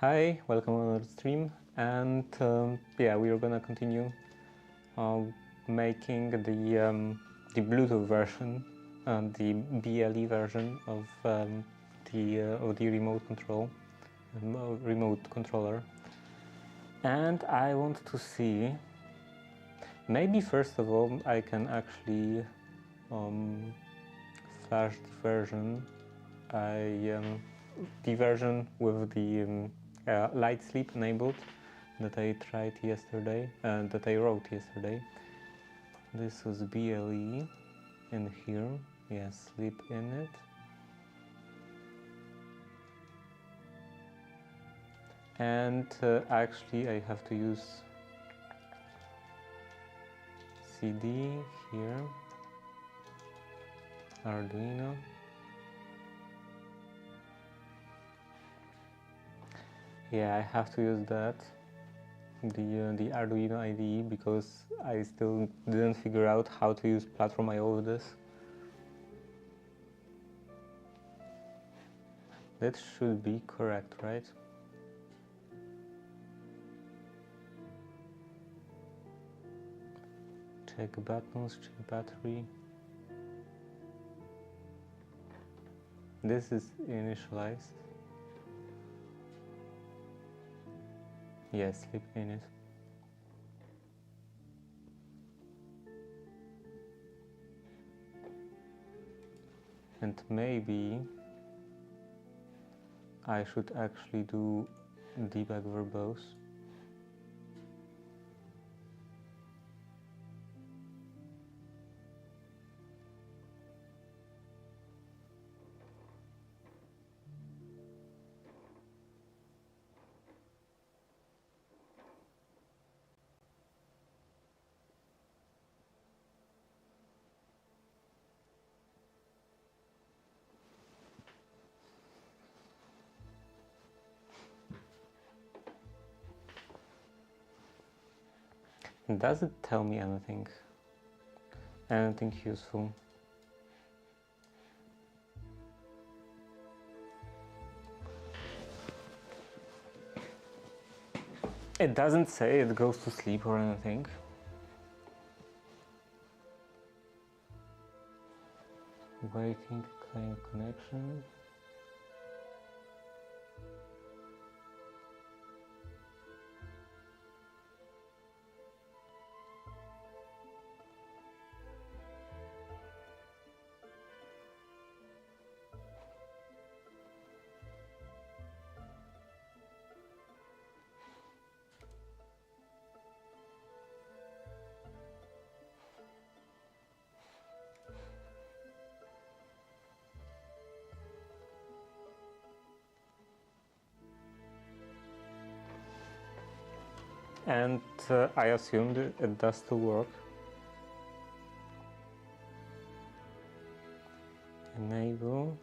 Hi, welcome on our stream, and yeah, we are gonna continue making the Bluetooth version, the BLE version of the remote control, remote controller, and I want to see. Maybe first of all, I can actually flash the version. The version with the light sleep enabled that I tried yesterday and that I wrote yesterday. This was BLE in here. Yes, sleep in it. And actually I have to use CD here, Arduino. Yeah, I have to use that, the Arduino IDE, because I still didn't figure out how to use Platform IO with this. That should be correct, right? Check buttons, check battery. This is initialized. Yes, sleep in it. And maybe I should actually do debug verbose. Does it tell me anything? Anything useful? It doesn't say it goes to sleep or anything. Waiting client connection. And I assumed it does still work. Enable.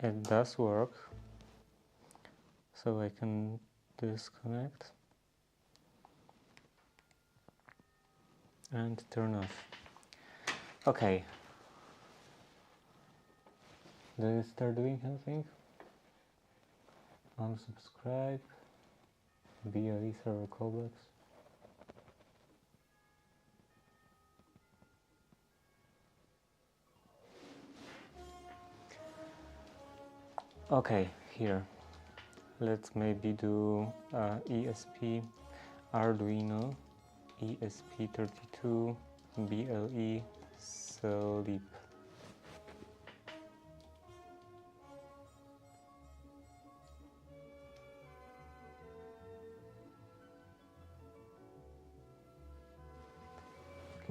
It does work. So I can disconnect and turn off. Okay. Did it start doing anything? Unsubscribe. BLE server callbacks. Okay, here. Let's maybe do ESP Arduino ESP32 BLE sleep.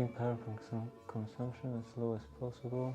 keeping power consumption as low as possible.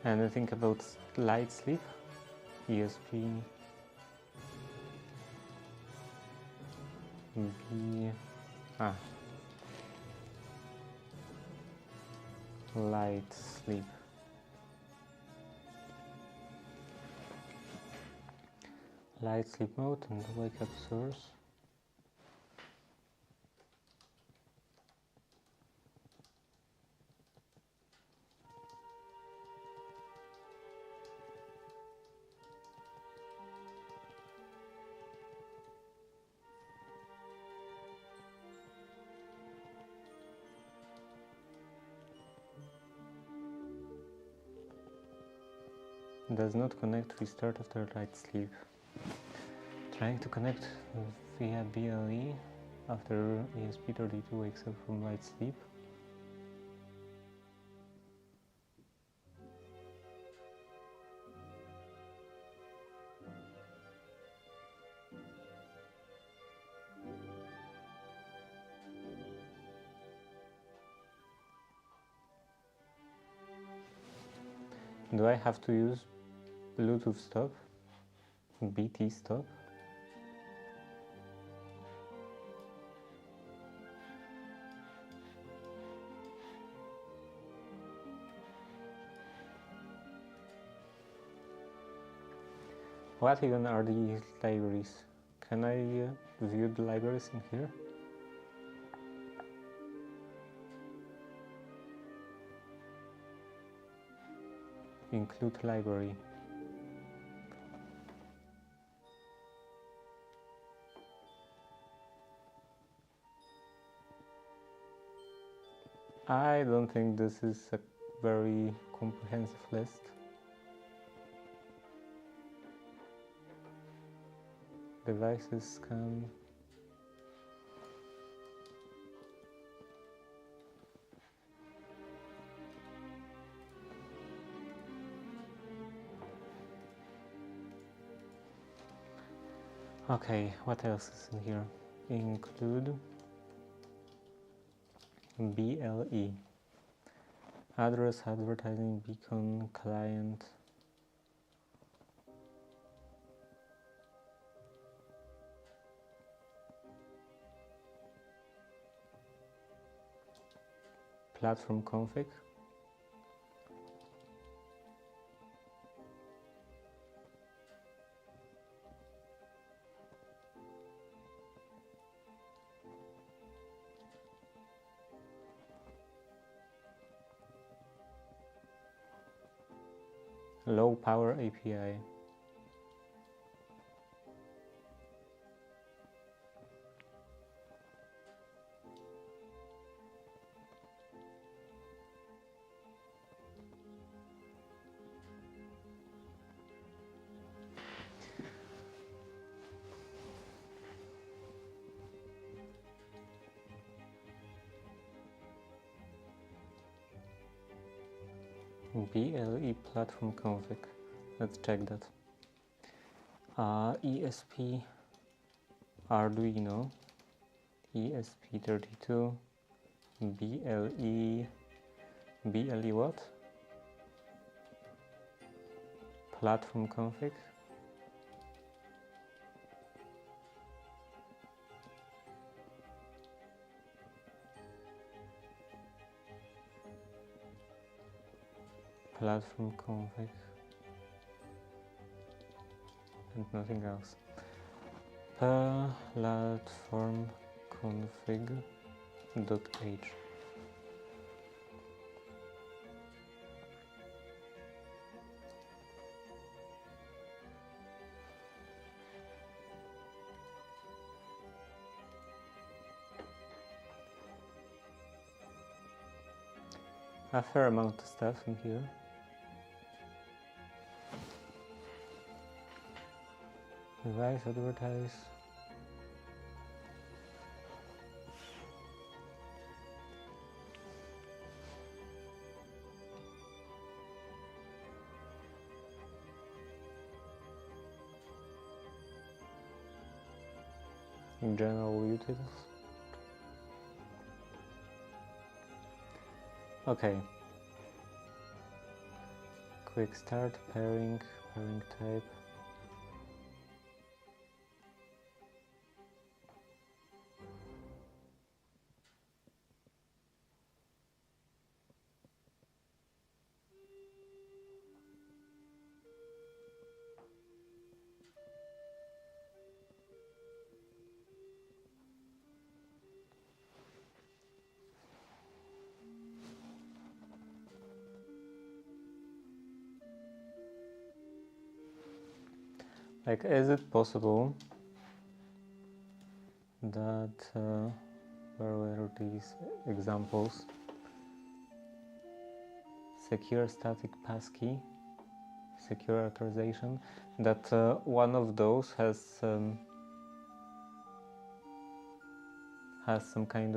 And I think about light sleep, ESP light sleep. Light sleep mode and wake up source. Does not connect, restart after light sleep. Trying to connect via BLE after ESP32 wakes up from light sleep. Do I have to use Bluetooth stop? BT stop? What even are these libraries? Can I view the libraries in here? Include library. I don't think this is a very comprehensive list. Devices scan. Okay, what else is in here? Include BLE. Address advertising beacon client. Platform config. Low power API. BLE platform config. Let's check that. ESP Arduino ESP32 BLE what? Platform config. Platform config and nothing else. Platform config.h. A fair amount of stuff in here. Device advertise. General utils. Okay. Quick start, pairing type. Like, is it possible that, where were these examples? Secure static passkey, secure authorization, that one of those has some kind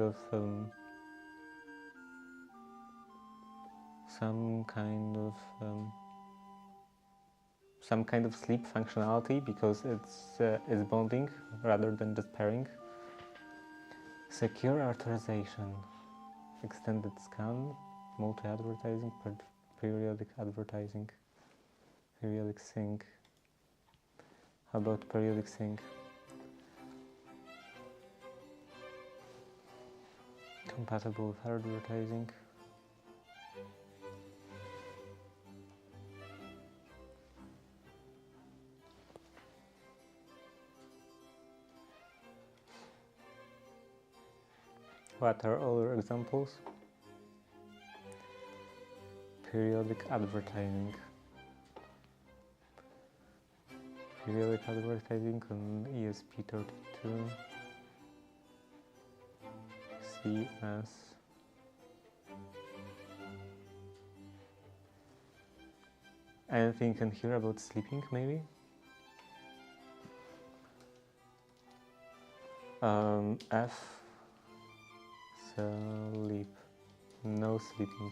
of sleep functionality, because it's bonding rather than just pairing. Secure authorization, extended scan, multi-advertising, periodic advertising, periodic sync. How about periodic sync? Compatible with advertising. What are other examples? Periodic advertising. Periodic advertising on ESP32-C6. Anything you can hear about sleeping, maybe? F. Sleep. No sleeping.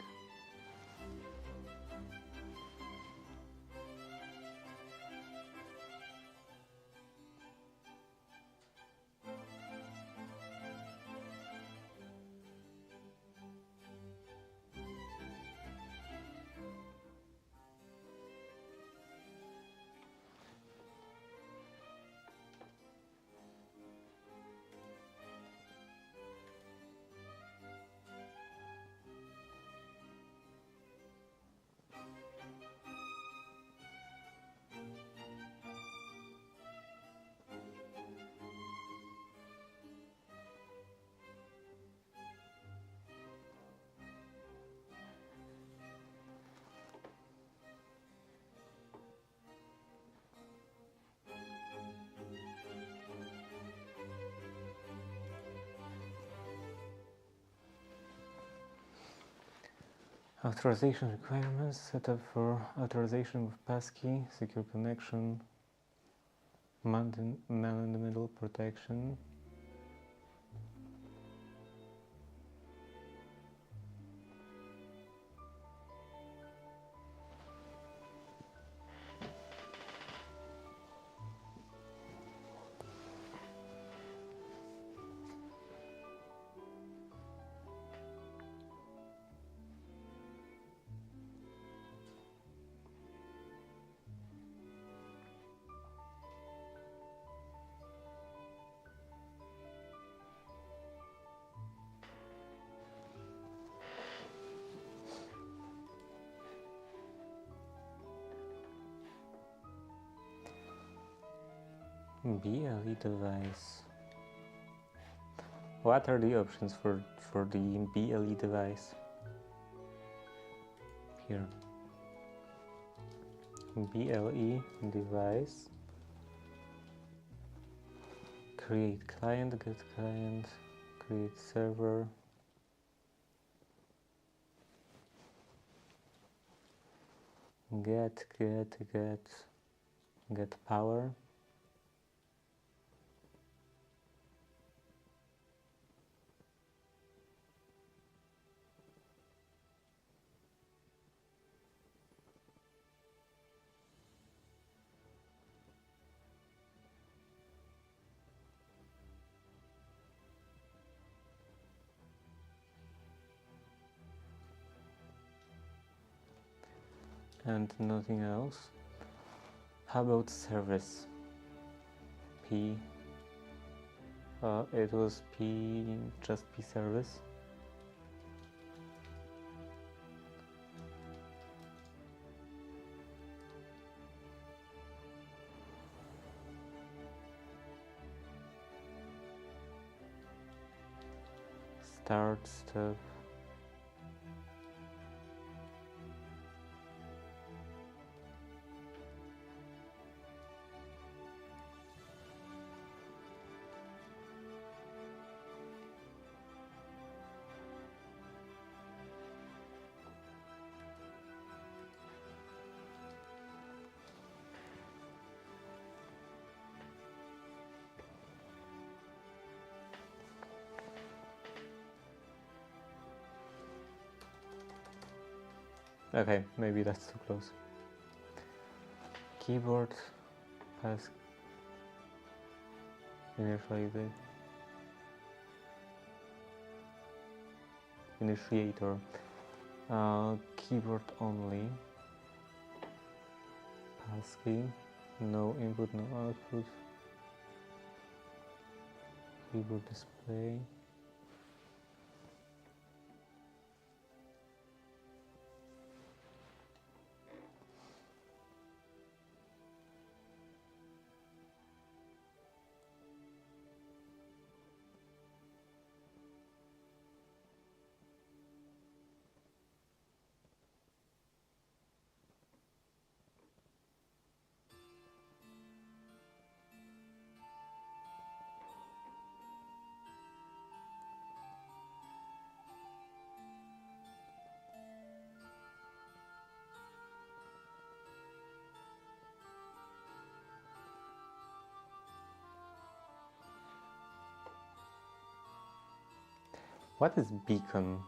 Authorization requirements, setup for authorization with passkey, secure connection, man in the middle protection. BLE device. What are the options for the BLE device? Here. BLE device. Create client, get client, create server. Get power. And nothing else. How about service? P. It was P, just P service. Start, stop. Okay, maybe that's too close. Keyboard, pass, initiator, keyboard only, passkey, no input, no output, keyboard display. What is beacon?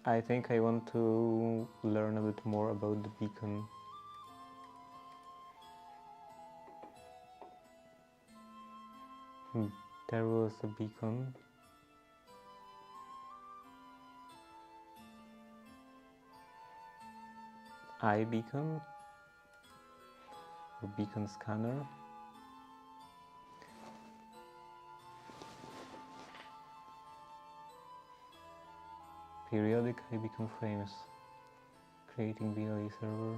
I think I want to learn a bit more about the beacon. There was a beacon. iBeacon or beacon scanner. Periodic iBeacon frames. Creating BLE server.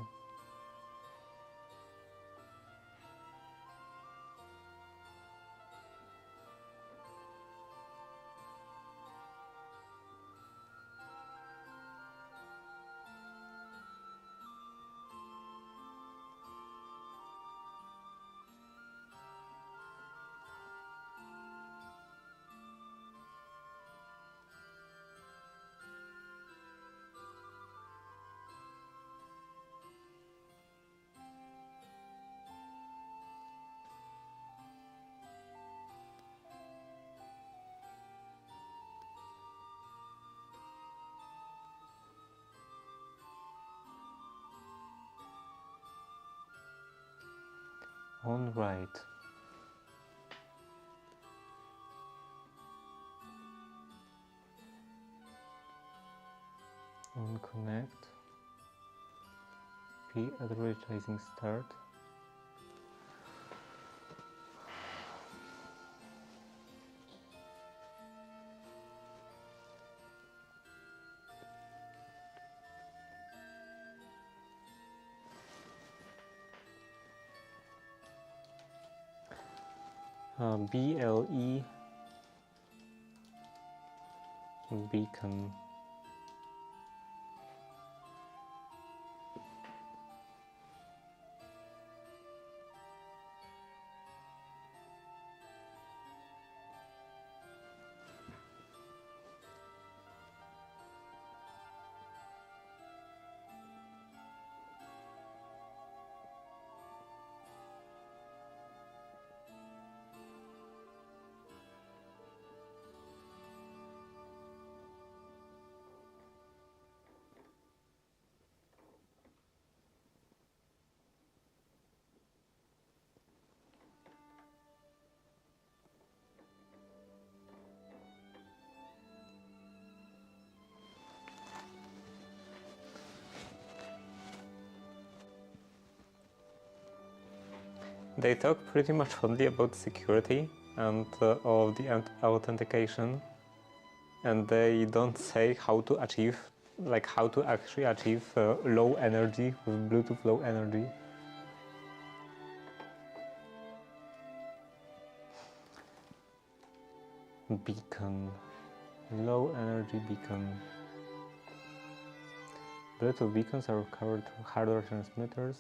On right. On connect. P advertising start. BLE beacon. They talk pretty much only about security and all the authentication, and they don't say how to achieve, like how to actually achieve low energy with Bluetooth low energy. Beacon, low energy beacon. Bluetooth beacons are covered hardware transmitters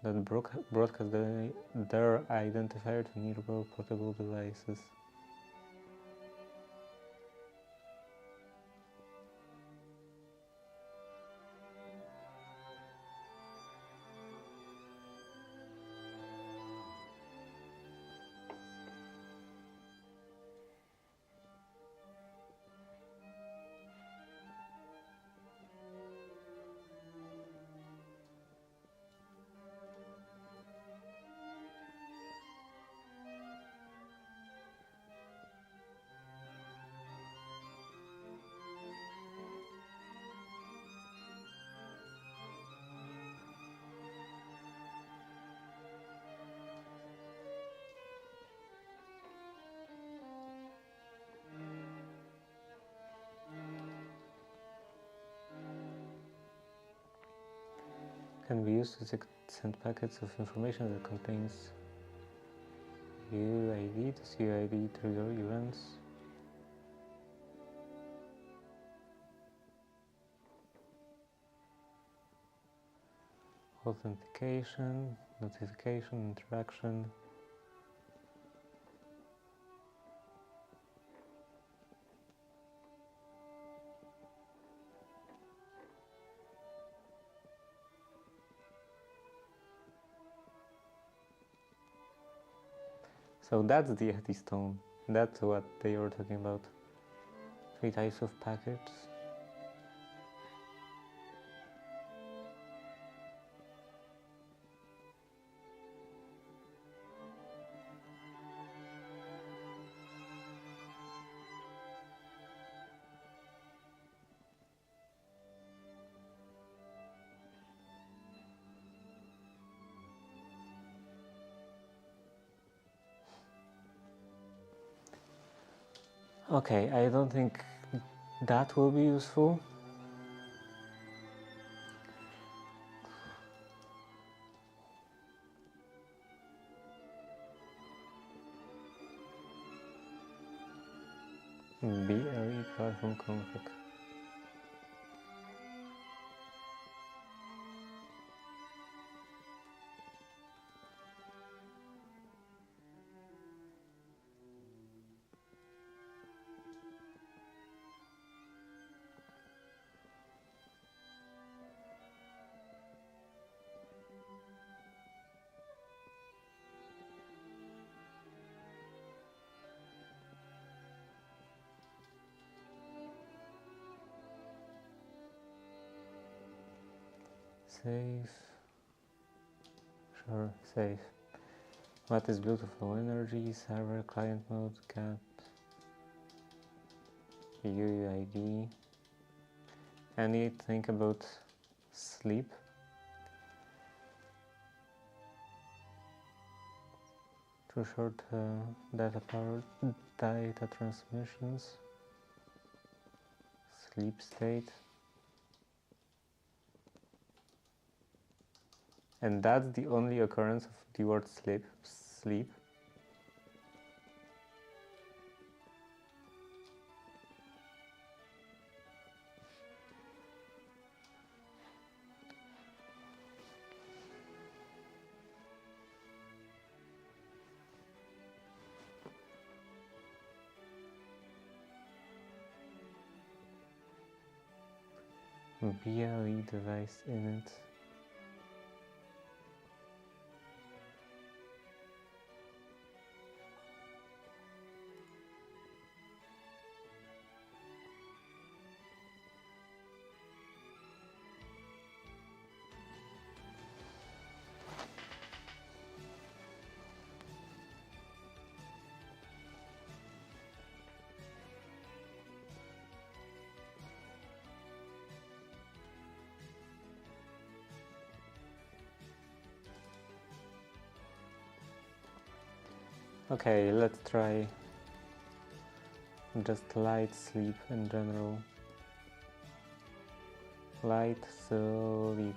that broadcast their identifier to nearby portable devices. Can be used to send packets of information that contains UID to UID trigger events. Authentication, notification, interaction. So that's the Eddystone. That's what they were talking about. 3 types of packets. Okay, I don't think that will be useful. BLE platform config. Save. Sure, save. What is Bluetooth low energy? Server, client mode, CAP, UUID. Anything about sleep? Too short data transmissions. Sleep state. And that's the only occurrence of the word sleep. BLE device in it. Okay, let's try just light sleep in general. Light sleep.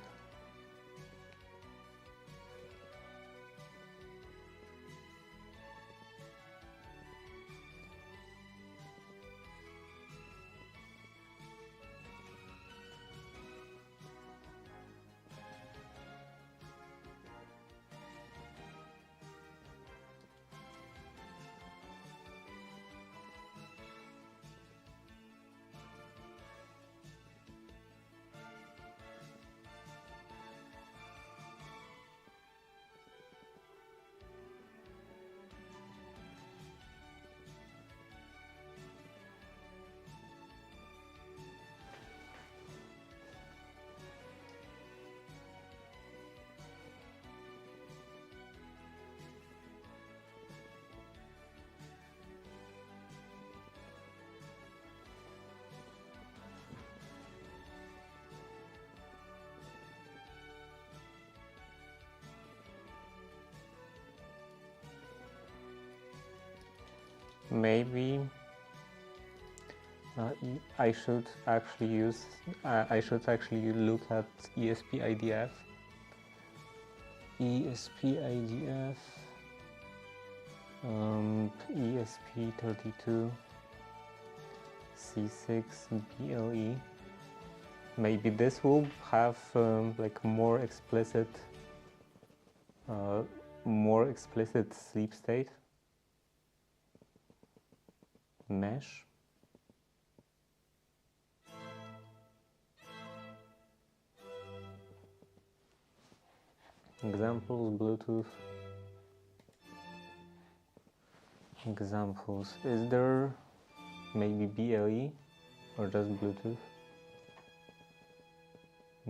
Maybe I should actually look at ESP-IDF. ESP-IDF, ESP32-C6 BLE. Maybe this will have like more explicit sleep state mesh. Examples, Bluetooth. Examples. Is there maybe BLE or just Bluetooth?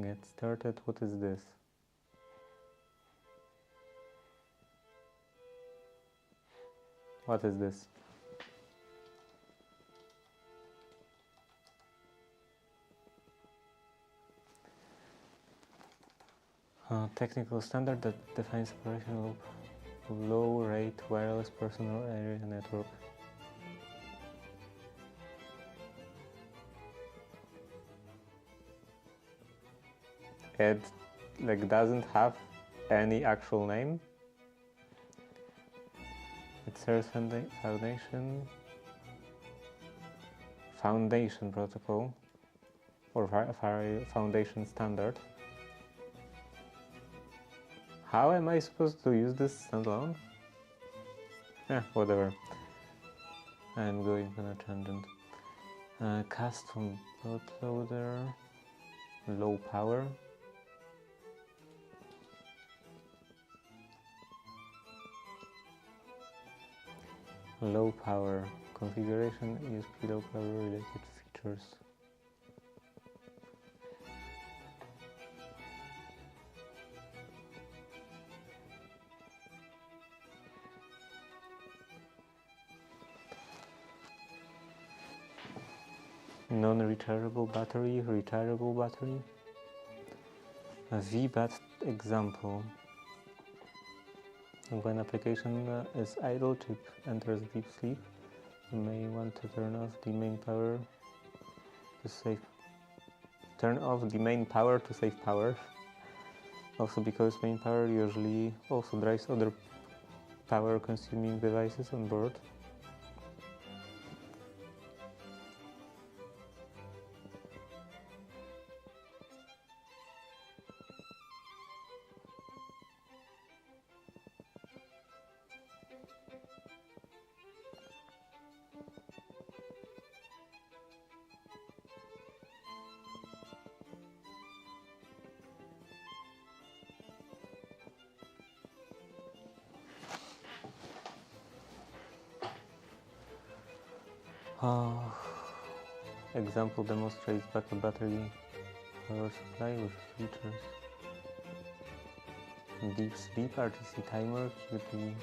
Get started. What is this? What is this? Technical standard that defines operational low rate wireless personal area network. It like doesn't have any actual name. It serves foundation protocol or foundation standard. How am I supposed to use this standalone? Whatever. I'm going on a tangent. Custom bootloader, low power. Low power configuration, ESP low power related features. Non-rechargeable battery, rechargeable battery. A VBAT example. When application is idle, chip enters deep sleep. You may want to turn off the main power to save. Turn off the main power to save power. Also because main power usually also drives other power-consuming devices on board. Example demonstrates backup battery power supply with features. Deep sleep, RTC timer, QT.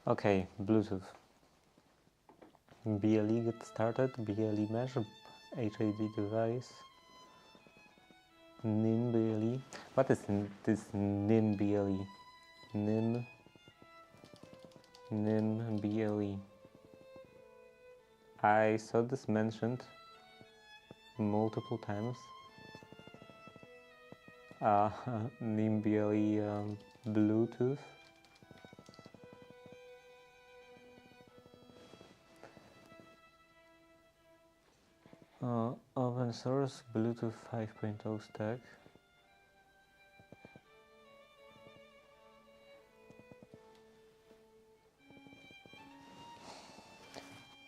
Okay, Bluetooth. BLE get started, BLE mesh, HID device, NIM BLE. What is this NIM BLE? NIM BLE. I saw this mentioned multiple times. NIM BLE Bluetooth. Open source Bluetooth 5.0 stack.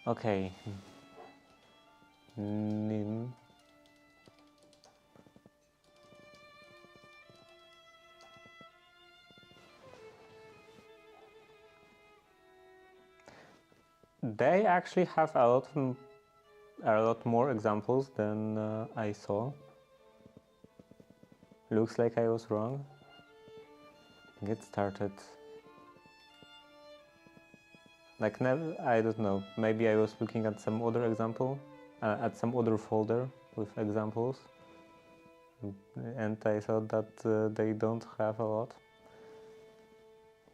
Okay. NIM. They actually have a lot more examples than I saw. Looks like I was wrong. Get started. Like never, I don't know. Maybe I was looking at some other example, at some other folder with examples, and I thought that they don't have a lot.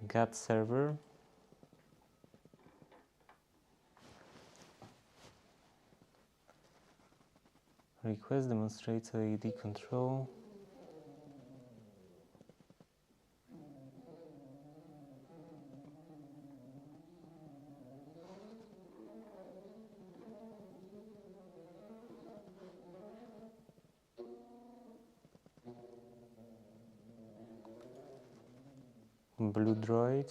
Get server. Request demonstrates LED control. Blue Droid.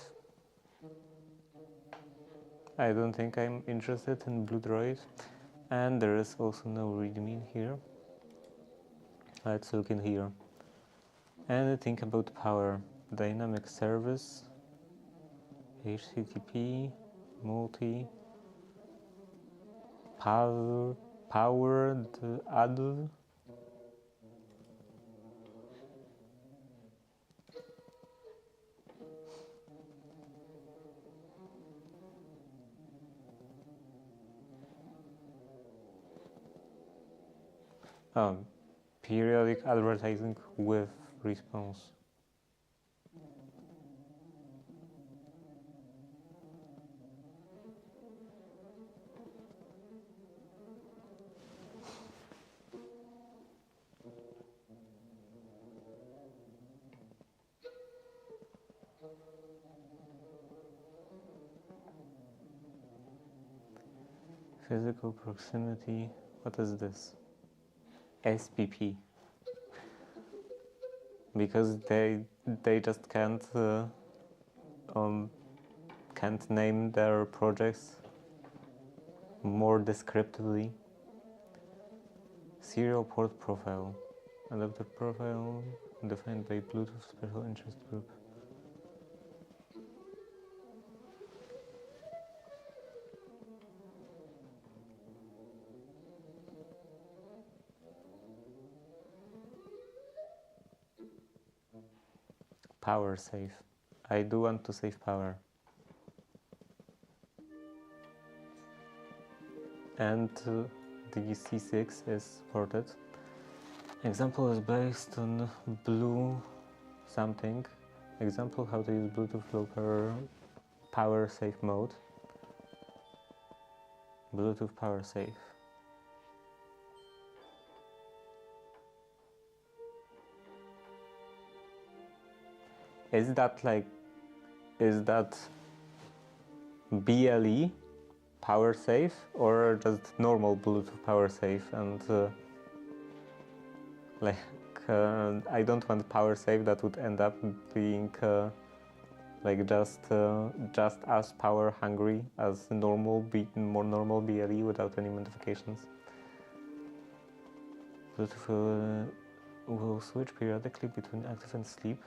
I don't think I'm interested in Blue Droid. And there is also no readme here. Let's look in here. Anything about power. Dynamic service. HTTP. Multi. Powered add. Periodic advertising with response. Physical proximity. What is this? SPP. Because they just can't name their projects more descriptively. Serial port profile. Adapter profile defined by Bluetooth special interest group. Power save. I do want to save power. And the C6 is supported. Example is based on blue something. Example how to use Bluetooth low power save mode. Bluetooth power save. Is that BLE power safe or just normal Bluetooth power safe, and I don't want power safe that would end up being like just as power hungry as more normal BLE without any modifications. Bluetooth will switch periodically between active and sleep.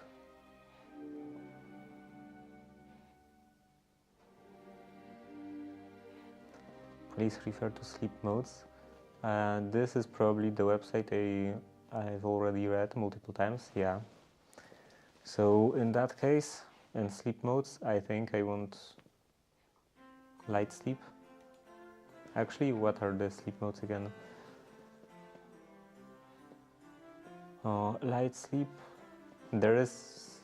Please refer to sleep modes. This is probably the website I've already read multiple times, yeah. So in that case, in sleep modes, I think I want light sleep. Actually, what are the sleep modes again? Light sleep, there is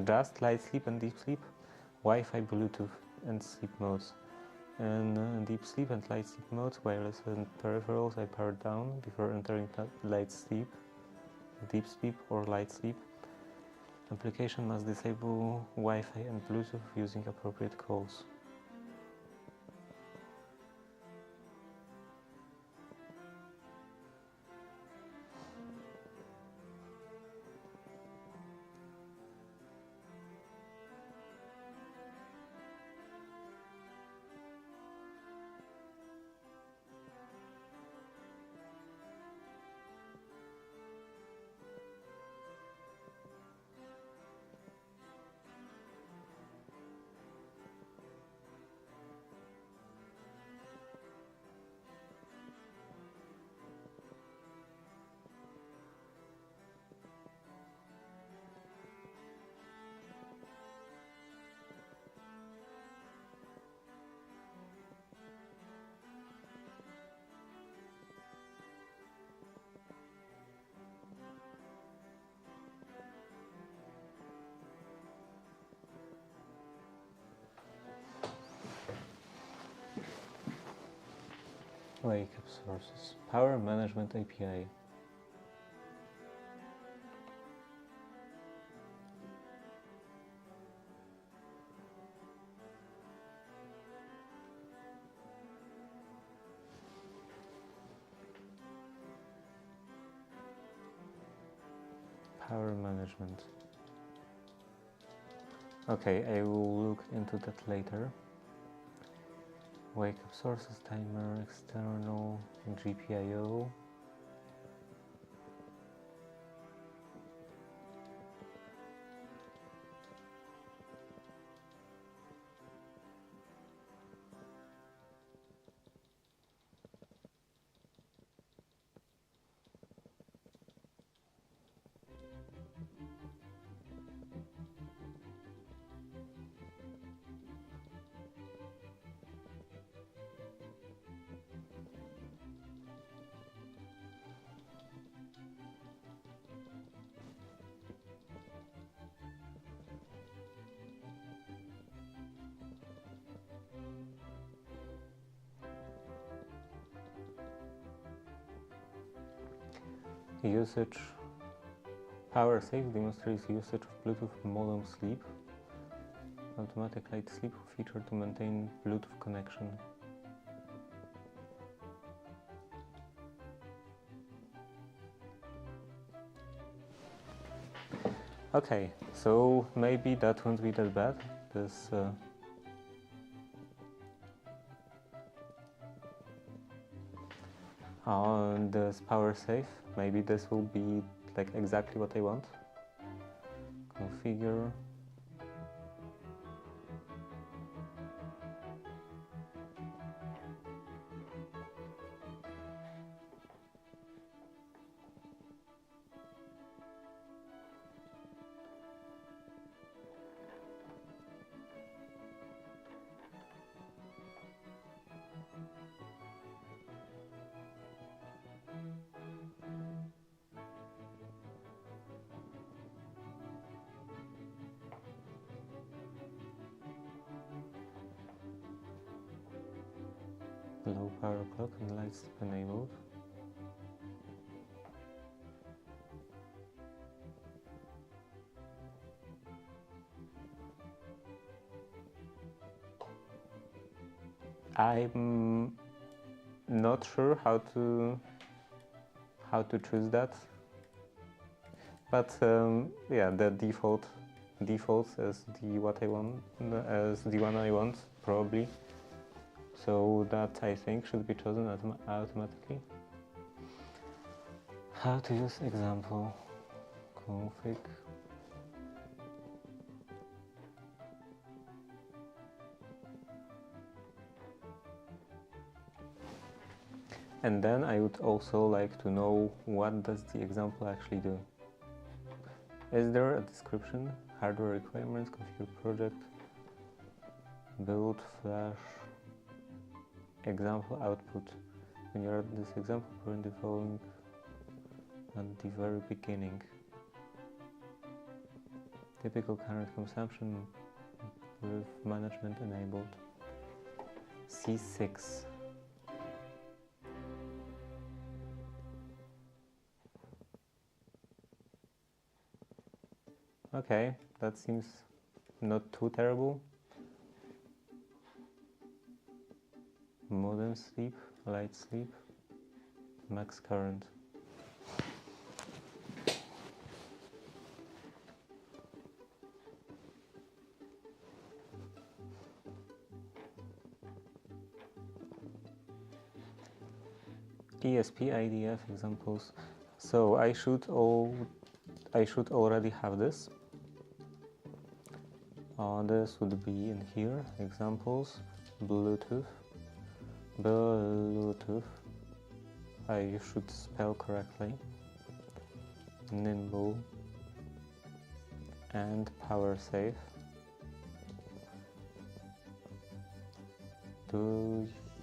just light sleep and deep sleep, Wi-Fi, Bluetooth, and sleep modes. In deep sleep and light sleep modes, wireless and peripherals are powered down before entering light sleep, deep sleep, or light sleep. Application must disable Wi-Fi and Bluetooth using appropriate calls. Wake up sources. Power management API. Power management. Okay, I will look into that later. Wake up sources, timer, external, GPIO. Usage. Power safe demonstrates usage of Bluetooth modem sleep. Automatic light sleep feature to maintain Bluetooth connection. Okay, so maybe that won't be that bad. This this power safe. Maybe this will be like exactly what I want. Configure. Low power clock and light sleep enabled. I'm not sure how to choose that, but yeah, the defaults as the one I want, probably. So that, I think, should be chosen automatically. How to use example config. And then I would also like to know, what does the example actually do? Is there a description, hardware requirements, configure project, build, flash, example output? When you run this example, print the following at the very beginning. Typical current consumption with management enabled. C6. Okay, that seems not too terrible. Modern sleep, light sleep, max current. ESP IDF examples. So I should already have this. This would be in here. Examples, Bluetooth. I should spell correctly. Nimble and power safe.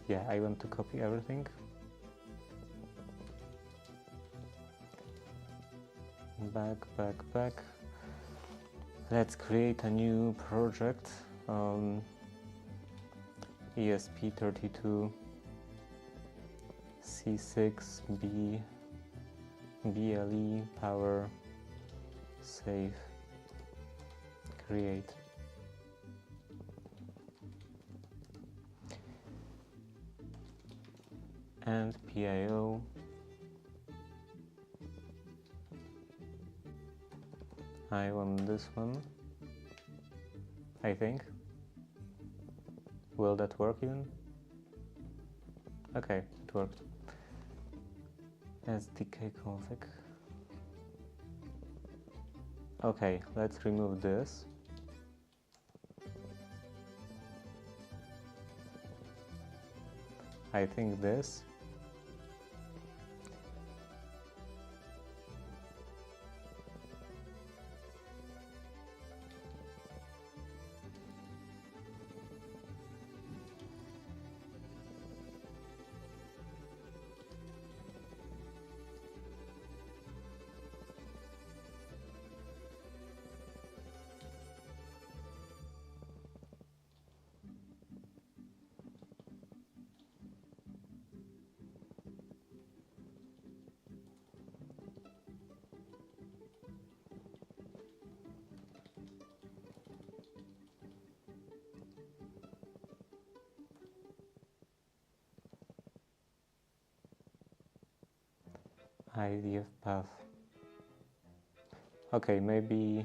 Yeah, I want to copy everything. Back. Let's create a new project. ESP32-C6 BLE power safe. Create. And PIO. I want this one, I think. Will that work even? Okay, it worked. SDK config. Okay, let's remove this. I think this. IDF path. Okay, maybe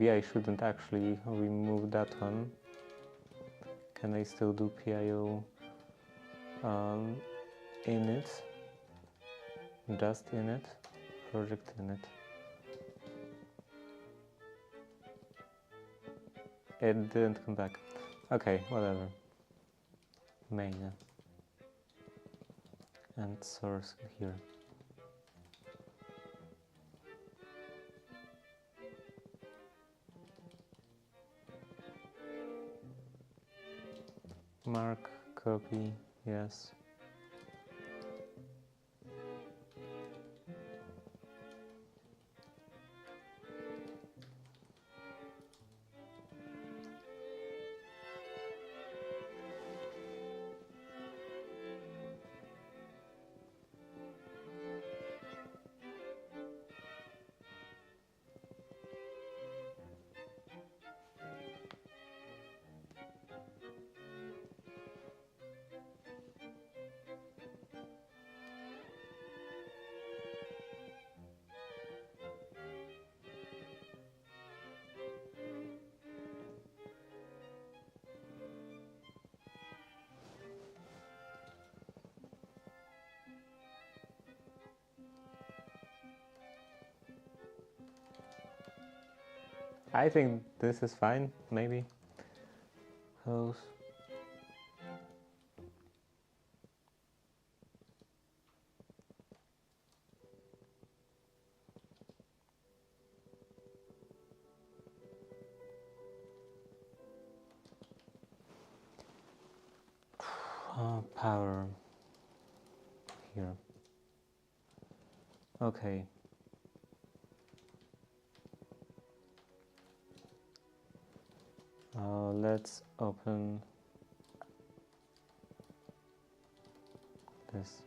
I shouldn't actually remove that one. Can I still do PIO init? Just init? Project init. It didn't come back. Okay, whatever. Main. And source here. Mark, copy, yes. I think this is fine, maybe. Close. Power here. Okay. Let's open this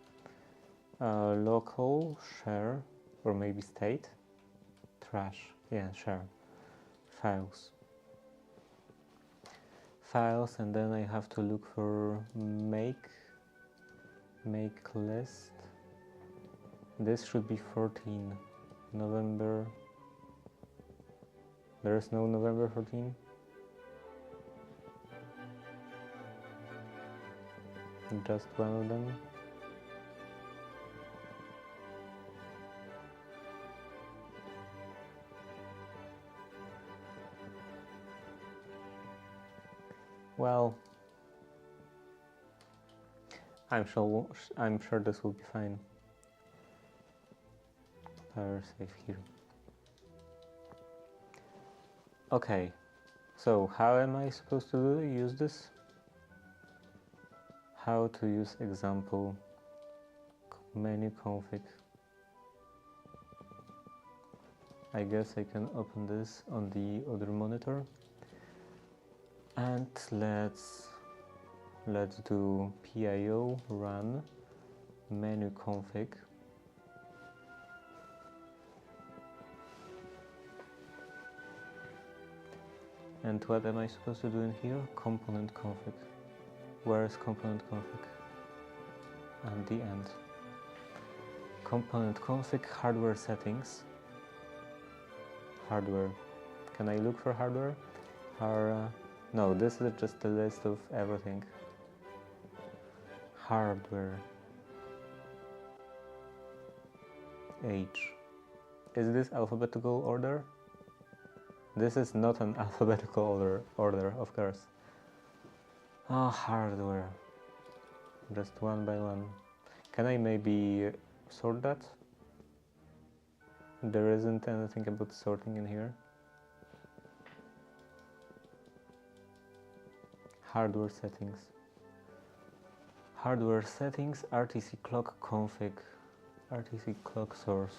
local share, or maybe state trash. Yeah, share files, and then I have to look for make list. This should be 14 November. There's no November 14. Just one of them. Well, I'm sure this will be fine. Power save here. Okay, so how am I supposed to use this? How to use example menu config. I guess I can open this on the other monitor, and let's do pio run menu config. And what am I supposed to do in here? Component config. Where is component config? And the end. Component config, hardware settings. Hardware. Can I look for hardware? No, this is just a list of everything. Hardware. H. Is this alphabetical order? This is not an alphabetical order, of course. Hardware. Just one by one. Can I maybe sort that? There isn't anything about sorting in here. Hardware settings. Hardware settings, RTC clock config, RTC clock source.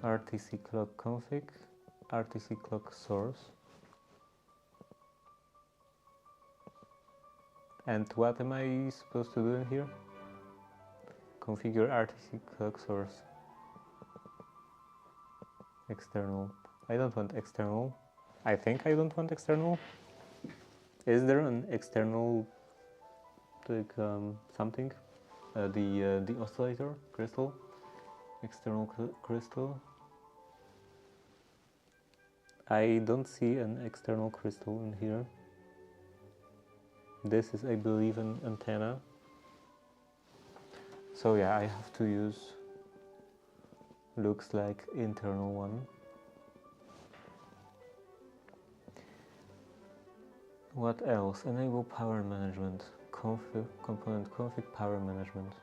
RTC clock config, RTC clock source. And what am I supposed to do in here? Configure RTC clock source. External. I don't want external. I think I don't want external. Is there an external, like something? The oscillator crystal. External crystal. I don't see an external crystal in here. This is, I believe, an antenna. So yeah, I have to use, looks like, internal one. What else? Enable power management. Component config power management.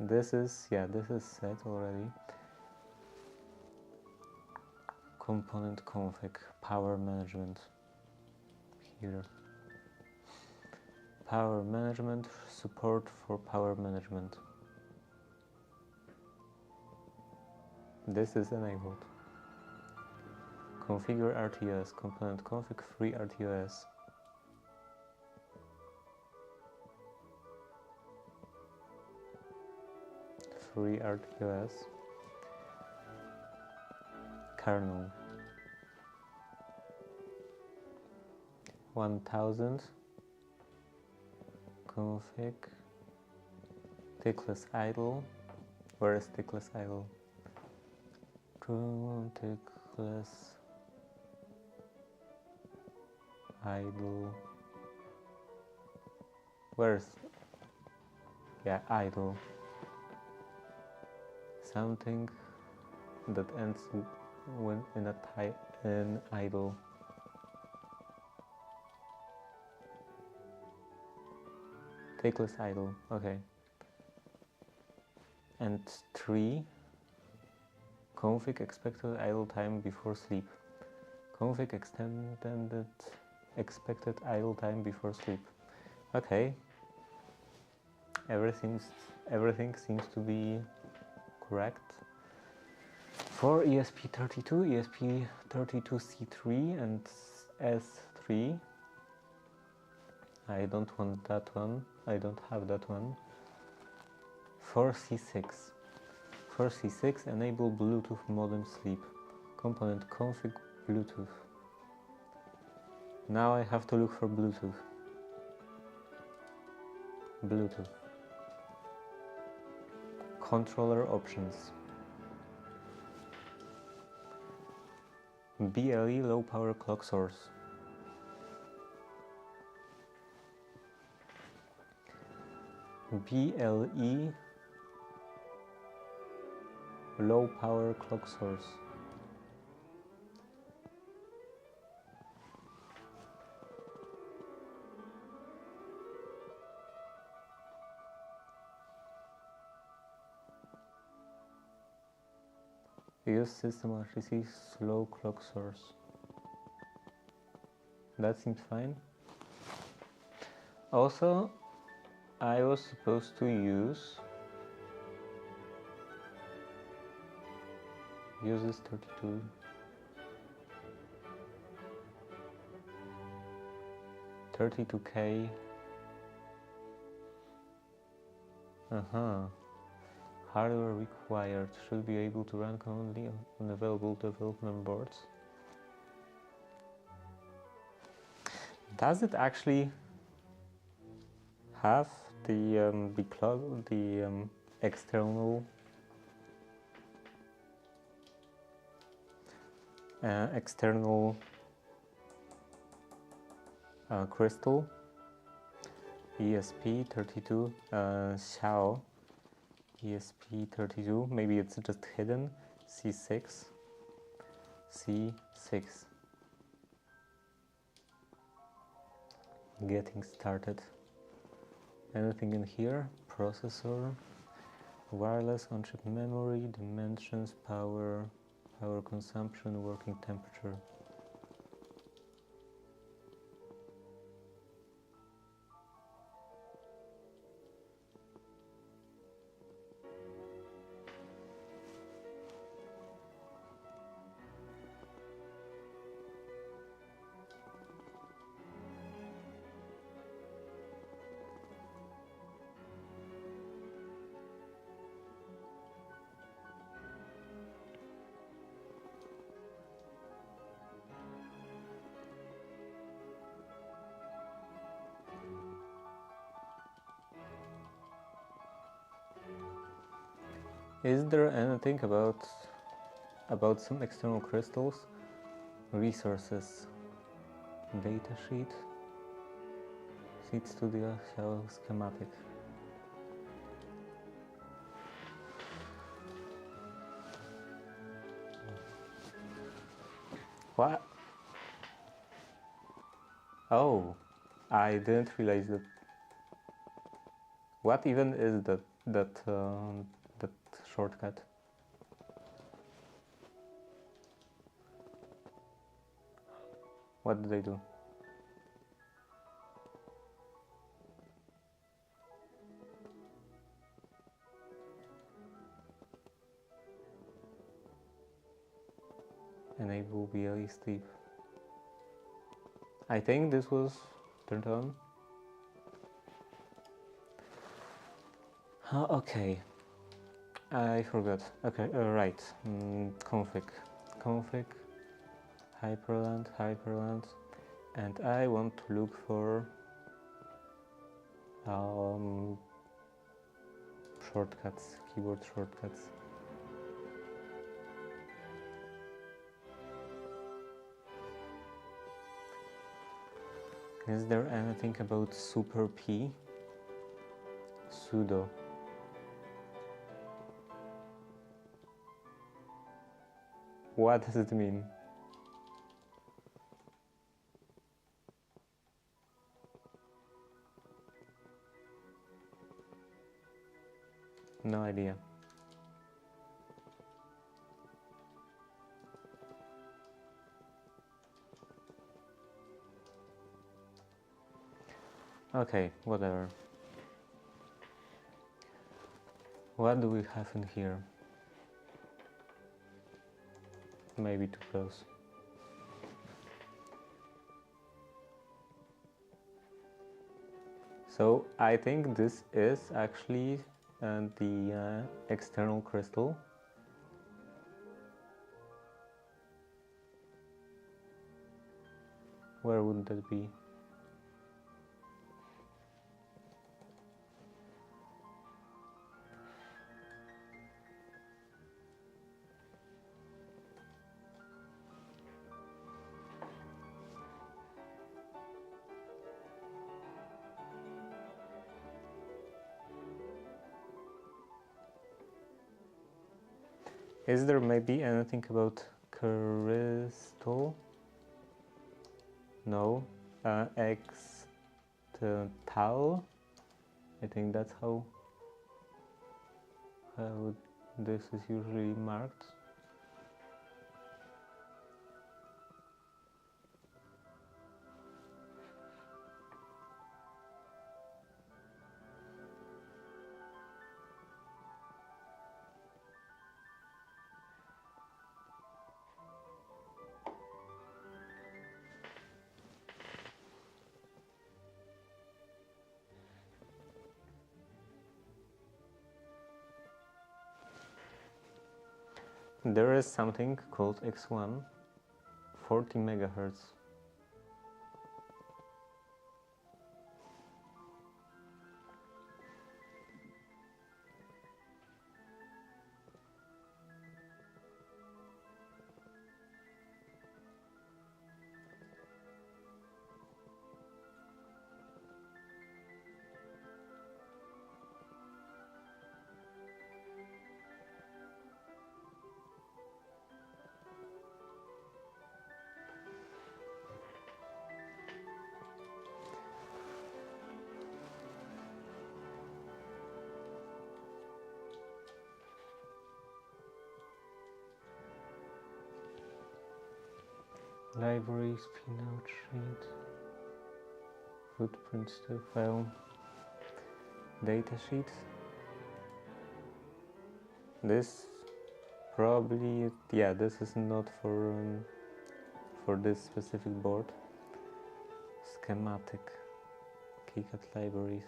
This is, yeah, this is set already. Component config power management. Here. Power management, support for power management. This is enabled. Configure RTOS, component config free RTOS. Free RTOS. Kernel. 1000. Config. Tickless idle. Where is tickless idle? Tickless idle. Where's, yeah, idle. something that ends when in idle. Takeless idle, okay. And 3, config expected idle time before sleep. Config extended expected idle time before sleep. Okay. Everything seems to be correct. For ESP32, ESP32-C3 and S3. I don't want that one. I don't have that one. For C6. For C6, enable Bluetooth modem sleep. Component config Bluetooth. Now I have to look for Bluetooth. Bluetooth. Controller options. BLE low power clock source. BLE low power clock source. Use system RTC slow clock source. That seems fine. Also, I was supposed to use this 32K. Hardware required, should be able to run commonly on available development boards. Does it actually have the external crystal ESP32 shell ESP32, maybe it's just hidden, C6. Getting started. Anything in here? Processor, wireless on-chip memory, dimensions, power consumption, working temperature. Is there anything about some external crystals? Resources, datasheet, Seed Studio shell schematic. What? Oh, I didn't realize that. What even is that shortcut? What did I do? Enable BLE sleep. I think this was turned on. Okay. I forgot. Okay, right. Config, hyperland, and I want to look for shortcuts, keyboard shortcuts. Is there anything about super P? Sudo. What does it mean? No idea. Okay, whatever. What do we have in here? Maybe too close. So I think this is actually the external crystal. Where would that be? Is there maybe anything about crystal? No. Extal? I think that's how this is usually marked. There is something called X1, 40 megahertz. Libraries, pinout sheet, footprint to file, datasheet. This probably, yeah, this is not for this specific board. Schematic, KiCad libraries.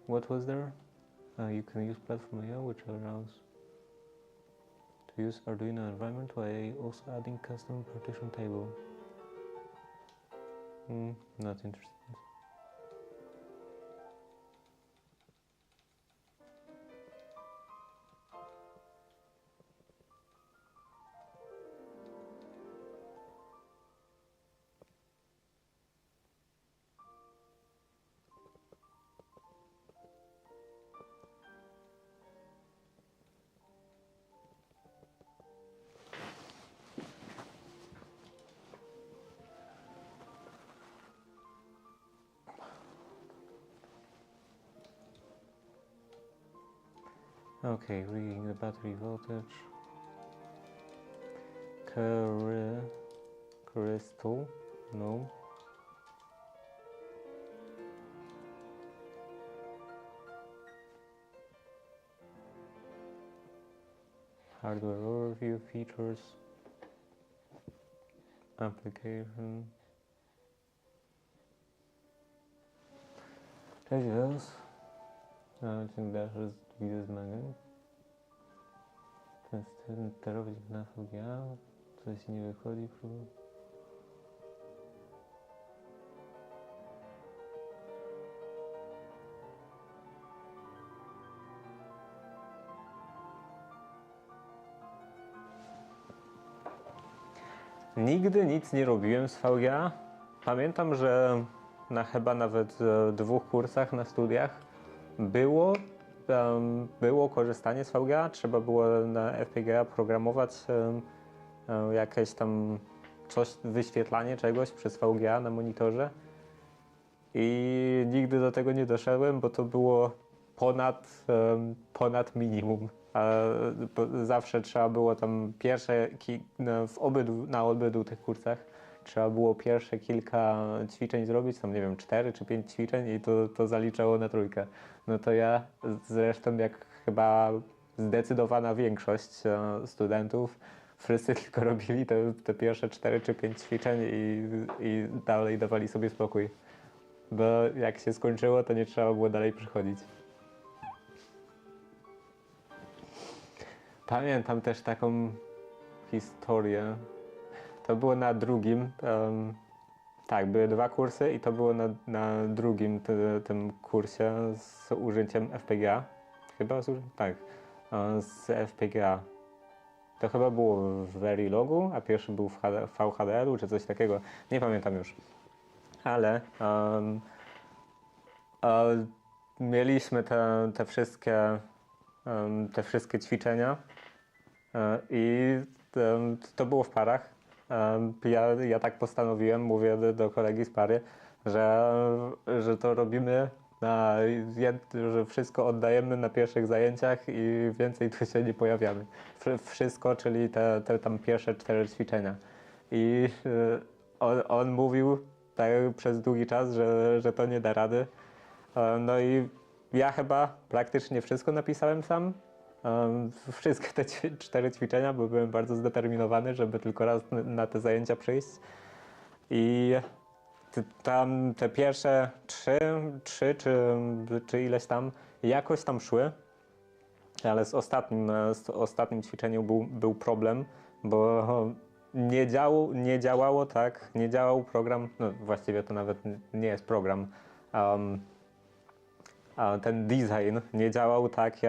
What was there? You can use Platform IO, which allows to use Arduino environment while also adding custom partition table. Not interested. Okay, reading the battery voltage. Crystal, no. Hardware overview, features, application. Cześć Was. Ciąg dalszy z widzę zmagań. Ten sterować na VGA. Coś nie wychodzi. Nigdy nic nie robiłem z VGA. Pamiętam, że chyba nawet 2 kursach na studiach było korzystanie z VGA. Trzeba było na FPGA programować jakieś tam wyświetlanie czegoś przez VGA na monitorze. I nigdy do tego nie doszedłem, bo to było ponad minimum. Zawsze trzeba było tam na obydwu tych kursach trzeba było pierwsze kilka ćwiczeń zrobić, tam nie wiem, 4 czy 5 ćwiczeń i to zaliczało na 3. No to ja zresztą, jak chyba zdecydowana większość studentów, wszyscy tylko robili te pierwsze 4 czy 5 ćwiczeń i dalej dawali sobie spokój. Bo jak się skończyło, to nie trzeba było dalej przychodzić. Pamiętam też taką historię. To było na drugim. Tak, były 2 kursy i to było na drugim tym kursie z użyciem FPGA. Chyba z FPGA. To chyba było w Verilogu, a pierwszy był w VHDL-u czy coś takiego. Nie pamiętam już. Ale mieliśmy te wszystkie ćwiczenia i to było w parach. Ja tak postanowiłem, mówię do kolegi z pary, że to robimy, że wszystko oddajemy na pierwszych zajęciach i więcej tu się nie pojawiamy. Wszystko, czyli te tam pierwsze 4 ćwiczenia. I on mówił tak przez długi czas, że to nie da rady. No i ja chyba praktycznie wszystko napisałem sam. Wszystkie te 4 ćwiczenia, bo byłem bardzo zdeterminowany, żeby tylko raz na te zajęcia przyjść. I tam te pierwsze 3 czy ileś tam jakoś tam szły, ale z ostatnim ćwiczeniem był problem, bo nie działało tak, nie działał program, no właściwie to nawet nie jest program. Ten design nie działał tak,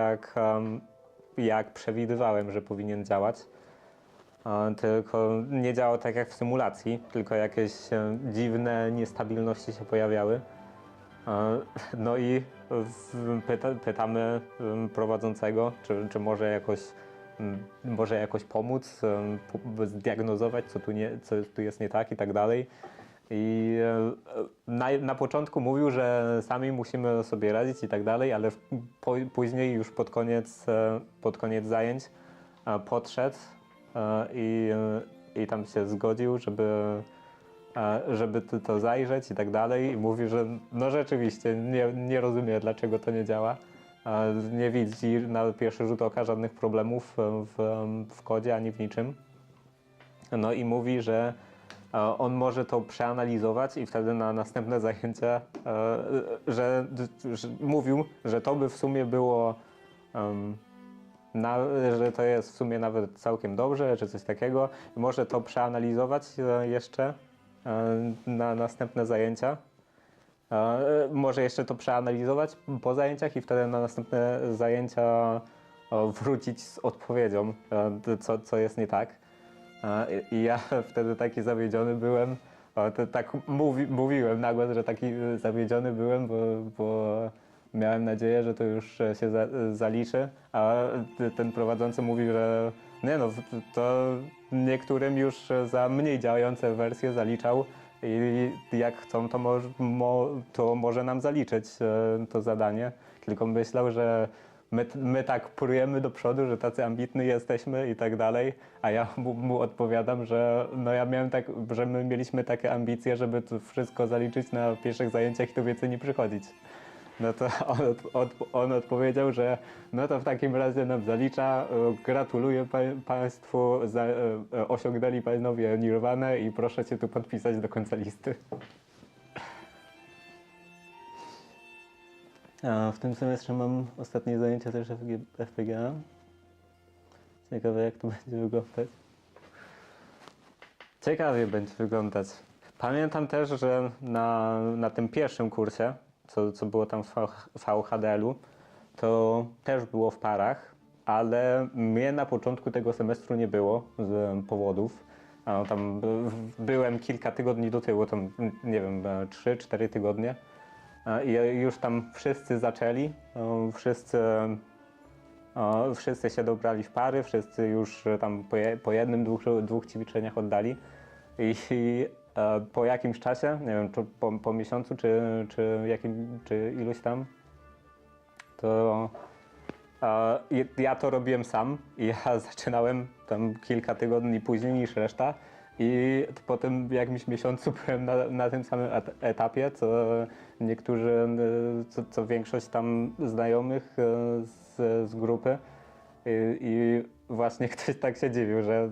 jak przewidywałem, że powinien działać. Tylko nie działał tak jak w symulacji, tylko jakieś dziwne niestabilności się pojawiały. No i pytamy prowadzącego, czy może jakoś pomóc, zdiagnozować, co tu jest nie tak i tak dalej. I na początku mówił, że sami musimy sobie radzić i tak dalej, ale później już pod koniec zajęć podszedł i tam się zgodził, żeby to zajrzeć i tak dalej. I mówi, że no rzeczywiście nie rozumie, dlaczego to nie działa. Nie widzi na pierwszy rzut oka żadnych problemów w kodzie ani w niczym. No i mówi, że on może to przeanalizować i wtedy na następne zajęcia, że mówił, że to by w sumie było, że to jest w sumie nawet całkiem dobrze, czy coś takiego. Może to przeanalizować jeszcze na następne zajęcia. Może jeszcze to przeanalizować po zajęciach i wtedy na następne zajęcia wrócić z odpowiedzią, co jest nie tak. I ja wtedy taki zawiedziony byłem, tak mówiłem na głos, że taki zawiedziony byłem, bo miałem nadzieję, że to już się zaliczy, a ten prowadzący mówi, że nie no, to niektórym już za mniej działające wersje zaliczał i jak chcą, to może nam zaliczyć to zadanie, tylko myślał, że my tak prujemy do przodu, że tacy ambitni jesteśmy i tak dalej, a ja mu odpowiadam, że no ja miałem że my mieliśmy takie ambicje, żeby to wszystko zaliczyć na pierwszych zajęciach i tu więcej nie przychodzić. No to on odpowiedział, że no to w takim razie nam zalicza, gratuluję Państwu, osiągnęli Panowie Nirwanę i proszę się tu podpisać do końca listy. A w tym semestrze mam ostatnie zajęcia też FPGA. Ciekawe, jak to będzie wyglądać. Ciekawie będzie wyglądać. Pamiętam też, że na tym pierwszym kursie, co było tam w VHDL-u, to też było w parach, ale mnie na początku tego semestru nie było z powodów. Tam byłem kilka tygodni do tyłu, tam nie wiem, 3-4 tygodnie. I już tam wszyscy zaczęli, wszyscy się dobrali w pary, wszyscy już tam po jednym, dwóch ćwiczeniach oddali. I po jakimś czasie, nie wiem, czy po miesiącu, czy iluś tam, to ja to robiłem sam i ja zaczynałem tam kilka tygodni później niż reszta i po tym jakimś miesiącu byłem na tym samym etapie, co niektórzy, co większość tam znajomych z grupy. I właśnie ktoś tak się dziwił, że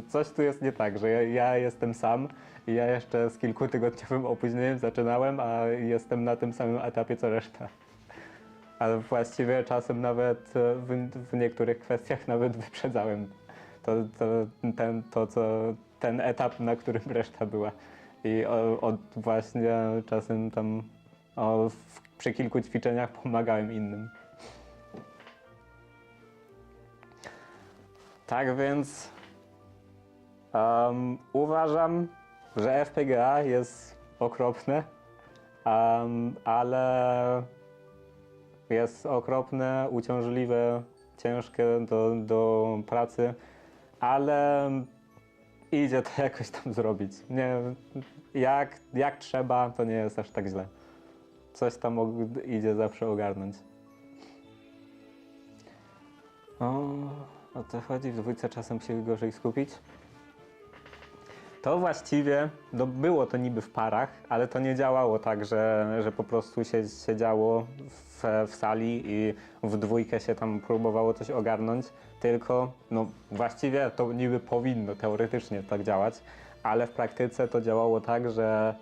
coś tu jest nie tak, że ja jestem sam i ja jeszcze z kilkutygodniowym opóźnieniem zaczynałem, a jestem na tym samym etapie co reszta. Ale właściwie czasem nawet w niektórych kwestiach nawet wyprzedzałem ten etap, na którym reszta była. I właśnie czasem tam przy kilku ćwiczeniach pomagałem innym. Tak więc uważam, że FPGA jest okropne, ale jest okropne, uciążliwe, ciężkie do pracy, ale idzie to jakoś tam zrobić. Nie, jak trzeba, to nie jest aż tak źle. Coś tam idzie zawsze ogarnąć. O co chodzi? W dwójce czasem się gorzej skupić. To właściwie, było to niby w parach, ale to nie działało tak, że po prostu się siedziało w sali i w dwójkę się tam próbowało coś ogarnąć, tylko no właściwie to niby powinno teoretycznie tak działać, ale w praktyce to działało tak, że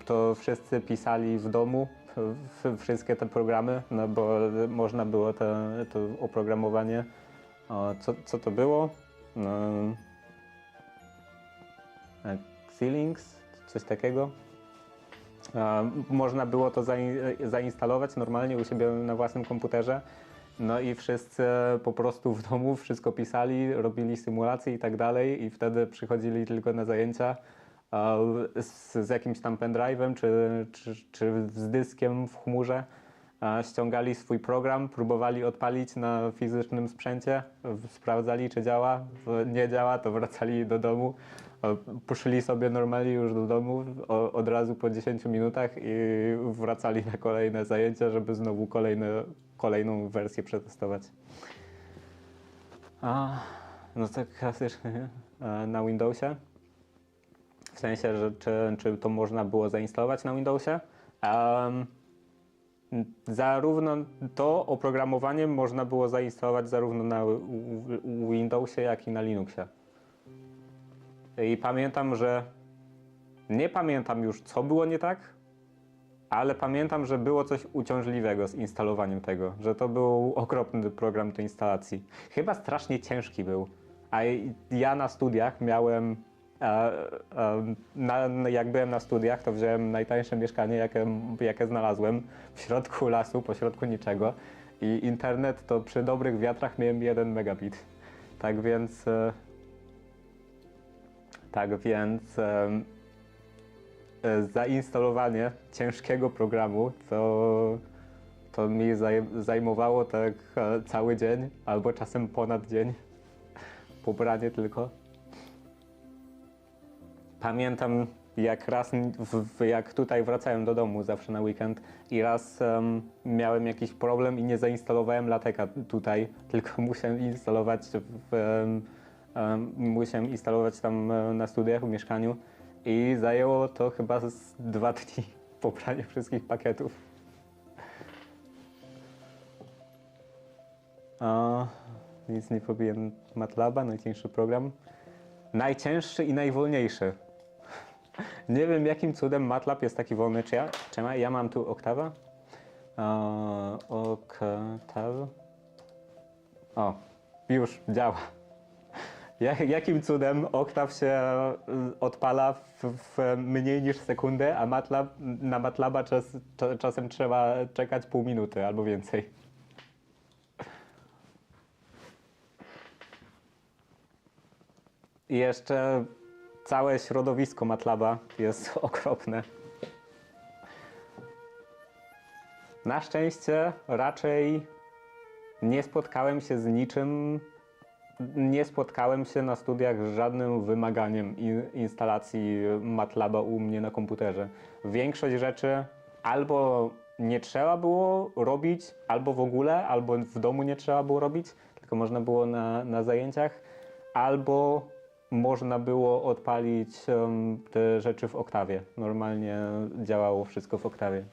to wszyscy pisali w domu wszystkie te programy, no bo można było to oprogramowanie. Co to było? Xilinx, coś takiego. Można było to zainstalować normalnie u siebie na własnym komputerze. No i wszyscy po prostu w domu wszystko pisali, robili symulacje i tak dalej i wtedy przychodzili tylko na zajęcia z jakimś tam pendrive'em czy z dyskiem w chmurze. Ściągali swój program, próbowali odpalić na fizycznym sprzęcie, sprawdzali czy działa, nie działa, to wracali do domu, poszli sobie normalnie już do domu od razu po 10 minutach i wracali na kolejne zajęcia, żeby znowu kolejną wersję przetestować. No tak klasycznie na Windowsie, w sensie, że czy to można było zainstalować na Windowsie. Zarówno to oprogramowanie można było zainstalować zarówno na Windowsie, jak i na Linuxie. I pamiętam, że nie pamiętam już, co było nie tak, ale pamiętam, że było coś uciążliwego z instalowaniem tego, że to był okropny program do instalacji. Chyba strasznie ciężki był, a ja na studiach miałem, jak byłem na studiach, to wziąłem najtańsze mieszkanie, jakie znalazłem w środku lasu, pośrodku niczego i internet to przy dobrych wiatrach miałem 1 megabit. Tak więc zainstalowanie ciężkiego programu to mi zajmowało tak cały dzień, albo czasem ponad dzień, pobranie tylko. Pamiętam jak tutaj wracałem do domu zawsze na weekend i raz miałem jakiś problem i nie zainstalowałem lateka tutaj, tylko musiałem instalować tam na studiach w mieszkaniu i zajęło to chyba z 2 dni pobranie wszystkich pakietów. Nic nie pobiłem MATLABa, najcięższy program. Najcięższy i najwolniejszy. Nie wiem jakim cudem MATLAB jest taki wolny, czy ja mam tu oktawa? Octave. O, już działa. Jakim cudem Octave się odpala w mniej niż sekundę, a na MATLABa czasem trzeba czekać pół minuty albo więcej. I jeszcze całe środowisko MATLABa jest okropne. Na szczęście raczej nie spotkałem się z niczym, nie spotkałem się na studiach z żadnym wymaganiem instalacji MATLABa u mnie na komputerze. Większość rzeczy albo nie trzeba było robić, albo w ogóle, albo w domu nie trzeba było robić, tylko można było na zajęciach, albo można było odpalić te rzeczy w Octavie. Normalnie działało wszystko w Octavie.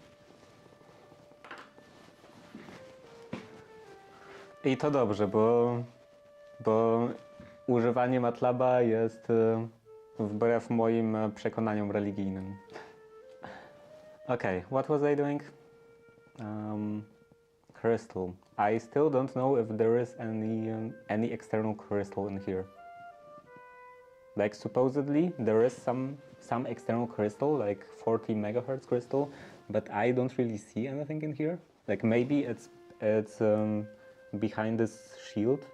I to dobrze, bo używanie MATLABa jest wbrew moim przekonaniom religijnym. Okay, what was I doing? Crystal. I still don't know if there is any external crystal in here. Like supposedly there is some external crystal, like 40 megahertz crystal, but I don't really see anything in here. Like maybe it's behind this shield.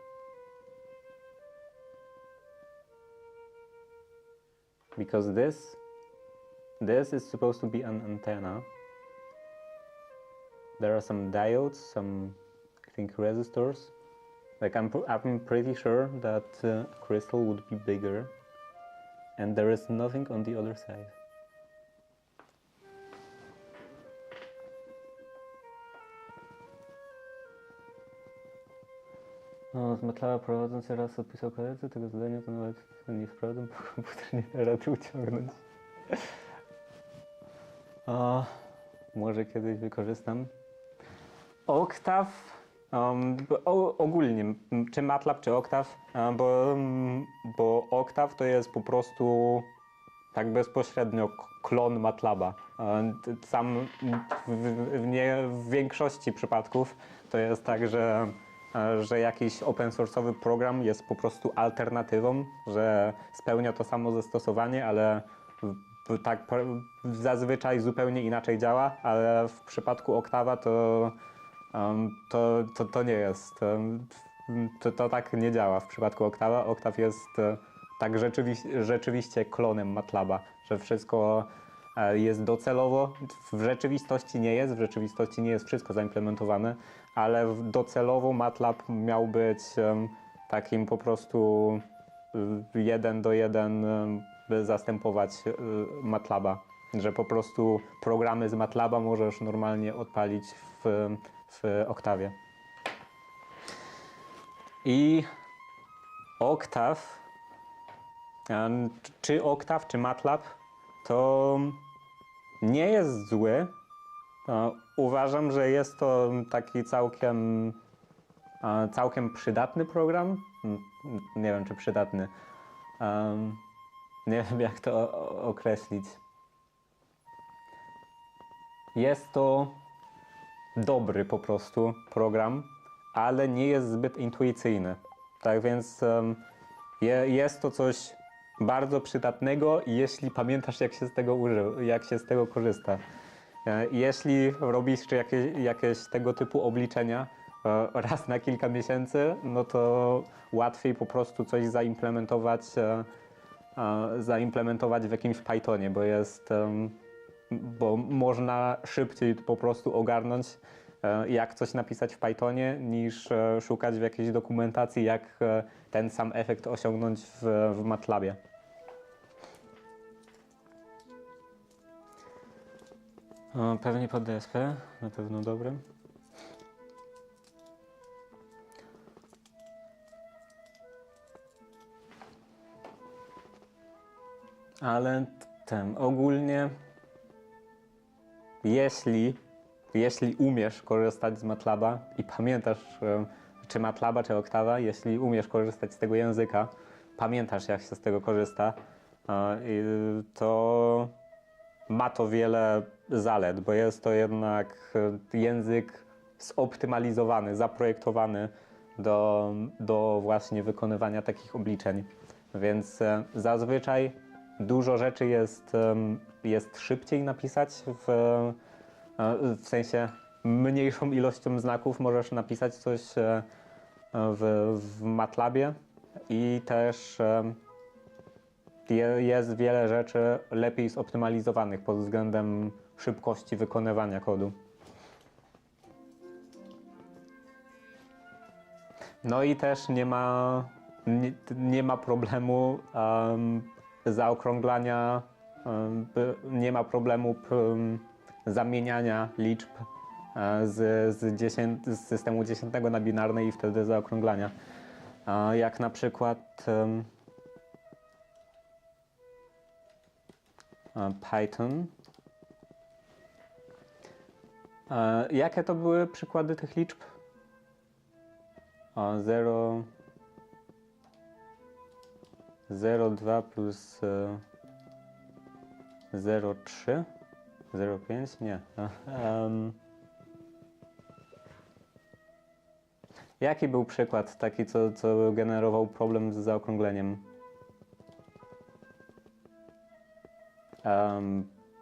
Because this is supposed to be an antenna. There are some diodes, some I think resistors. Like I'm pretty sure that crystal would be bigger, and there is nothing on the other side. No, z MATLABa prowadzący raz odpisał koledze tego zadania, to nawet nie sprawdzam, bo komputer nie da rady uciągnąć. Może kiedyś wykorzystam. Octave, ogólnie, czy MATLAB, czy Octave, bo Octave to jest po prostu tak bezpośrednio klon MATLABa. Sam w większości przypadków to jest tak, że jakiś open source'owy program jest po prostu alternatywą, że spełnia to samo zastosowanie, ale tak zazwyczaj zupełnie inaczej działa, ale w przypadku Octave'a to nie jest. To tak nie działa w przypadku Octave'a. Octave jest tak rzeczywiście klonem MATLABa, że wszystko jest docelowo, w rzeczywistości nie jest wszystko zaimplementowane, ale docelowo MATLAB miał być takim po prostu 1 do 1 by zastępować MATLABa, że po prostu programy z MATLABa możesz normalnie odpalić w Octavie. I Octave, czy Octave, czy MATLAB, to nie jest zły. Uważam, że jest to taki całkiem przydatny program. Nie wiem, czy przydatny. Nie wiem, jak to określić. Jest to dobry po prostu program, ale nie jest zbyt intuicyjny. Tak więc jest to coś bardzo przydatnego, jeśli pamiętasz, jak się z tego korzysta. Jeśli robisz jakieś tego typu obliczenia raz na kilka miesięcy, no to łatwiej po prostu coś zaimplementować w jakimś Pythonie, bo można szybciej po prostu ogarnąć, jak coś napisać w Pythonie, niż szukać w jakiejś dokumentacji, jak ten sam efekt osiągnąć w MATLABie. Pewnie pod DSP, na pewno dobre. Ale ogólnie, jeśli umiesz korzystać z MATLABa i pamiętasz, czy MATLABa, czy Octave'a, jeśli umiesz korzystać z tego języka, pamiętasz, jak się z tego korzysta, to ma to wiele zalet, bo jest to jednak język zoptymalizowany, zaprojektowany do właśnie wykonywania takich obliczeń. Więc zazwyczaj dużo rzeczy jest szybciej napisać w sensie mniejszą ilością znaków możesz napisać coś w MATLABie i też jest wiele rzeczy lepiej zoptymalizowanych pod względem szybkości wykonywania kodu. No i też nie ma problemu zaokrąglania, nie ma problemu zamieniania liczb z systemu dziesiętnego na binarny i wtedy zaokrąglania. Jak na przykład Python. Jakie to były przykłady tych liczb? 0,2 plus 0,3, 0,5? Nie. Jaki był przykład taki, co generował problem z zaokrągleniem?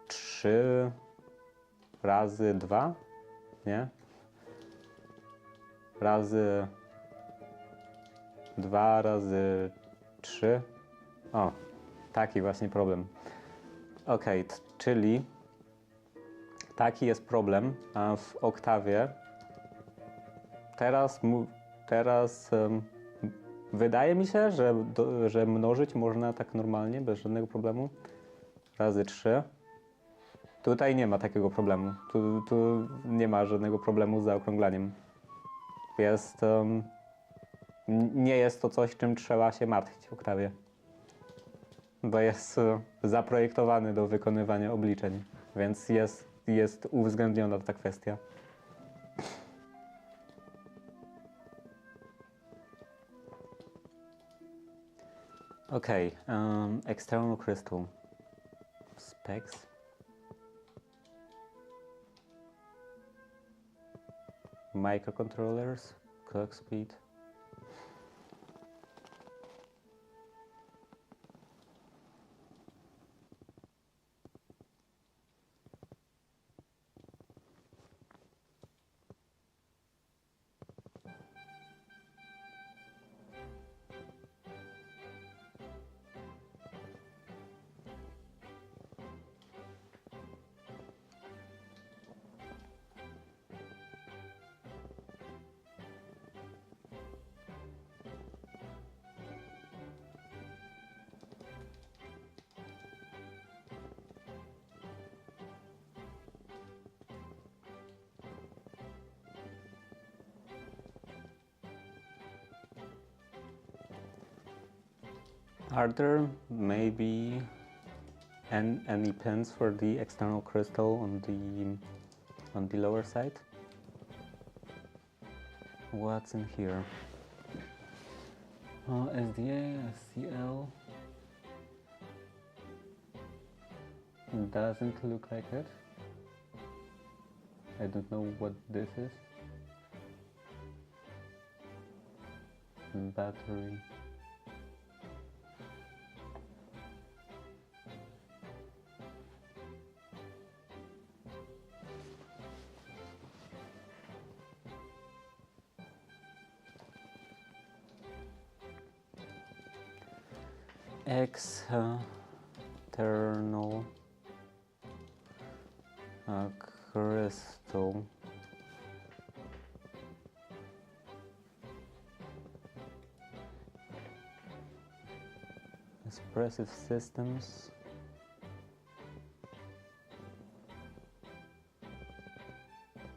3 razy 2? Nie? Razy 2 razy 3? O, taki właśnie problem. Ok, czyli taki jest problem, a w oktawie teraz wydaje mi się, że mnożyć można tak normalnie, bez żadnego problemu. Razy 3. Tutaj nie ma takiego problemu. Tu nie ma żadnego problemu z zaokrąglaniem. Nie jest to coś, czym trzeba się martwić w oktawie. Bo jest zaprojektowany do wykonywania obliczeń, więc jest uwzględniona ta kwestia. Okay, external crystal specs. Microcontrollers, clock speed. Are there maybe any pins for the external crystal on the lower side? What's in here? SDA, SCL. Doesn't look like it. I don't know what this is. Battery. External crystal. Expressive systems.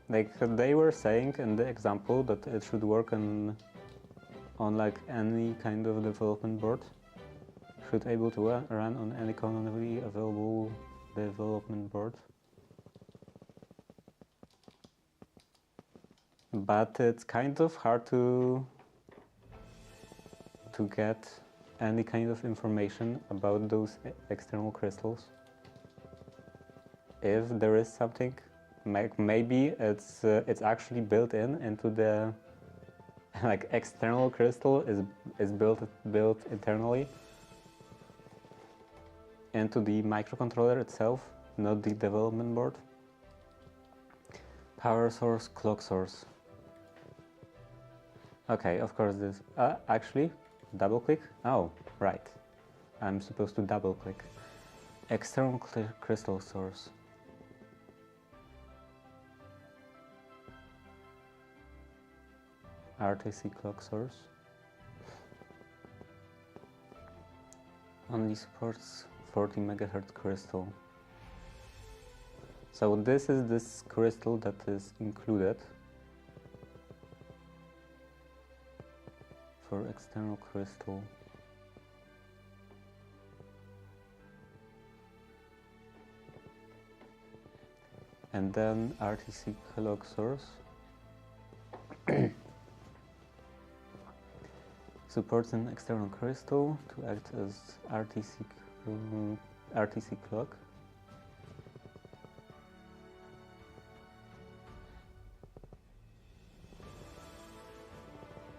Like they were saying in the example that it should work on like any kind of development board. Should able to run on any commonly available development board. But it's kind of hard to get any kind of information about those external crystals. if there is something, maybe it's actually built into the like external crystal is built internally into the microcontroller itself, not the development board. Power source, clock source. Okay, of course this. Actually, double click. Oh, right. I'm supposed to double click. External crystal source. RTC clock source. Only supports 40 MHz crystal. So this is this crystal that is included for external crystal. And then RTC clock source supports an external crystal to act as RTC clock.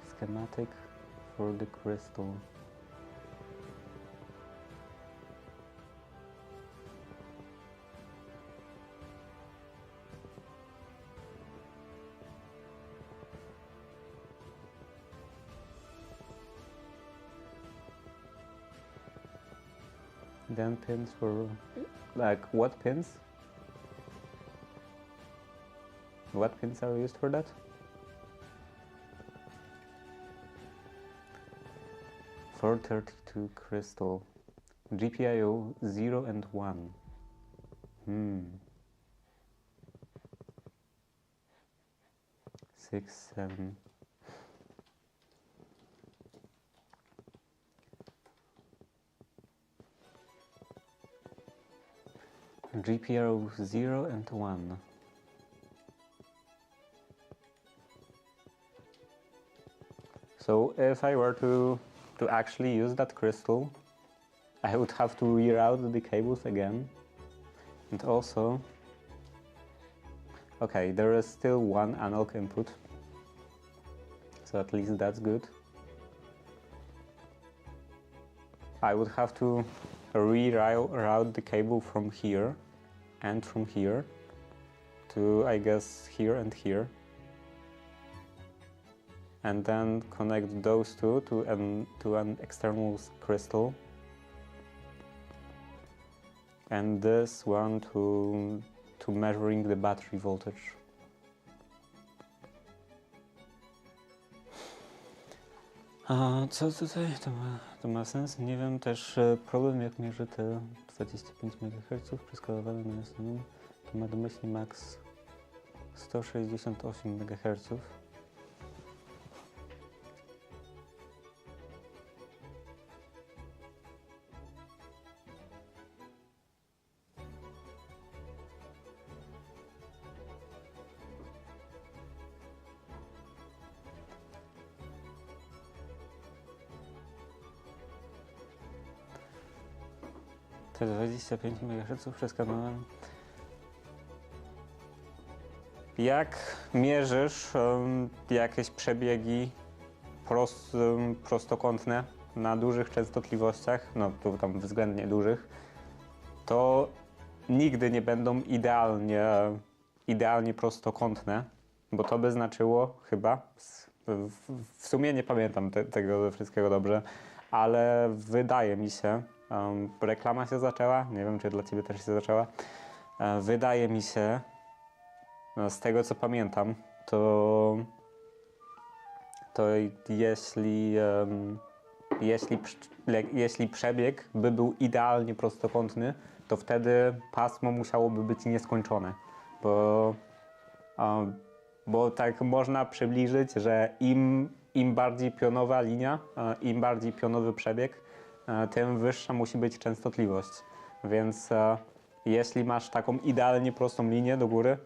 Schematic for the crystal. Then pins for, like, what pins? What pins are used for that? (432) crystal. GPIO 0 and 1. 6, 7. GPIO 0 and 1. So if I were to actually use that crystal, I would have to reroute the cables again. And also, okay, there is still one analog input, so at least that's good. I would have to reroute the cable from here and from here to, I guess, here and here, and then connect those two to an external crystal, and this one to measuring the battery voltage. A co tutaj? To ma sens? Nie wiem też problem, jak mierzy te 25 MHz przeskalowane na jasną. To ma domyślnie max 168 MHz. Te 25 MHz przeskanowałem. Jak mierzysz jakieś przebiegi prostokątne na dużych częstotliwościach, no tu tam względnie dużych, to nigdy nie będą idealnie prostokątne, bo to by znaczyło chyba, w sumie nie pamiętam tego wszystkiego dobrze, ale wydaje mi się, reklama się zaczęła, nie wiem, czy dla Ciebie też się zaczęła. Wydaje mi się, z tego co pamiętam, to jeśli przebieg by był idealnie prostokątny, to wtedy pasmo musiałoby być nieskończone, bo tak można przybliżyć, że im bardziej pionowa linia, im bardziej pionowy przebieg, tym wyższa musi być częstotliwość. Więc jeśli masz taką idealnie prostą linię do góry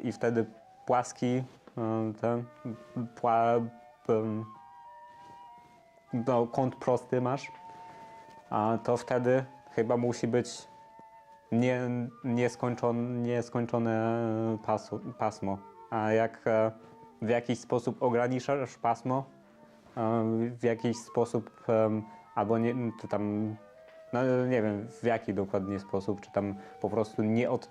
i wtedy płaski kąt prosty masz, to wtedy chyba musi być nieskończone pasmo. A jak w jakiś sposób ograniczasz pasmo, w jakiś sposób, albo nie, to tam, no nie wiem w jaki dokładnie sposób, czy tam po prostu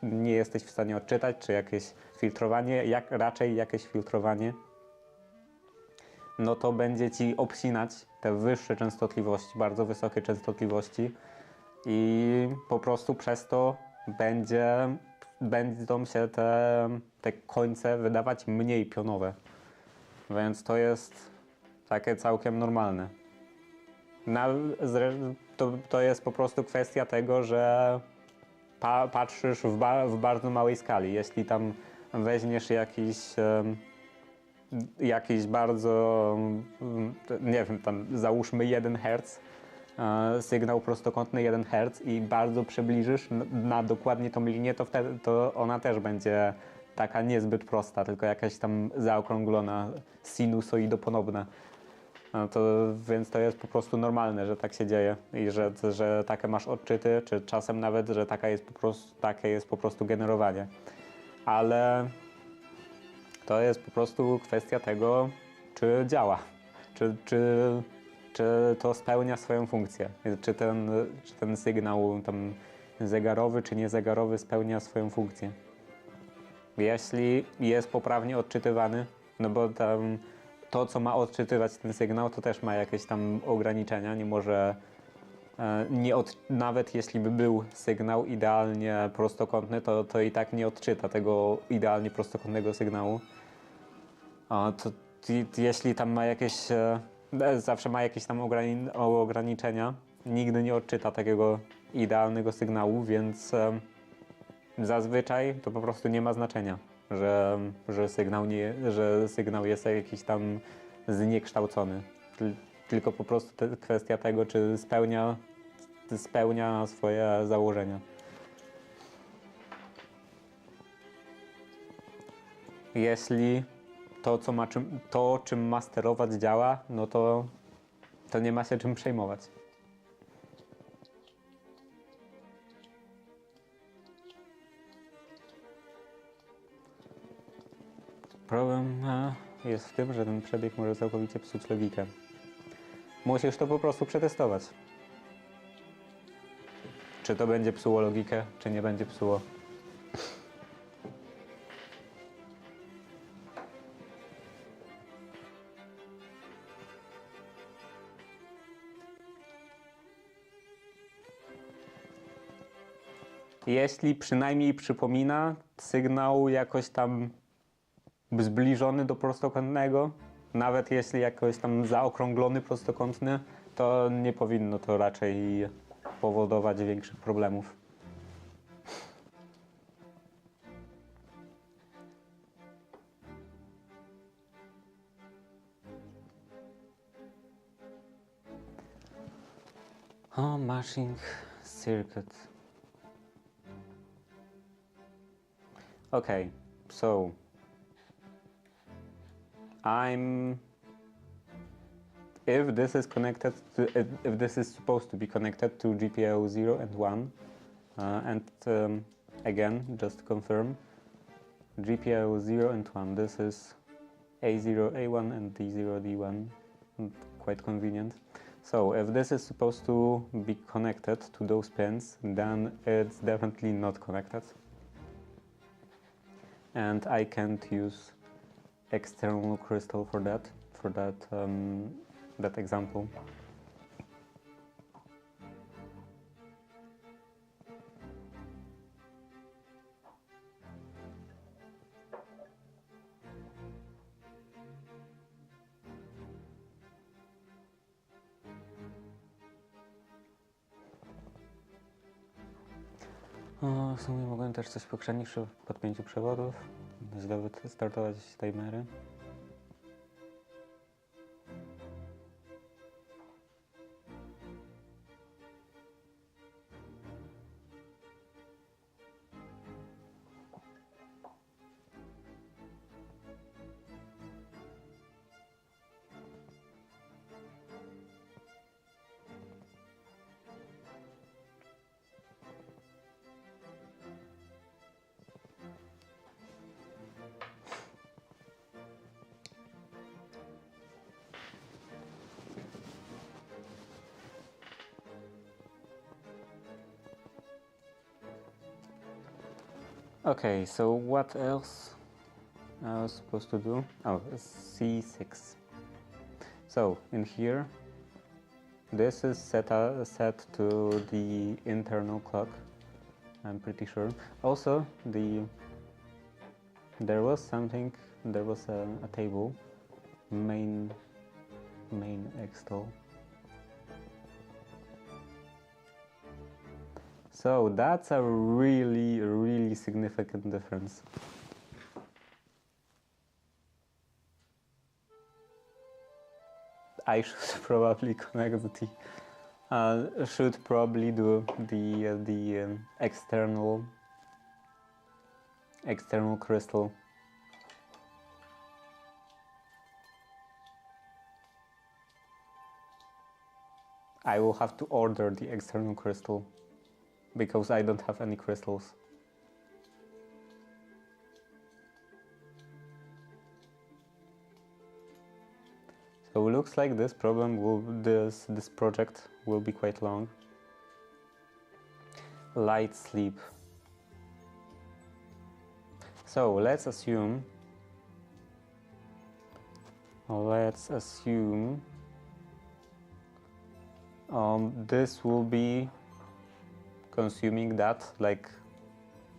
nie jesteś w stanie odczytać, czy jakieś filtrowanie, raczej jakieś filtrowanie, no to będzie ci obcinać te wyższe częstotliwości, bardzo wysokie częstotliwości i po prostu przez to będą się te końce wydawać mniej pionowe. Więc to jest takie całkiem normalne. To jest po prostu kwestia tego, że patrzysz w bardzo małej skali. Jeśli tam weźmiesz jakiś bardzo, nie wiem, tam załóżmy 1 Hz, sygnał prostokątny 1 Hz i bardzo przybliżysz na dokładnie tą linię, to wtedy to ona też będzie taka niezbyt prosta, tylko jakaś tam zaokrąglona, sinusoidopodobna. Więc to jest po prostu normalne, że tak się dzieje i że takie masz odczyty, czy czasem nawet, że takie jest po prostu generowanie. Ale to jest po prostu kwestia tego, czy działa, czy to spełnia swoją funkcję, czy ten sygnał tam zegarowy czy niezegarowy spełnia swoją funkcję. Jeśli jest poprawnie odczytywany, no bo tam to, co ma odczytywać ten sygnał, to też ma jakieś tam ograniczenia, nie może, nawet jeśli by był sygnał idealnie prostokątny, to i tak nie odczyta tego idealnie prostokątnego sygnału. Jeśli tam ma jakieś, zawsze ma jakieś tam ograniczenia, nigdy nie odczyta takiego idealnego sygnału, więc zazwyczaj to po prostu nie ma znaczenia, że sygnał jest jakiś tam zniekształcony. Tylko po prostu kwestia tego, czy spełnia swoje założenia. Jeśli to, czym ma sterować, działa, no to nie ma się czym przejmować. Problem jest w tym, że ten przebieg może całkowicie psuć logikę. Musisz to po prostu przetestować. Czy to będzie psuło logikę, czy nie będzie psuło. Jeśli przynajmniej przypomina sygnał jakoś tam zbliżony do prostokątnego, nawet jeśli jakoś tam zaokrąglony prostokątny, to nie powinno to raczej powodować większych problemów. Matching circuit. Okay, so if this is connected to, if this is supposed to be connected to GPIO 0 and 1, again, just to confirm, GPIO 0 and 1, this is A0, A1 and D0, D1, quite convenient. So if this is supposed to be connected to those pins, then it's definitely not connected. And I can't use external crystal for that example. W sumie mogłem też coś pokrzenić przy podpięciu przewodów, źle wystartować timery. Okay, so what else I was supposed to do? Oh, C6. So in here, this is set to the internal clock, I'm pretty sure. Also, there was a table, main extol. So that's a really significant difference. I should probably connect the should probably do the external crystal. I will have to order the external crystal because I don't have any crystals. So it looks like this project will be quite long. Light sleep. So let's assume this will be consuming that like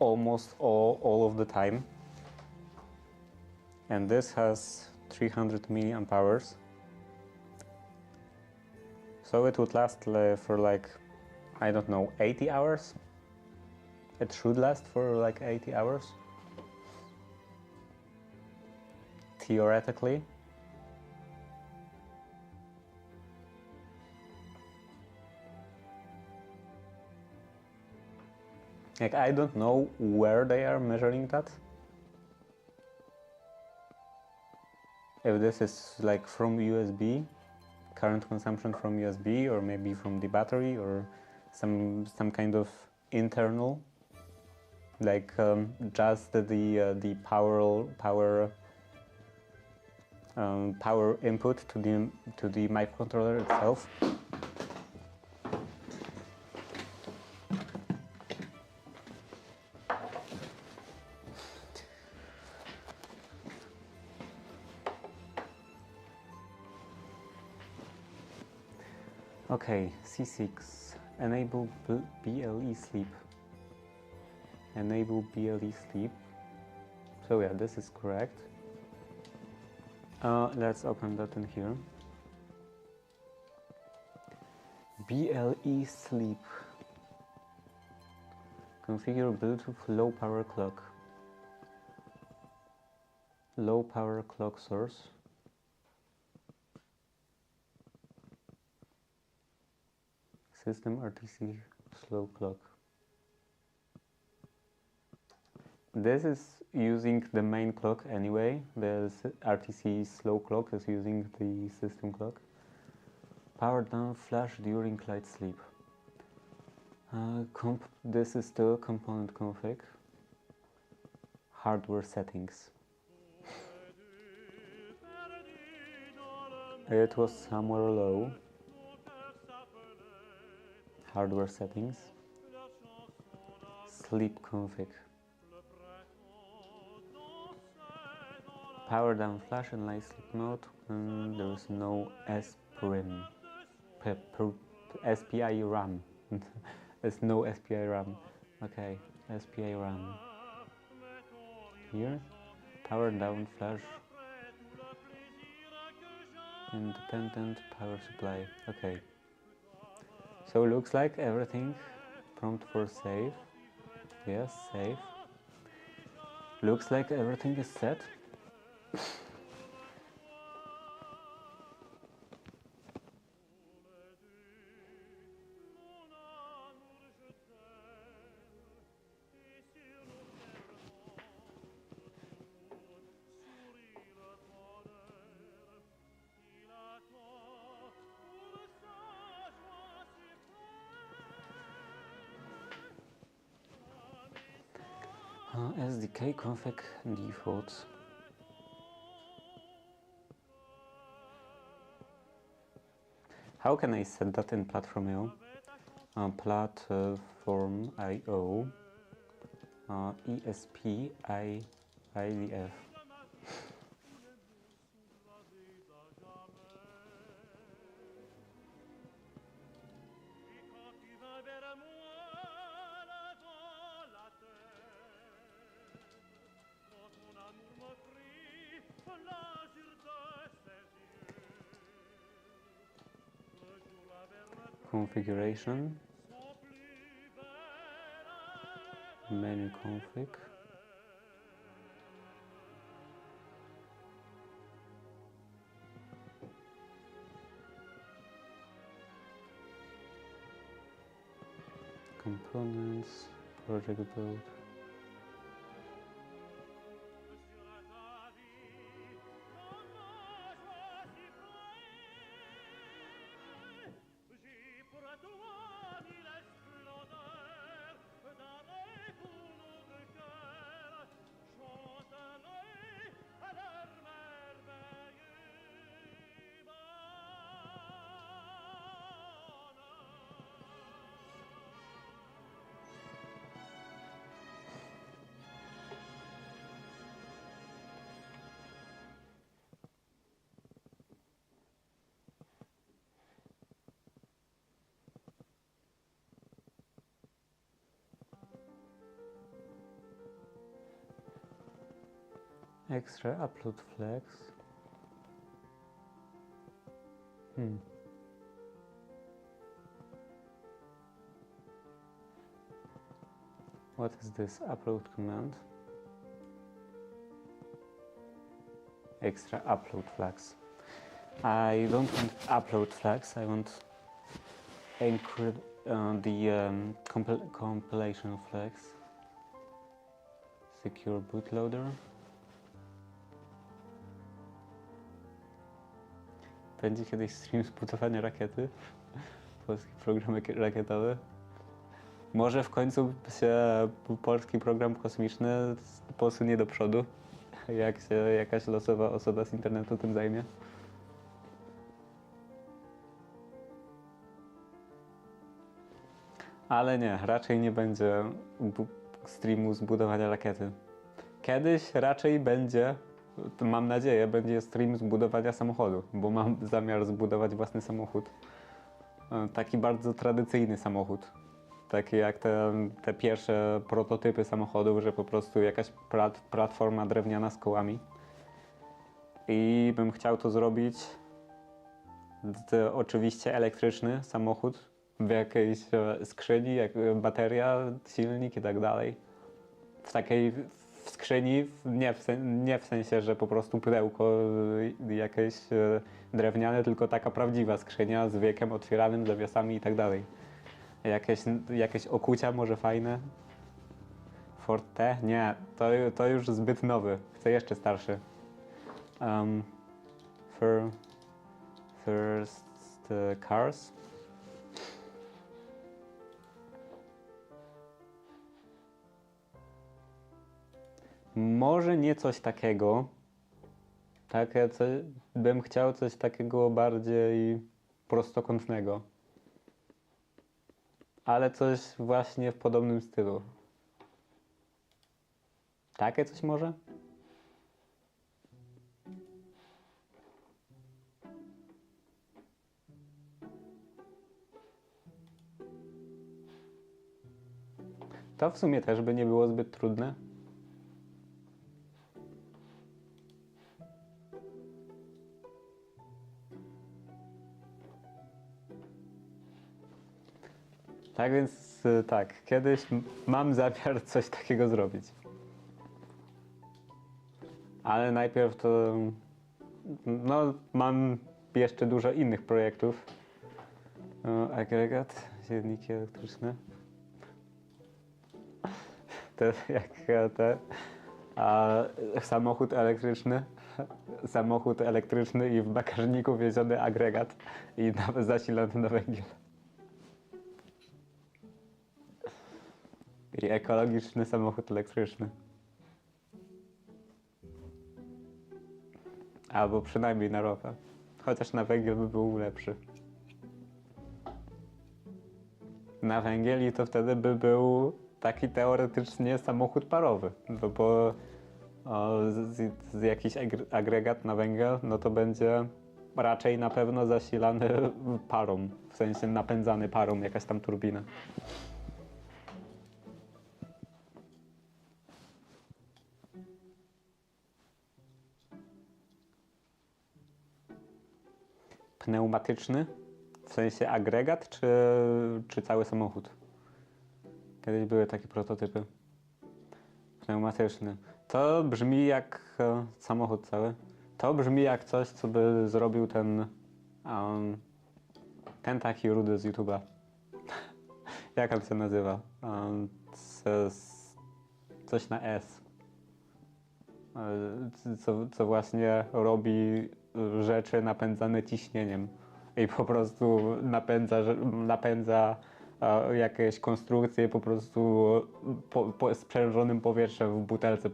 almost all of the time, and this has 300 milliamp hours, so it would last for like, I don't know, 80 hours. It should last for like 80 hours theoretically. Like, I don't know where they are measuring that. If this is like from USB, current consumption from USB, or maybe from the battery, or some kind of internal, like just the power input to the microcontroller itself. Okay, C6, enable BLE sleep. Enable BLE sleep. So yeah, this is correct. Let's open that in here. BLE sleep. Configure Bluetooth low power clock. Low power clock source. System RTC slow clock. This is using the main clock anyway. The RTC slow clock is using the system clock. Power down flash during light sleep. This is the component config. Hardware settings. It was somewhere low. Hardware settings. Sleep config. Power down flash and light sleep mode. There is no SPI RAM. There's no SPI RAM. Okay, SPI RAM. Here, power down flash. Independent power supply. Okay. So looks like everything. Prompt for save. Yes, save. Looks like everything is set. SDK config defaults. How can I set that in platform.io? Platform.io. ESP32-C6. Configuration, menu config, components, project build. Extra upload flags. What is this upload command? Extra upload flags. I don't want upload flags, I want encrypt the compilation flags. Secure bootloader. Będzie kiedyś stream z budowania rakiety? Polski program rakietowy? Może w końcu się polski program kosmiczny posunie do przodu, jak się jakaś losowa osoba z internetu tym zajmie. Ale nie, raczej nie będzie streamu z budowania rakiety. Kiedyś raczej będzie, mam nadzieję, będzie stream z budowania samochodu, bo mam zamiar zbudować własny samochód. Taki bardzo tradycyjny samochód. Takie jak te pierwsze prototypy samochodów, że po prostu jakaś platforma drewniana z kołami. I bym chciał to zrobić oczywiście elektryczny samochód w jakiejś skrzyni, jak bateria, silnik i tak dalej. W takiej skrzyni, nie w sensie, że po prostu pudełko jakieś drewniane, tylko taka prawdziwa skrzynia z wiekiem otwieranym, zawiasami i tak dalej. Jakieś okucia może fajne. Ford T? Nie, to już zbyt nowy. Chcę jeszcze starszy. First cars. Może nie coś takiego. Bym chciał coś takiego bardziej prostokątnego. Ale coś właśnie w podobnym stylu. Takie coś może? To w sumie też by nie było zbyt trudne. Tak więc tak, kiedyś mam zamiar coś takiego zrobić. Ale najpierw to... No, mam jeszcze dużo innych projektów. Agregat, silniki elektryczne. Samochód elektryczny i w bagażniku wieziony agregat i zasilany na węgiel. I ekologiczny samochód elektryczny. Albo przynajmniej na ropę. Chociaż na węgiel by był lepszy. Na węgiel i to wtedy by był taki teoretycznie samochód parowy, no bo z jakiś agregat na węgiel, no to będzie raczej na pewno zasilany parą, w sensie napędzany parą, jakaś tam turbina. Pneumatyczny? W sensie agregat, czy cały samochód? Kiedyś były takie prototypy. Pneumatyczny. To brzmi jak samochód cały. To brzmi jak coś, co by zrobił ten taki rudy z YouTube'a. Jak on się nazywa? Coś na S. Co właśnie robi rzeczy napędzane ciśnieniem i po prostu napędza jakieś konstrukcje po prostu sprzężonym powietrzem w butelce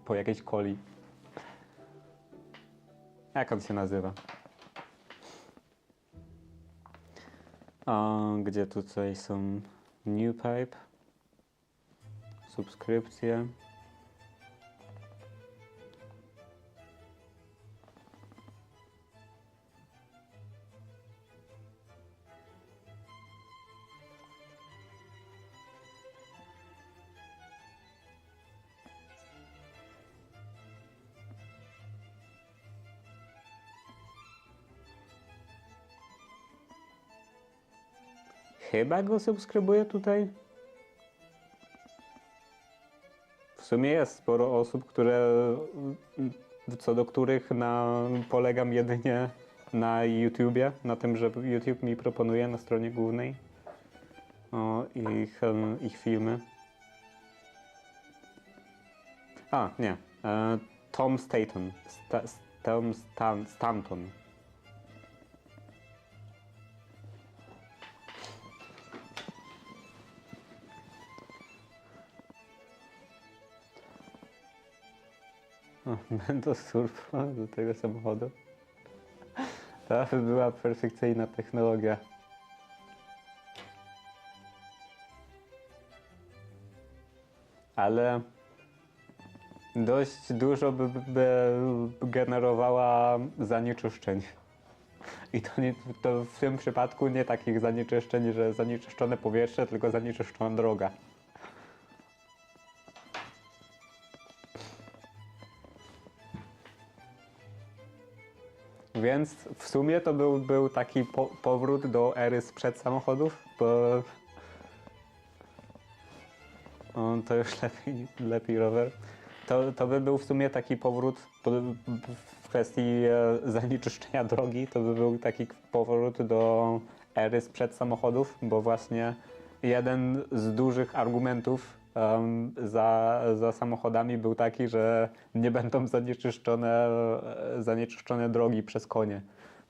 po jakiejś coli. Jak on się nazywa? Gdzie tutaj są new pipe, subskrypcje. Chyba go subskrybuję tutaj. W sumie jest sporo osób, co do których polegam jedynie na YouTubie, na tym, że YouTube mi proponuje na stronie głównej ich filmy. Nie. Tom Stanton. Stanton. Będą surf do tego samochodu. To by była perfekcyjna technologia. Ale dość dużo by generowała zanieczyszczeń. I to w tym przypadku nie takich zanieczyszczeń, że zanieczyszczone powietrze, tylko zanieczyszczona droga. Więc w sumie to był taki powrót do ery sprzed samochodów, bo to już lepiej rower. To by był w sumie taki powrót w kwestii zanieczyszczenia drogi, to by był taki powrót do ery sprzed samochodów, bo właśnie jeden z dużych argumentów za samochodami był taki, że nie będą zanieczyszczone drogi przez konie.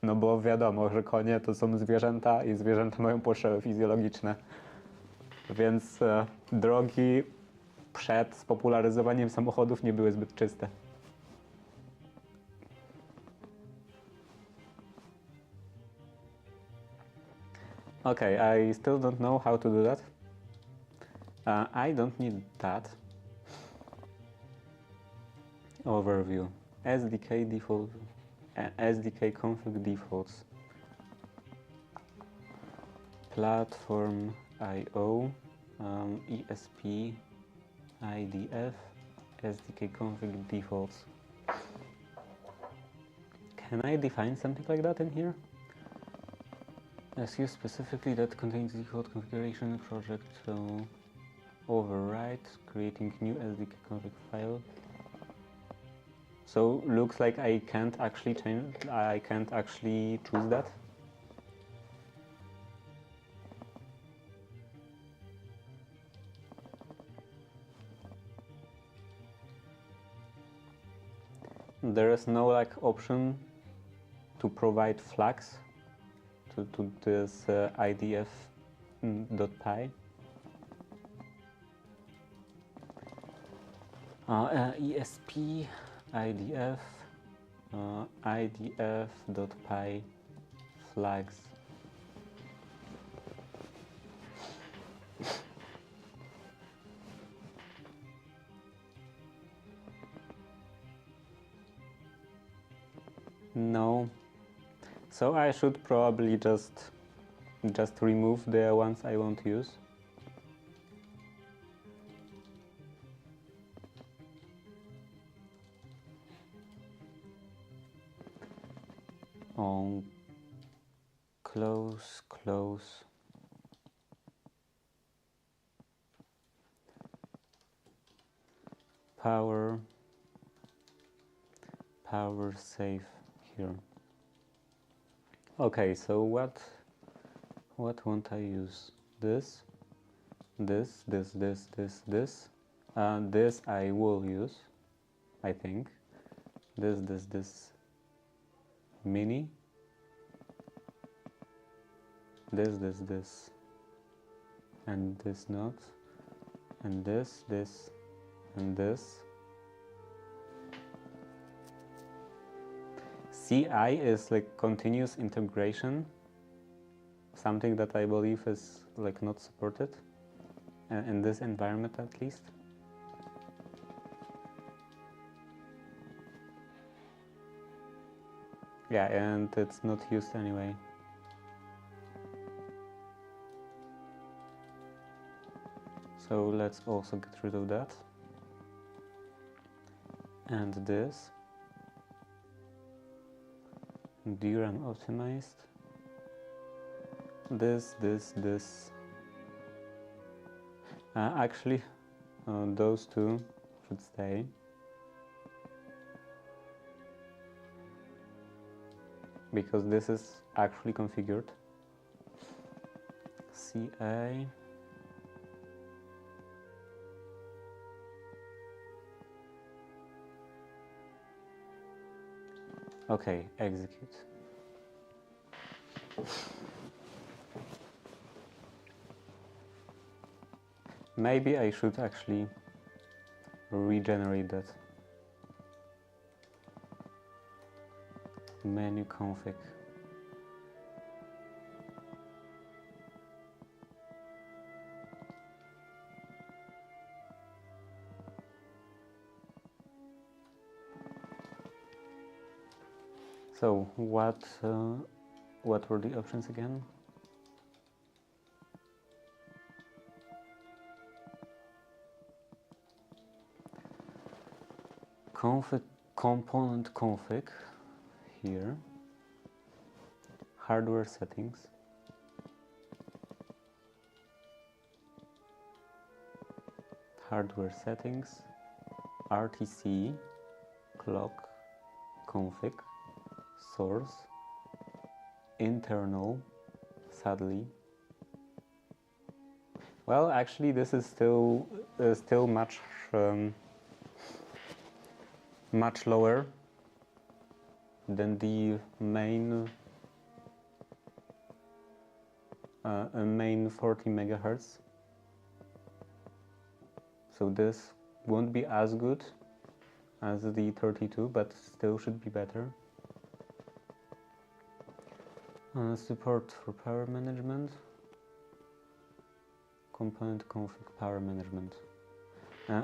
No bo wiadomo, że konie to są zwierzęta i zwierzęta mają potrzeby fizjologiczne. Więc drogi przed spopularyzowaniem samochodów nie były zbyt czyste. Okay, I still don't know how to do that. I don't need that. Overview. SDK default. SDK config defaults. Platform IO. ESP IDF. SDK config defaults. Can I define something like that in here? SU specifically that contains default configuration project, so override, creating new SDK config file. So looks like I can't actually choose that. There is no option to provide flags to this IDF.py. ESP IDF IDF.py flags. No. So I should probably just remove the ones I won't use. On close, close. Power save here. Okay, so what won't I use? This. This I will use, I think. This mini. This and this not, and this and this. CI is like continuous integration, something that I believe is like not supported in this environment at least. Yeah, and it's not used anyway. So let's also get rid of that. And this. DRAM optimized. This. Actually, those two should stay. Because this is actually configured. CA. Okay, execute. Maybe I should actually regenerate that. Menu config. So what were the options again? Config, component config here, hardware settings, RTC, clock, config, source, internal, sadly. Well, actually, this is still much lower than the main 40 megahertz. So this won't be as good as the 32, but still should be better. Support for power management. Component config power management.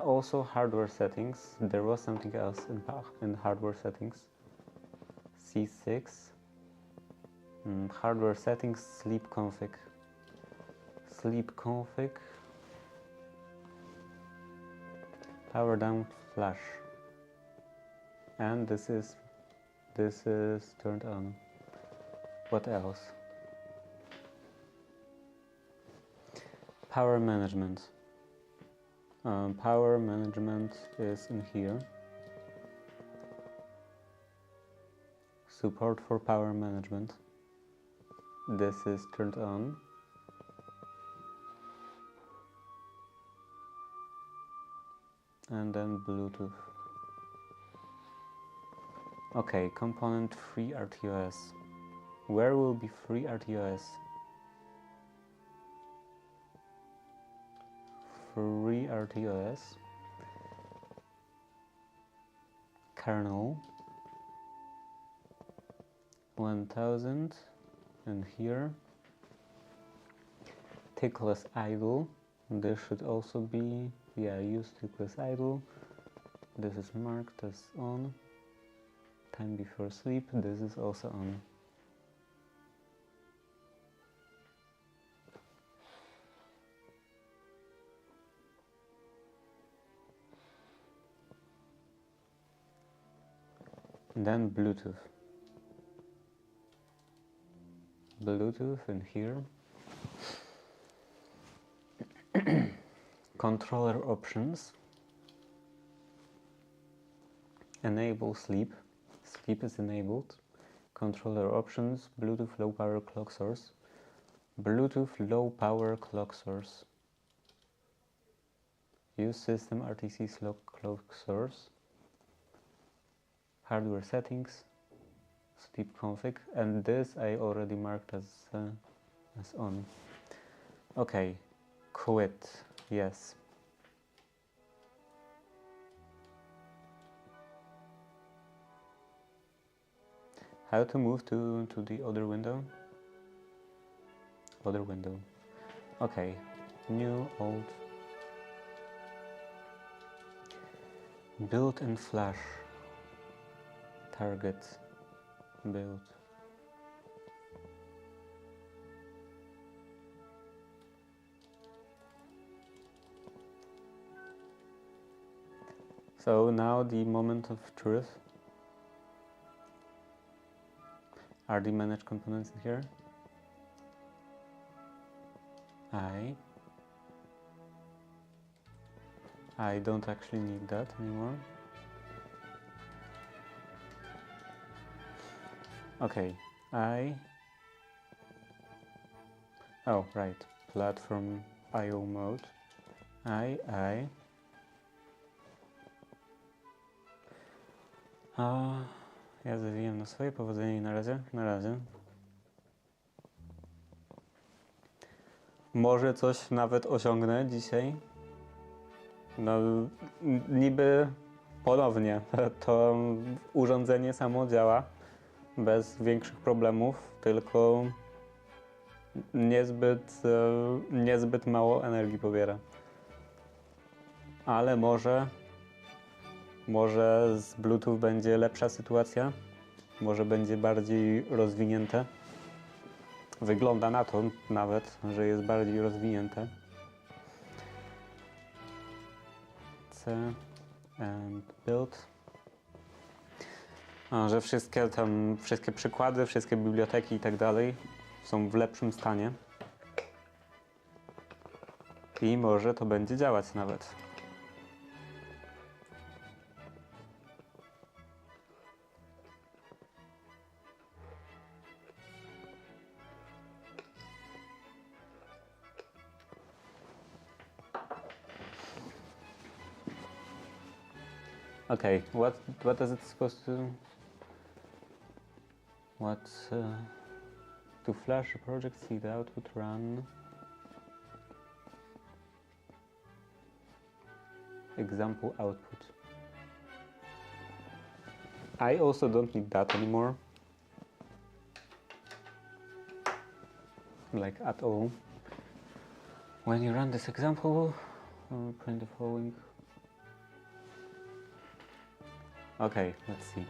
Also hardware settings. There was something else in hardware settings. C6. Hardware settings, sleep config. Power down flash. And this is turned on. What else? Power management. Power management is in here. Support for power management. This is turned on. And then Bluetooth. Okay, component free RTOS. Where will be free RTOS? Free RTOS. Kernel. 1000. And here. Tickless idle. This should also be, yeah, use tickless idle. This is marked as on. time before sleep. This is also on. Then Bluetooth. Bluetooth in here. Controller options. Enable sleep. Sleep is enabled. Controller options. Bluetooth low power clock source. Bluetooth low power clock source. Use system RTC clock source. Hardware settings. Sleep config. And this I already marked as on. Okay. Quit. Yes. How to move to the other window? Other window. Okay. New, old. Build and flash. Target. Build. So now the moment of truth. Are the managed components in here? I don't actually need that anymore. Okay, oh right, platform IO mode. Ja zawijam na swoje powodzenie na razie. Może coś nawet osiągnę dzisiaj. No niby ponownie to urządzenie samo działa bez większych problemów, tylko niezbyt mało energii pobiera. Ale może z Bluetooth będzie lepsza sytuacja, może będzie bardziej rozwinięte. Wygląda na to nawet, że jest bardziej rozwinięte. C and build. Że wszystkie przykłady, wszystkie biblioteki i tak dalej są w lepszym stanie. I może to będzie działać nawet. Okay, what is it supposed to do? To flash a project, see the output, run. Example output. I also don't need that anymore. Like at all. When you run this example, print the following. Okay, let's see.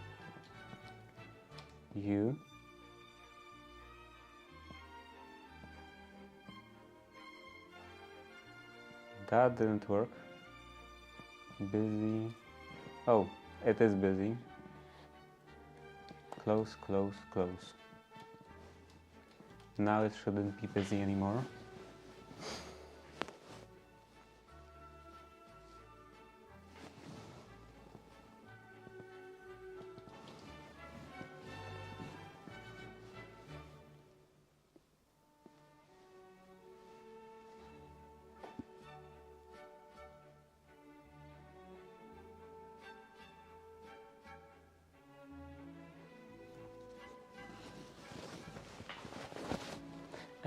That didn't work. Busy. Oh, it is busy. Close, close, close. Now it shouldn't be busy anymore.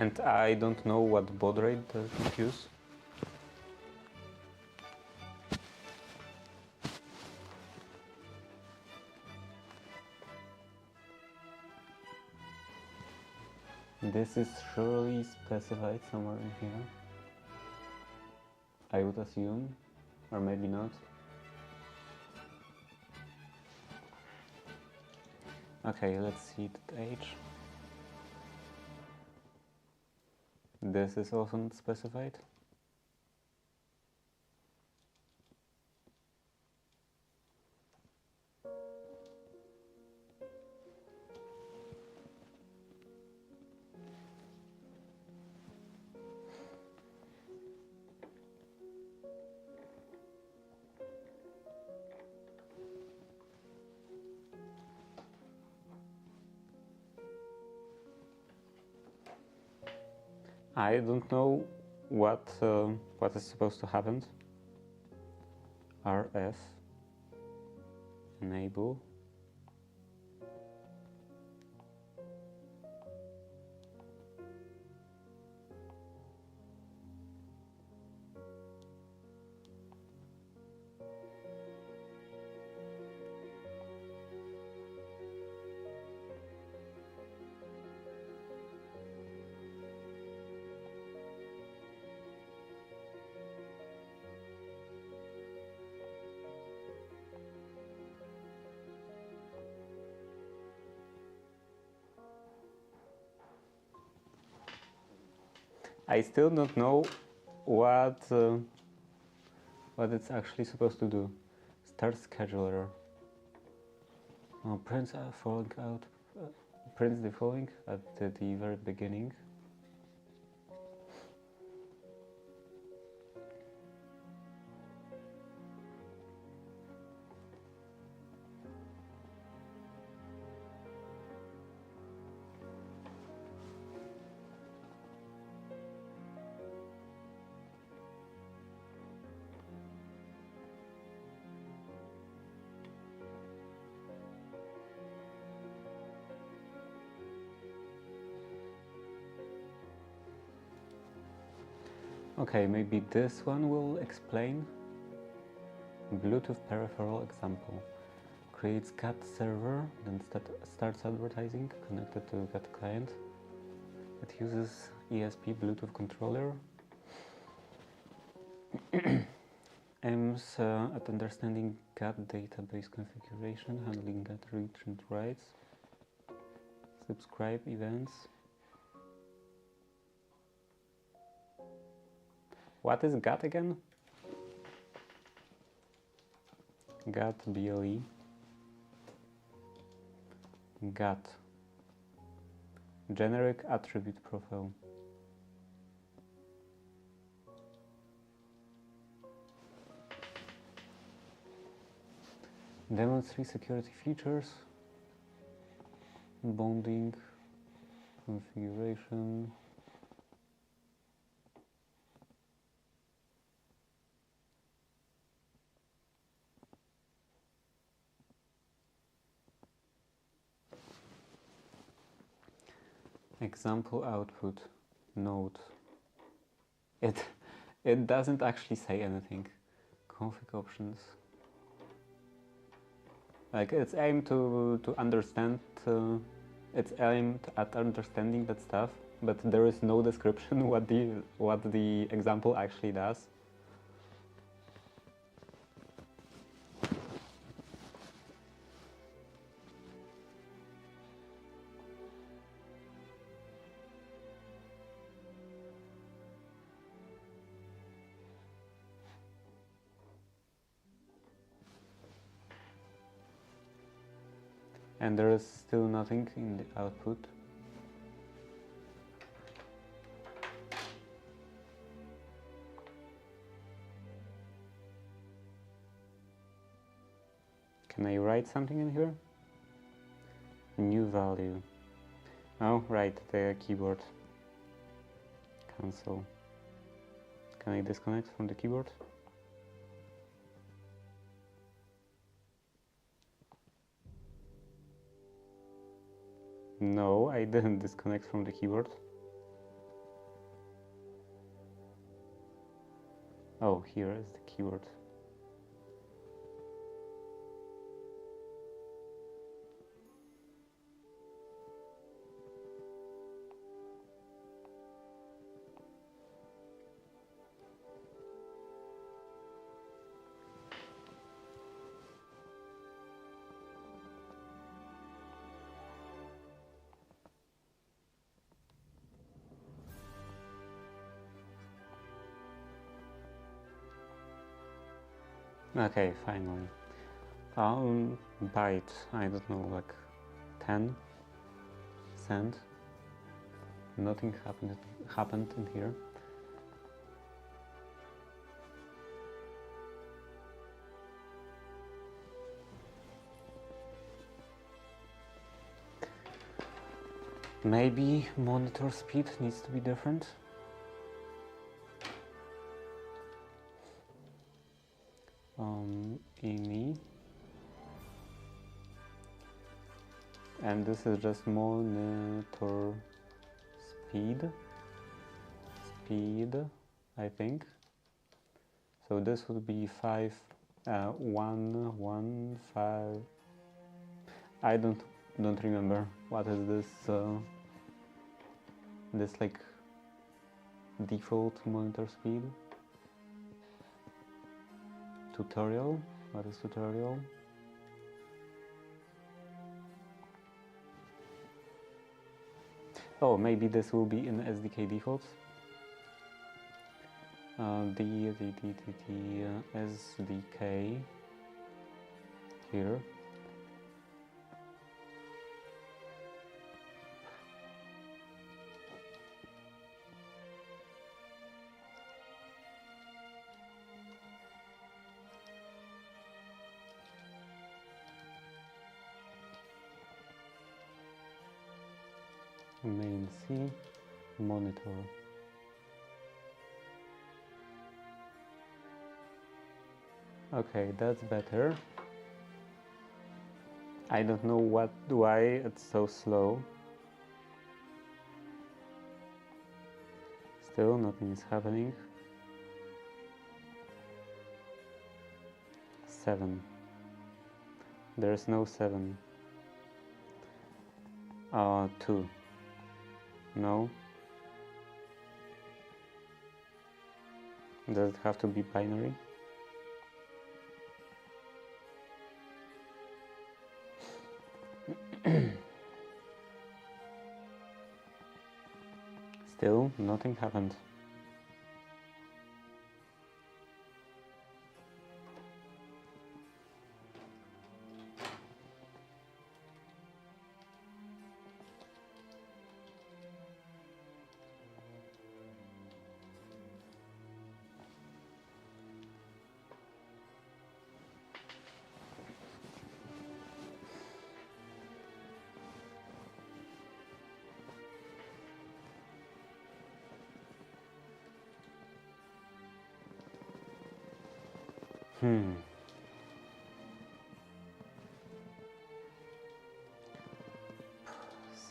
And I don't know what baud rate does it use. This is surely specified somewhere in here. I would assume, or maybe not. Okay, let's see the age. This is also not specified. I don't know what is supposed to happen. RF enable. I still don't know what it's actually supposed to do. Start scheduler. Oh, prints are falling out. Prints the following at the very beginning. Okay, maybe this one will explain. Bluetooth peripheral example. Creates GAT server, then starts advertising connected to GAT client. It uses ESP Bluetooth controller. Aims at understanding GAT database configuration, handling GAT reads and writes. Subscribe events. What is GAT again? GAT BLE. GAT. Generic attribute profile. Demonstrate security features. Bonding. Configuration. Example output node. It doesn't actually say anything. Config options. Like it's aimed to understand. It's aimed at understanding that stuff, but there is no description what the example actually does. And there is still nothing in the output. Can I write something in here? New value. Oh, right, the keyboard. Cancel. Can I disconnect from the keyboard? No, I didn't disconnect from the keyboard. Oh, here is the keyboard. Okay, finally. I'll buy it, I don't know, like 10 cents. Nothing happened in here. Maybe monitor speed needs to be different. EME. And this is just monitor speed, I think. So this would be 5115. I don't remember what is this. This like default monitor speed. Tutorial. What is tutorial? Oh, maybe this will be in SDK defaults. The SDK here. Main C, monitor. Okay, that's better. I don't know why it's so slow. Still nothing is happening. 7. There's no 7. 2. No. Does it have to be binary? Still nothing happened.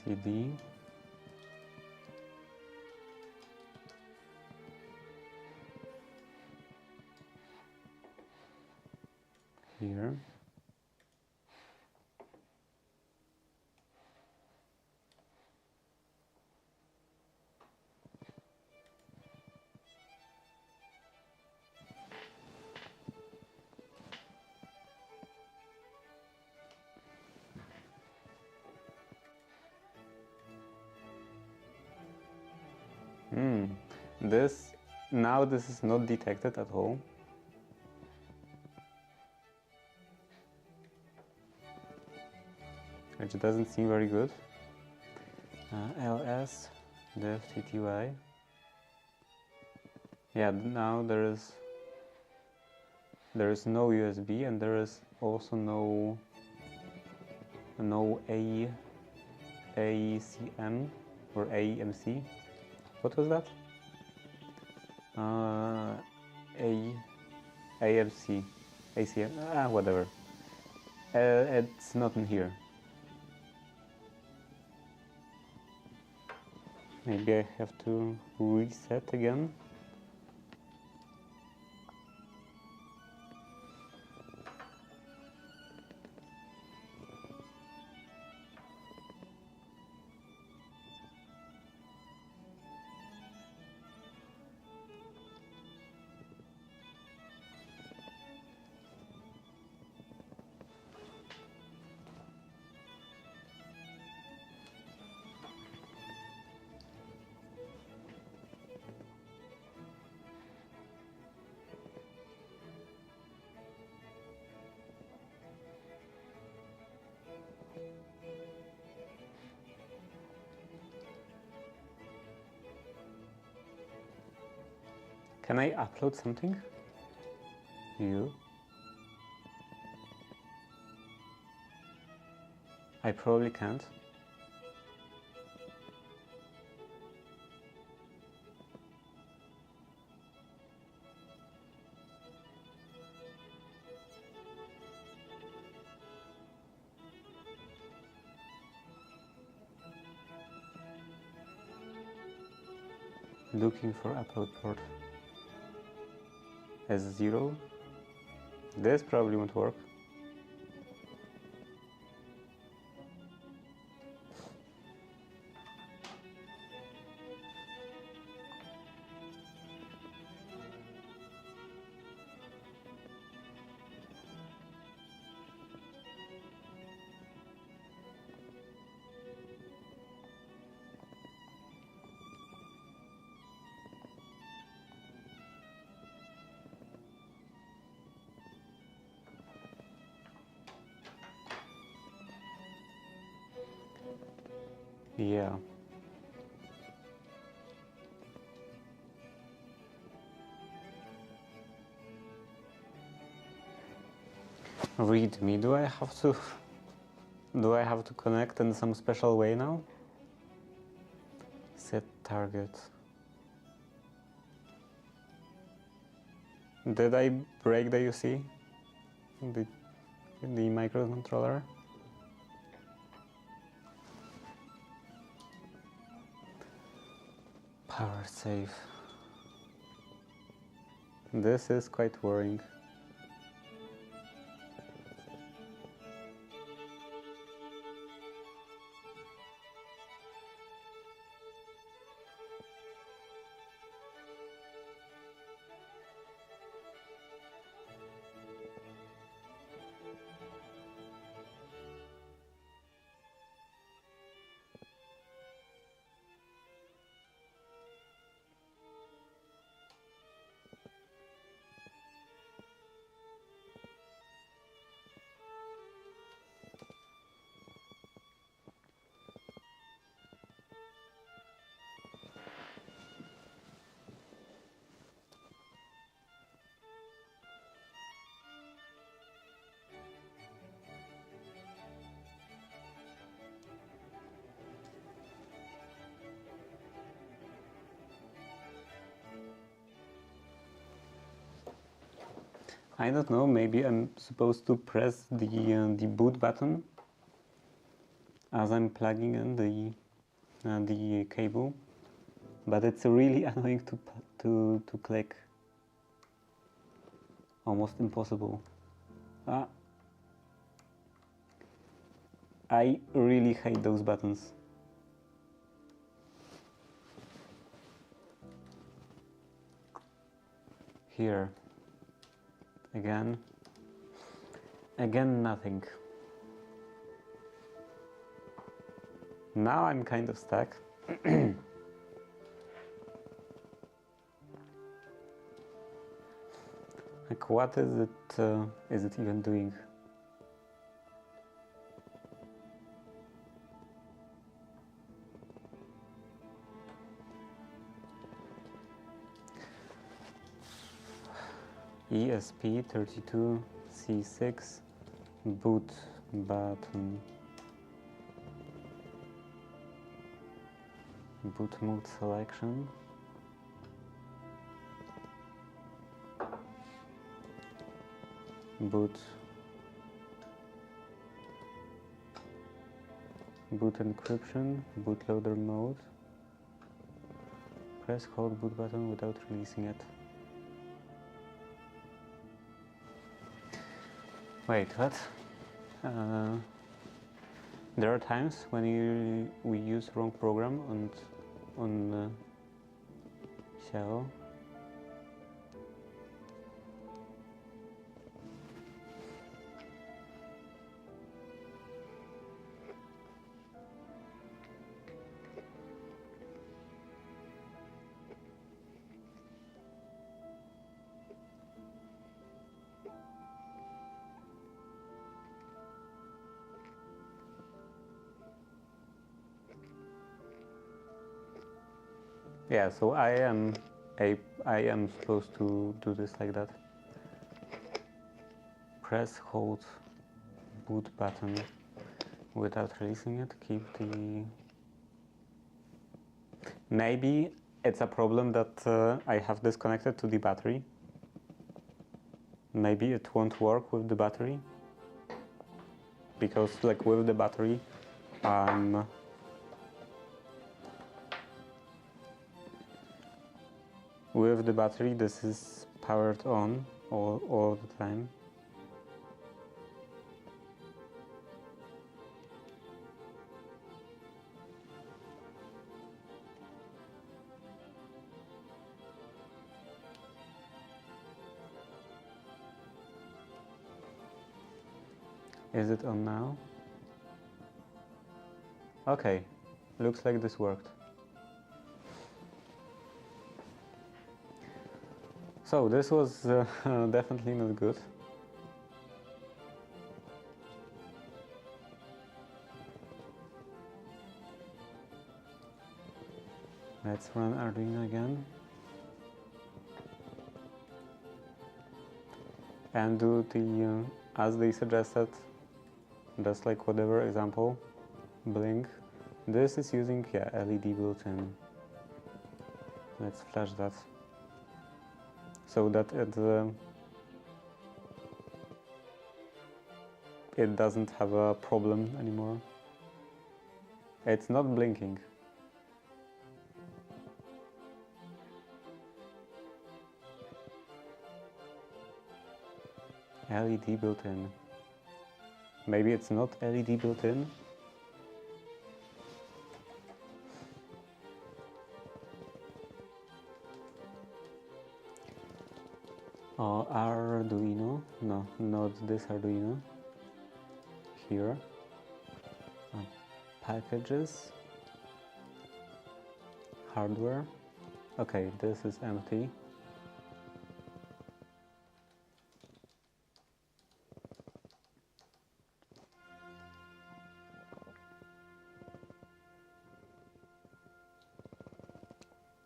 CD. Here. This is not detected at all. Which doesn't seem very good. LS dev TTY. Yeah, now there is no USB, and there is also no ACM or AMC. What was that? AMC, ACM, whatever. It's not in here. Maybe I have to reset again. Can I upload something? I probably can't. Looking for upload port as 0. This probably won't work. Yeah. README, do I have to connect in some special way now? Set target. Did I break the UC? The microcontroller? Power save. This is quite worrying. I don't know, maybe I'm supposed to press the boot button as I'm plugging in the cable, but it's really annoying to click. Almost impossible. I really hate those buttons. Here. Again nothing. Now I'm kind of stuck. Like, what is it even doing? ESP32-C6 boot button. Boot mode selection. Boot encryption, bootloader mode. Press hold boot button without releasing it. Wait, what? There are times when we use wrong program on shell. Yeah, so I I am supposed to do this like that. Press, hold boot button without releasing it. Keep the... Maybe it's a problem that I have this connected to the battery. Maybe it won't work with the battery. Because like with the battery, this is powered on all the time. Is it on now? Okay, looks like this worked. So this was definitely not good. Let's run Arduino again. And do the, as they suggested, just like whatever example, blink. This is using, yeah, LED built-in. Let's flash that. So that it doesn't have a problem anymore. It's not blinking. LED built-in. Maybe it's not LED built-in. Arduino, no, not this Arduino. Here, packages, hardware. Okay, this is empty.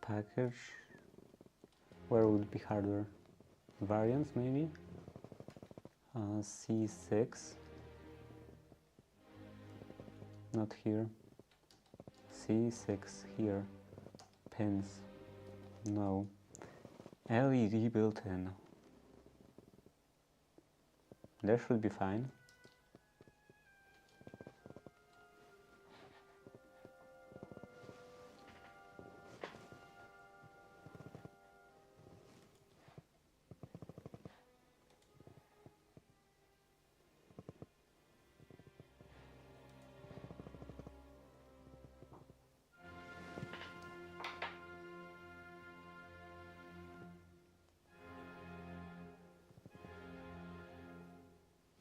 Package. Where would be hardware? Variants maybe? C6. Not here. C6 here. Pins. No. LED built-in. That should be fine.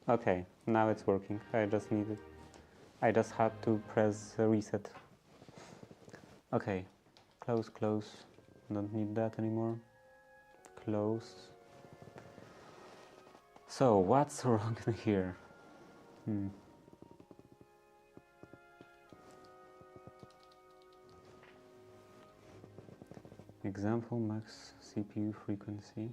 Okay, now it's working. I just had to press reset. Okay, close, close. Don't need that anymore. Close. So, what's wrong here? Example max CPU frequency.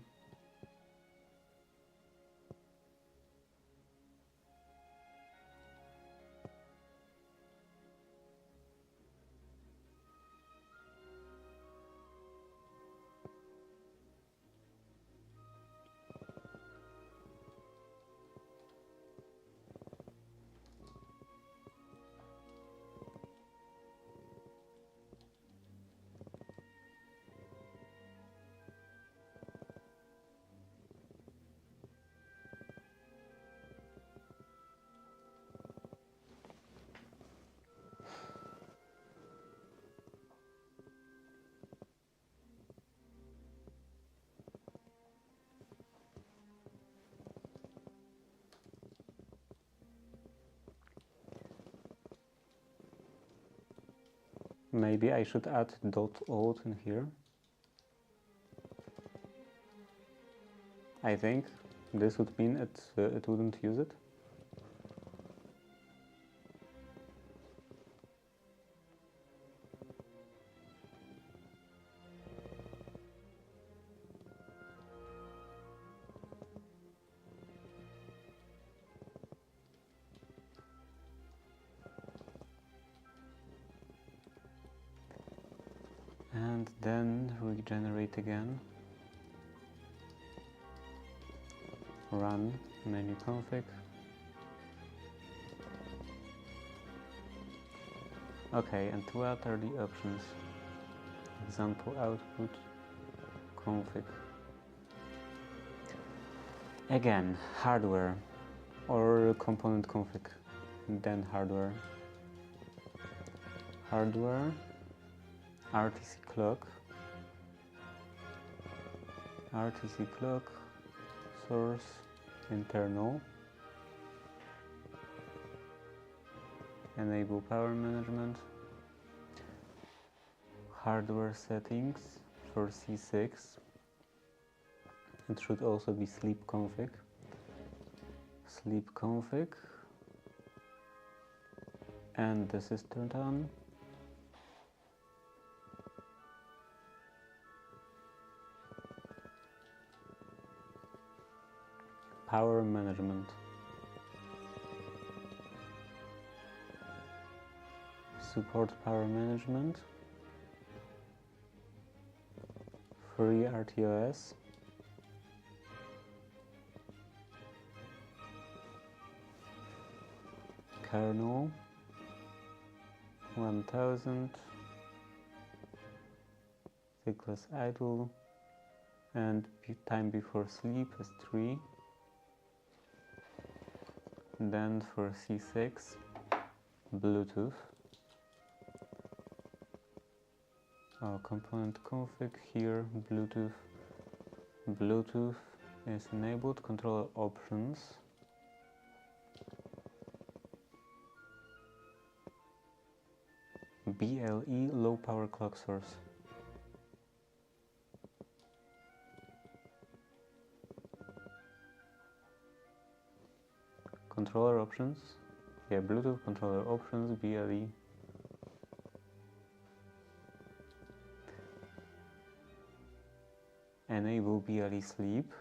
Maybe I should add .old in here. I think this would mean it wouldn't use it. and then regenerate again. Run menu config. Okay, and what are the options? Example output config. Again, hardware or component config, then hardware. Hardware, RTC clock, source, internal, enable power management, hardware settings for C6. It should also be sleep config. And this is turned on. Power management. Support power management. Free RTOS. Kernel 1000, cyclus idle, and time before sleep is 3. Then for C6, Bluetooth. Component config here, Bluetooth is enabled. Controller options. BLE low power clock source. Controller options. Yeah, Bluetooth controller options, BLE. Enable BLE sleep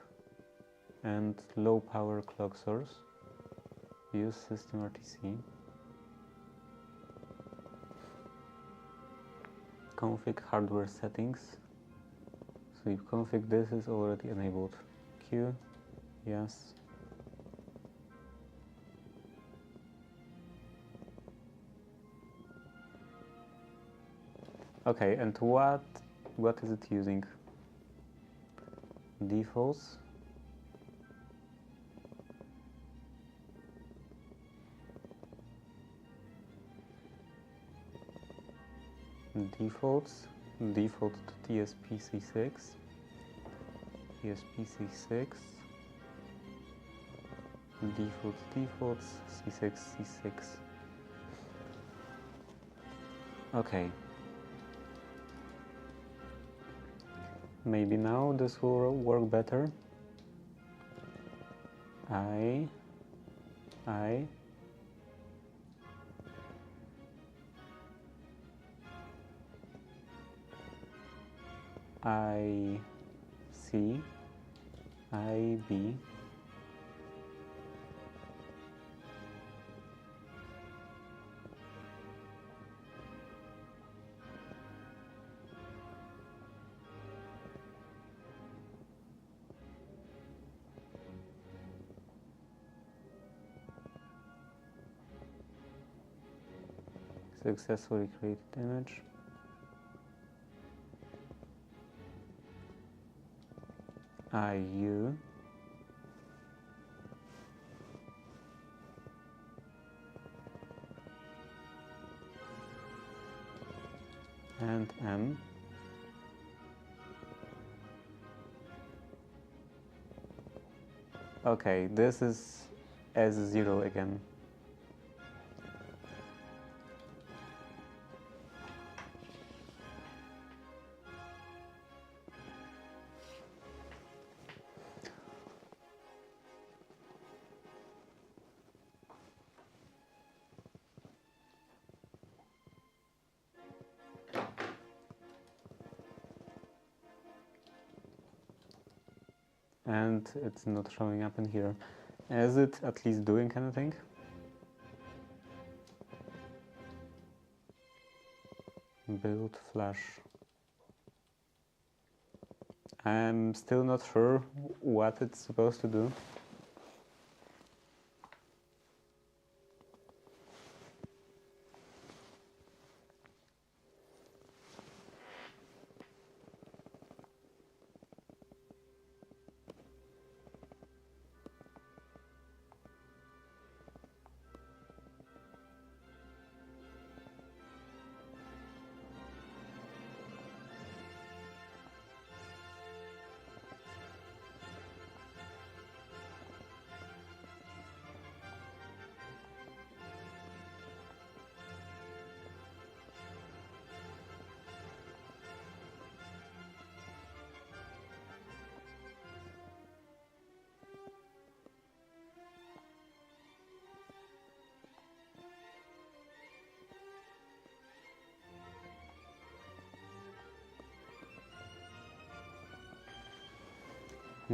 and low power clock source. Use system RTC. Config hardware settings. Sleep config, this is already enabled. Q, yes. Okay, and what is it using? Defaults. Default to ESP32-C6, defaults, C6. Okay. Maybe now this will work better. I C I B successfully created image. IU and M. Okay, this is S0 again. And it's not showing up in here. Is it at least doing anything? Build flash. I'm still not sure what it's supposed to do.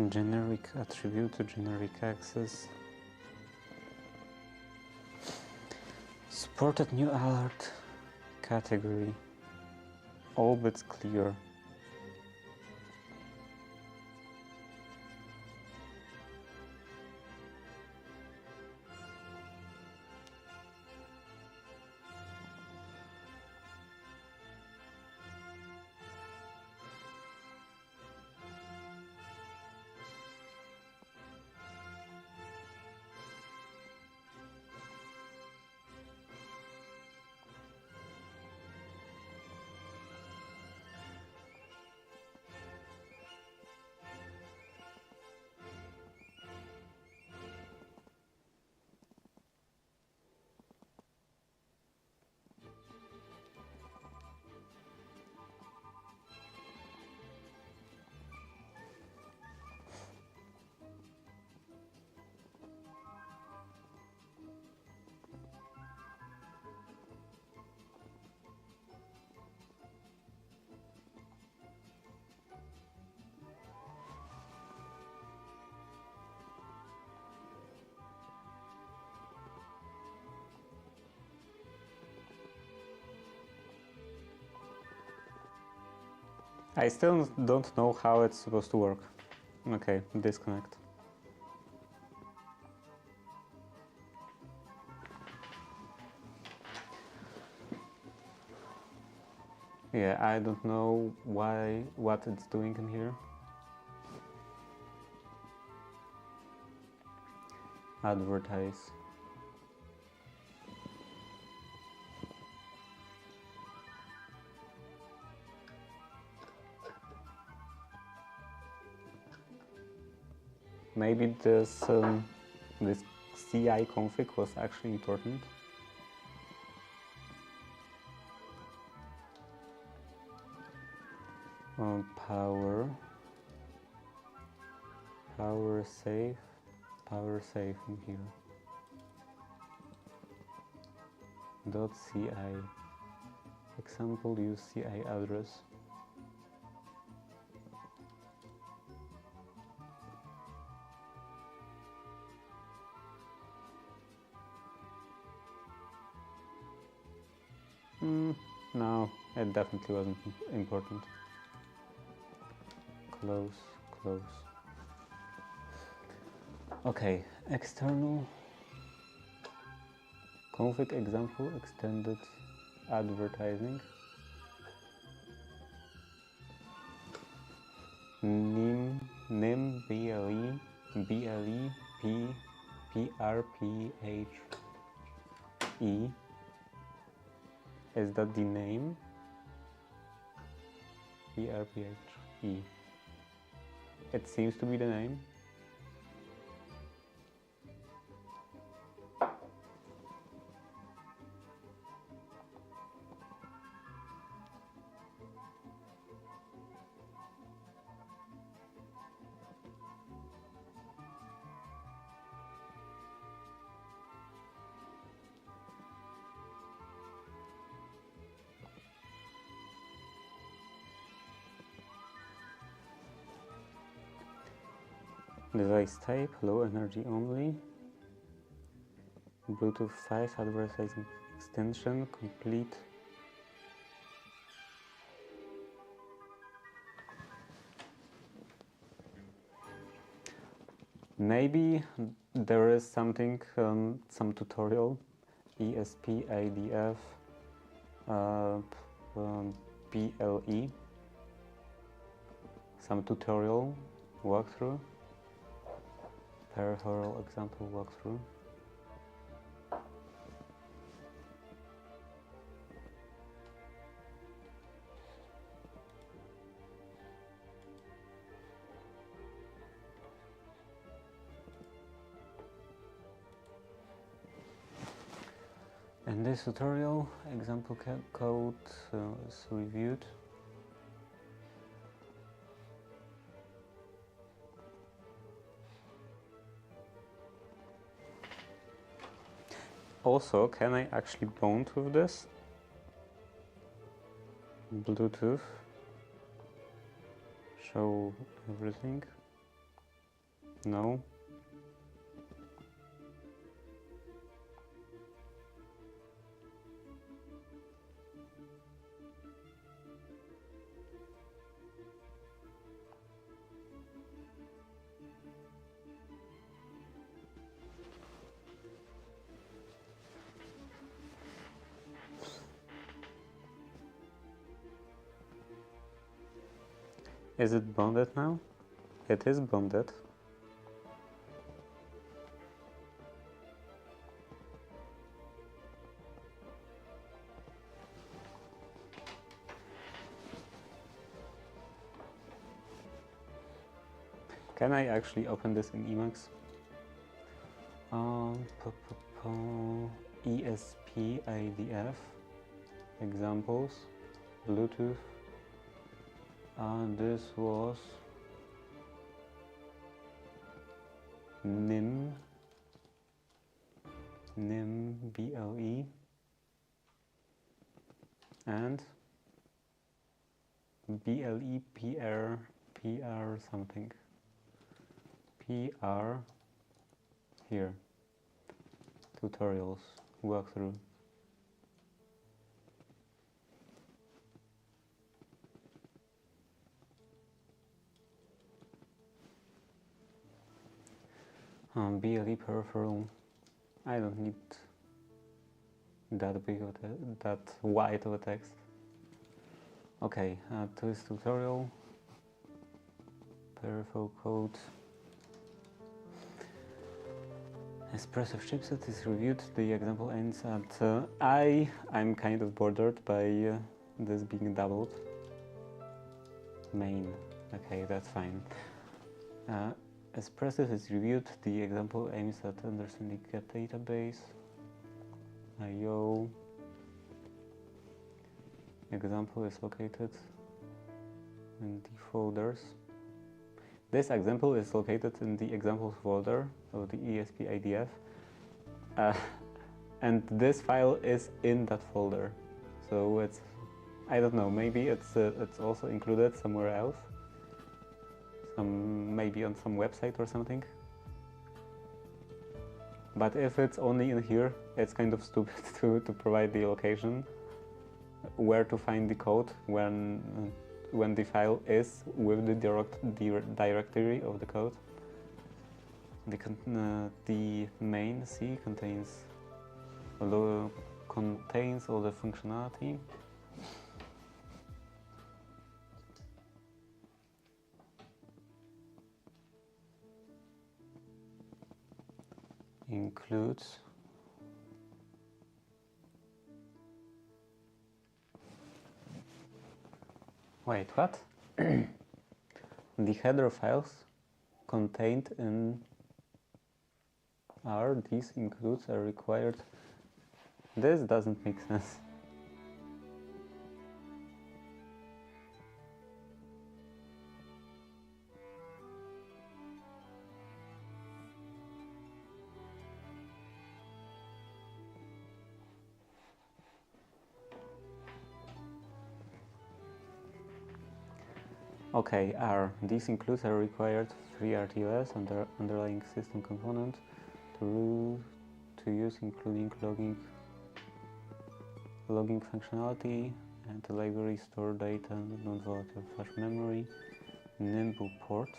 Generic attribute to generic access. Supported new alert category. All bits clear. I still don't know how it's supposed to work. Okay, disconnect. Yeah, I don't know what it's doing in here. Advertise. Maybe this CI config was actually important. Power save in here. .ci example use CI address. No, it definitely wasn't important. Close. Okay, external config example extended advertising. Nim BLE PRPHE. Is that the name? PRPHE. It seems to be the name. Device type, low energy only. Bluetooth 5 advertising extension, complete. Maybe there is something, some tutorial, ESP32-C6 BLE, some tutorial walkthrough, peripheral example walkthrough. In this tutorial, example code is reviewed. Also, can I actually bond with this? Bluetooth. Show everything? No. Is it bonded now? It is bonded. Can I actually open this in Emacs? ESP32 examples, Bluetooth. This was NIM BLE and BLE PR something. PR here. Tutorials, walkthrough. BLE peripheral. I don't need that big of that wide of a text. Okay, to this tutorial, peripheral code. Expressive chipset is reviewed. The example ends at I'm kind of bothered by this being doubled. Main. Okay, that's fine. Expressive is reviewed. The example aims at understanding a database. I/O. Example is located in the folders. This example is located in the examples folder of the ESP32, and this file is in that folder. So it's, I don't know, maybe it's also included somewhere else. Maybe on some website or something. But if it's only in here, it's kind of stupid to provide the location where to find the code when the file is with the directory of the code. The main C contains all the functionality. Includes wait, what? The header files contained in these includes are required. This doesn't make sense. Okay, these includes are required FreeRTOS underlying system component to use, including logging functionality and the library store data, non-volatile flash memory, nimble port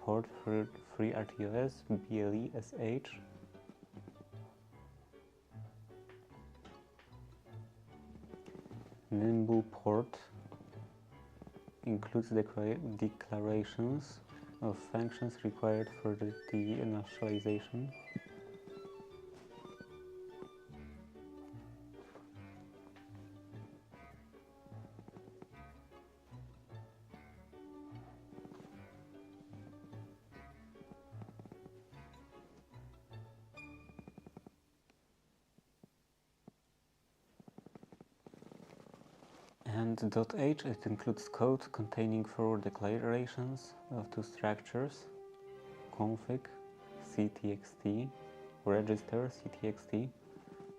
port for FreeRTOS BLE SH. Nimble port includes declarations of functions required for the initialization. And .h, it includes code containing 4 declarations of 2 structures: config, ctxt, register, ctxt,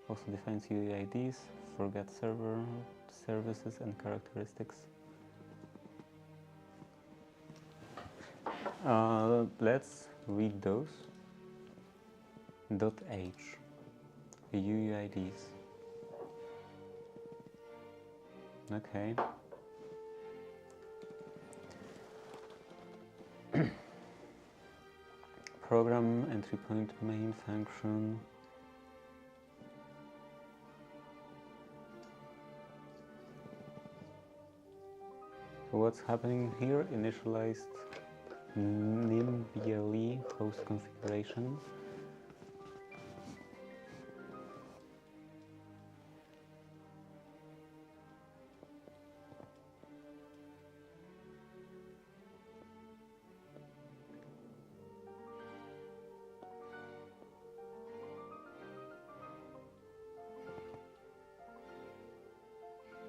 also defines UIDs, forget server, services and characteristics. Let's read those. .h, UIDs. Okay. Program entry point main function. So what's happening here? Initialized nim BLE host configuration.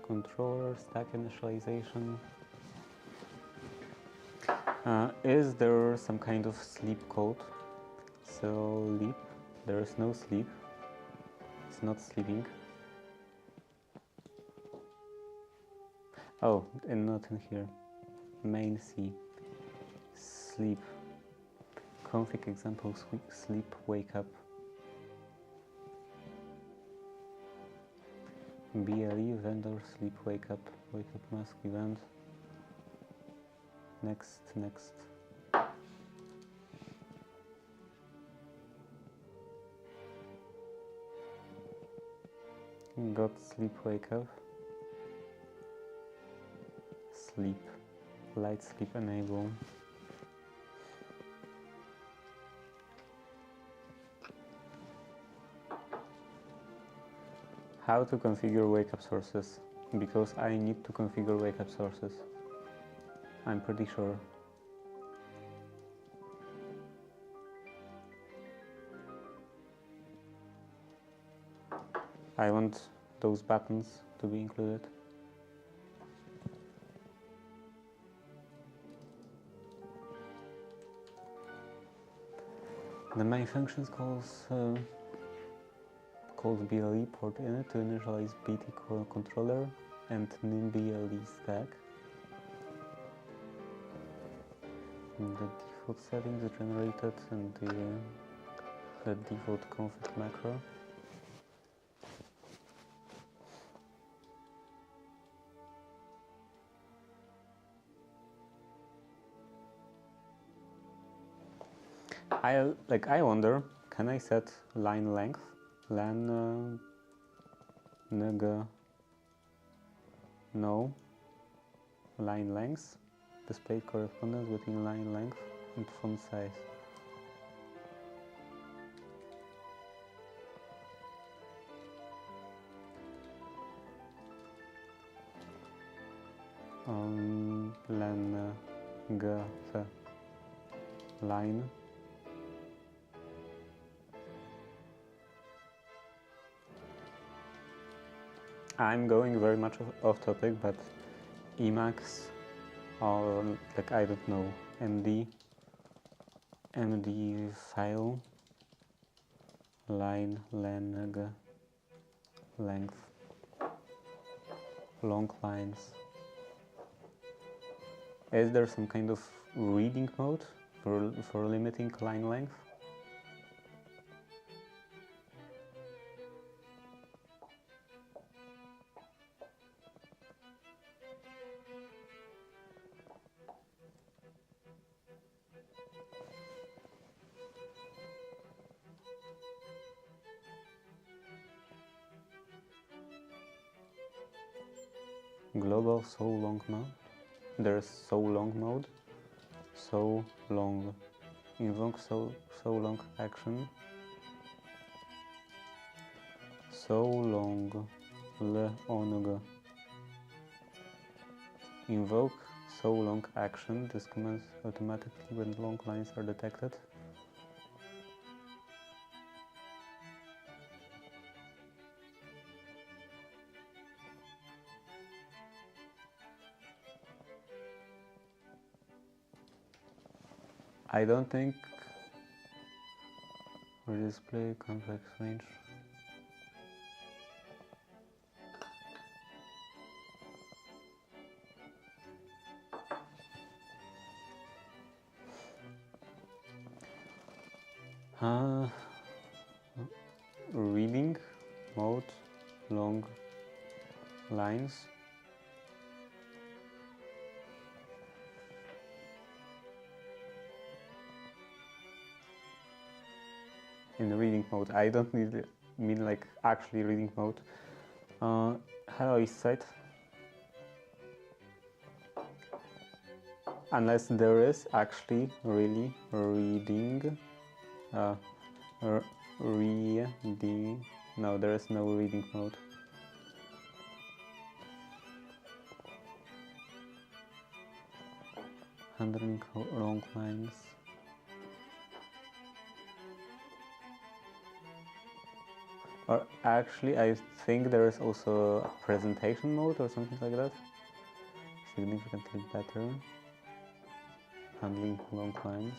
Controller stack initialization. Is there some kind of sleep code? Sleep. There is no sleep. It's not sleeping. Oh, and not in here. Main C. Sleep. Config example sleep wake up. BLE vendor sleep wake up mask event. Next. Got sleep wake up. Sleep. Light sleep enable. How to configure wake up sources? Because I need to configure wake up sources. I'm pretty sure. I want those buttons to be included. The main functions called BLE port init to initialize BT controller and nim BLE stack. And the default settings generated and the default config macro. I wonder, can I set line length? Len no line length, display correspondence between line length and font size. Len line. I'm going very much off topic, but Emacs or I don't know, MD file line length long lines. Is there some kind of reading mode for limiting line length? global so long mode. There's so long mode, so long, invoke so long action, so long le ong, invoke so long action. This commands automatically when long lines are detected. I don't think we display complex range. Reading mode, long lines. In the reading mode, I don't mean like actually reading mode. Hello east side. Unless there is actually really reading. Reading. No, there is no reading mode. Handling long lines. Or actually, I think there is also a presentation mode or something like that. Significantly better. Handling long lines.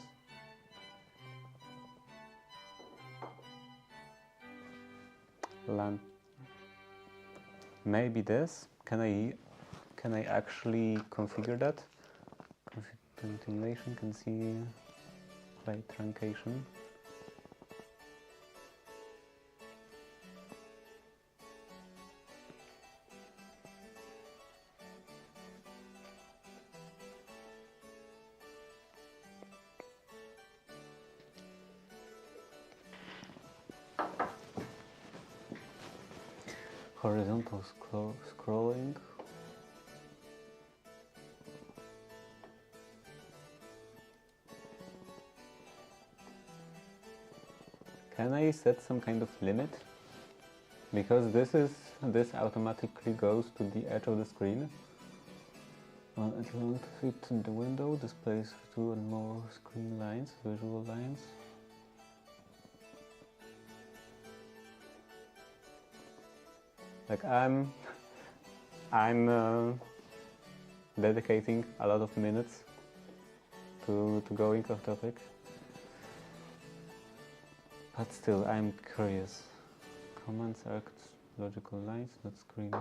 Land. Maybe this. Can I actually configure that? Continuation. Can see by truncation. Horizontal scrolling. Can I set some kind of limit? Because this automatically goes to the edge of the screen. If you want to fit the window, displays 2 or more screen lines, visual lines. Like I'm dedicating a lot of minutes to going off topic, but still I'm curious. Commands act logical lines, not screen.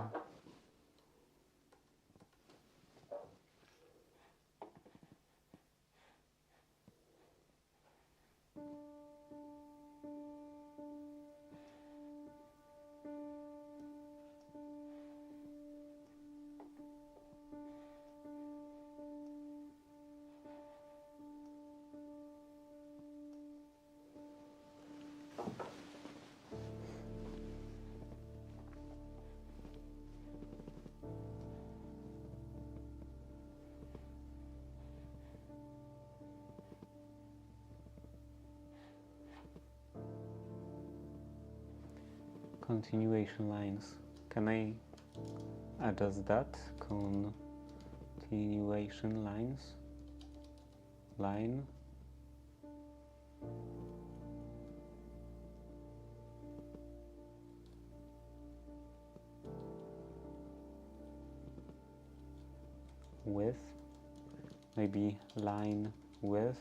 Continuation lines. Can I adjust that? Continuation lines. Line. Width. Maybe line width.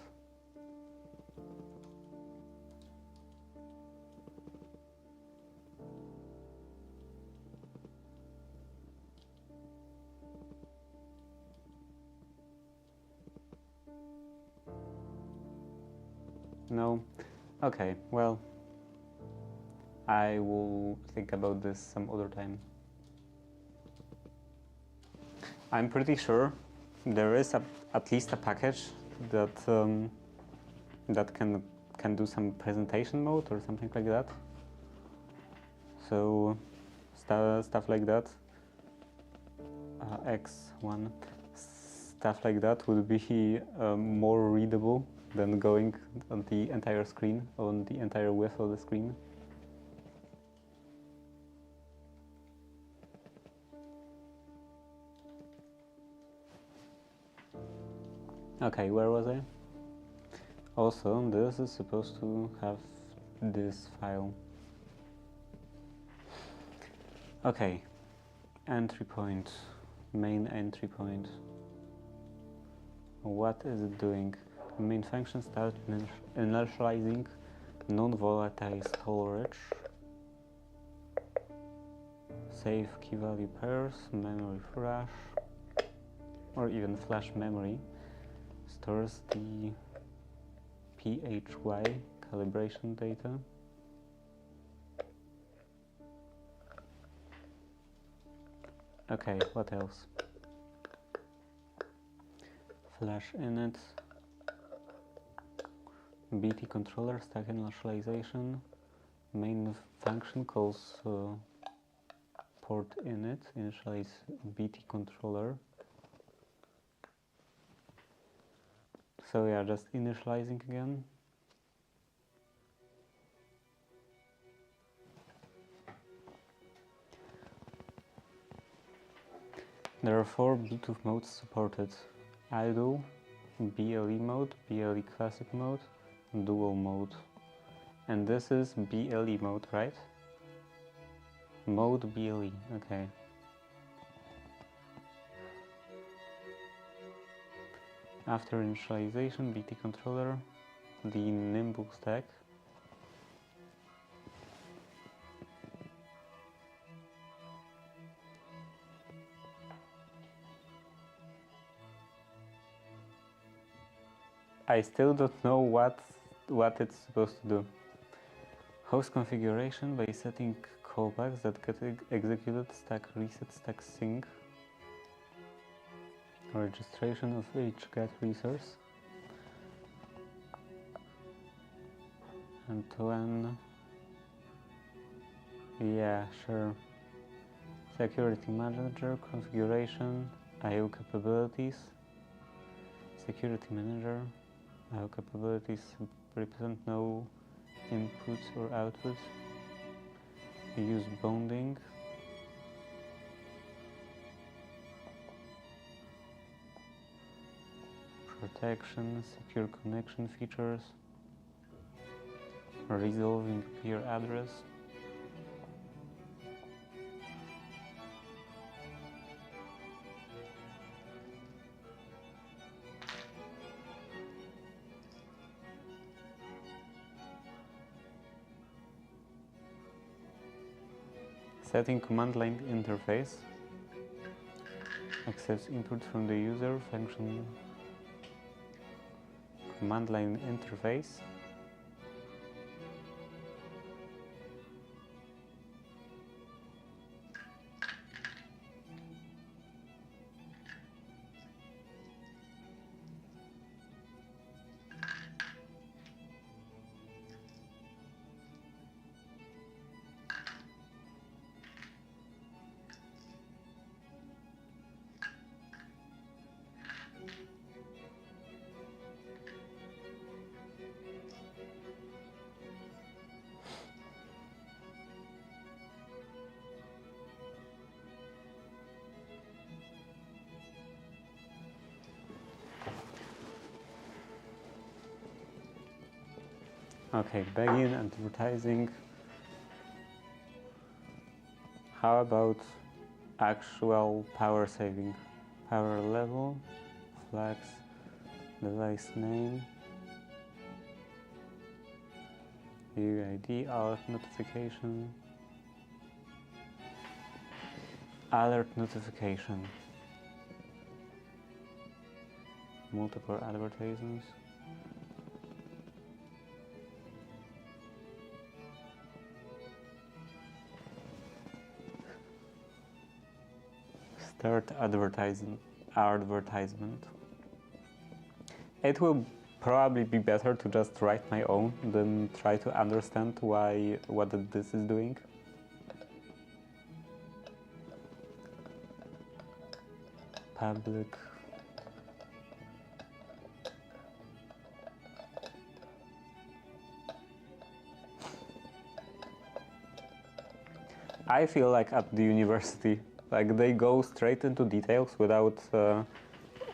No? Okay, well, I will think about this some other time. I'm pretty sure there is at least a package that that can do some presentation mode or something like that. So stuff like that. X1, stuff like that would be more readable than going on the entire screen, on the entire width of the screen. Okay, where was I? Also, this is supposed to have this file. Okay, entry point, main entry point. What is it doing? Main function starts initializing non-volatile storage, save key value pairs, memory flash, or even flash memory, stores the PHY calibration data. Okay, what else? Flash init, BT controller, stack initialization, main function calls port init, initialize BT controller. So yeah, just initializing again. There are 4 Bluetooth modes supported: idle, BLE mode, BLE classic mode, dual mode. And this is BLE mode, right? Mode BLE, okay. After initialization, BT controller, the Nimble stack. I still don't know what it's supposed to do. Host configuration by setting callbacks that get executed, stack reset, stack sync. Registration of each get resource. And when... yeah, sure. Security manager, configuration, I/O capabilities. Security manager, I/O capabilities represent no inputs or outputs. Use bonding. Protection, secure connection features. Resolving peer address. Setting command line interface. Accepts input from the user function. Command line interface. Okay, begin advertising. How about actual power saving? Power level, flags, device name, UID, alert notification, alert notification, multiple advertisements. Start advertisement. It will probably be better to just write my own than try to understand what this is doing. public I feel like at the university, like they go straight into details without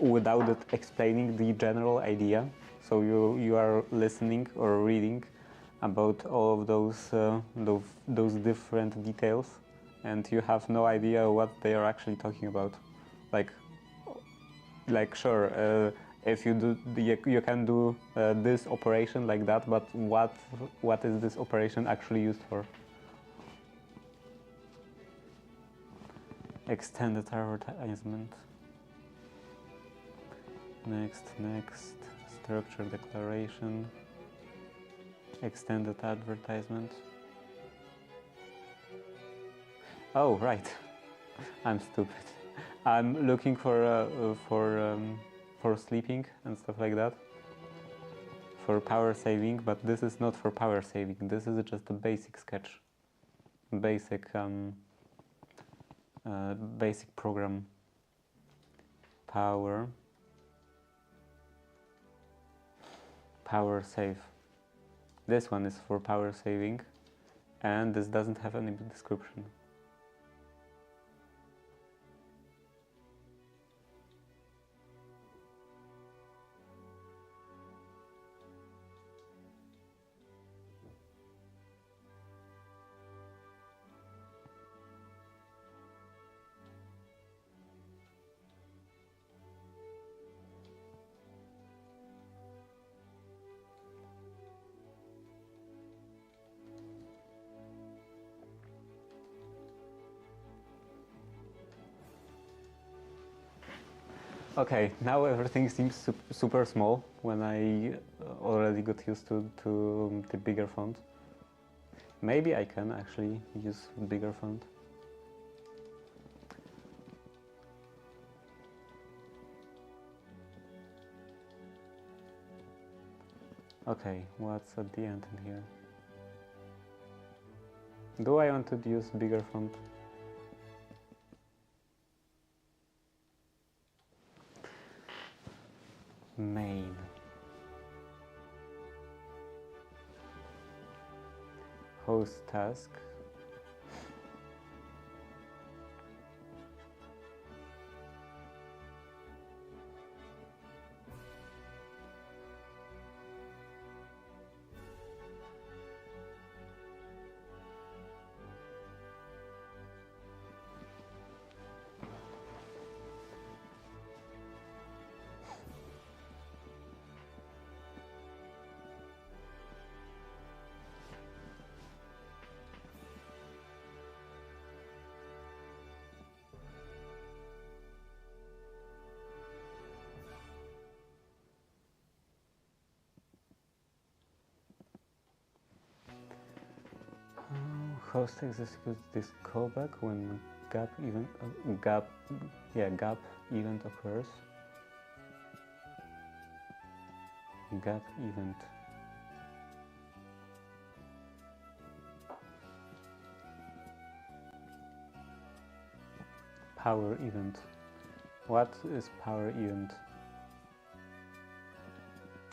it explaining the general idea. So you are listening or reading about all of those different details, and you have no idea what they are actually talking about. Like sure, if you do, you can do this operation like that, but what is this operation actually used for? Extended advertisement. Next, structure declaration. Extended advertisement. Oh, right. I'm stupid. I'm looking for sleeping and stuff like that. For power saving, but this is not for power saving. This is just a basic sketch. Basic program. Power save. This one is for power saving, and this doesn't have any description. Okay, now everything seems super small when I already got used to the bigger font. Maybe I can actually use bigger font. Okay, what's at the end in here? Do I want to use bigger font? Main. Host task. Host executes this callback when gap event occurs. Gap event. Power event. What is power event?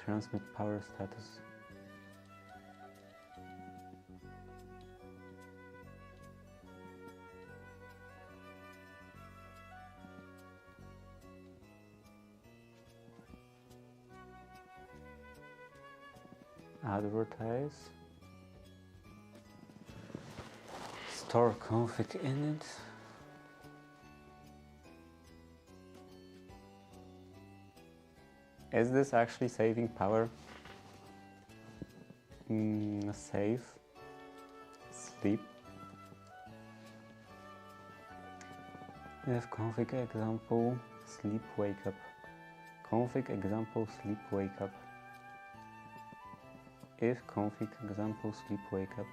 Transmit power status. Advertise. Store config init. Is this actually saving power? Save. Sleep. If config example sleep wake up. Config example sleep wake up. If config example sleep wake up.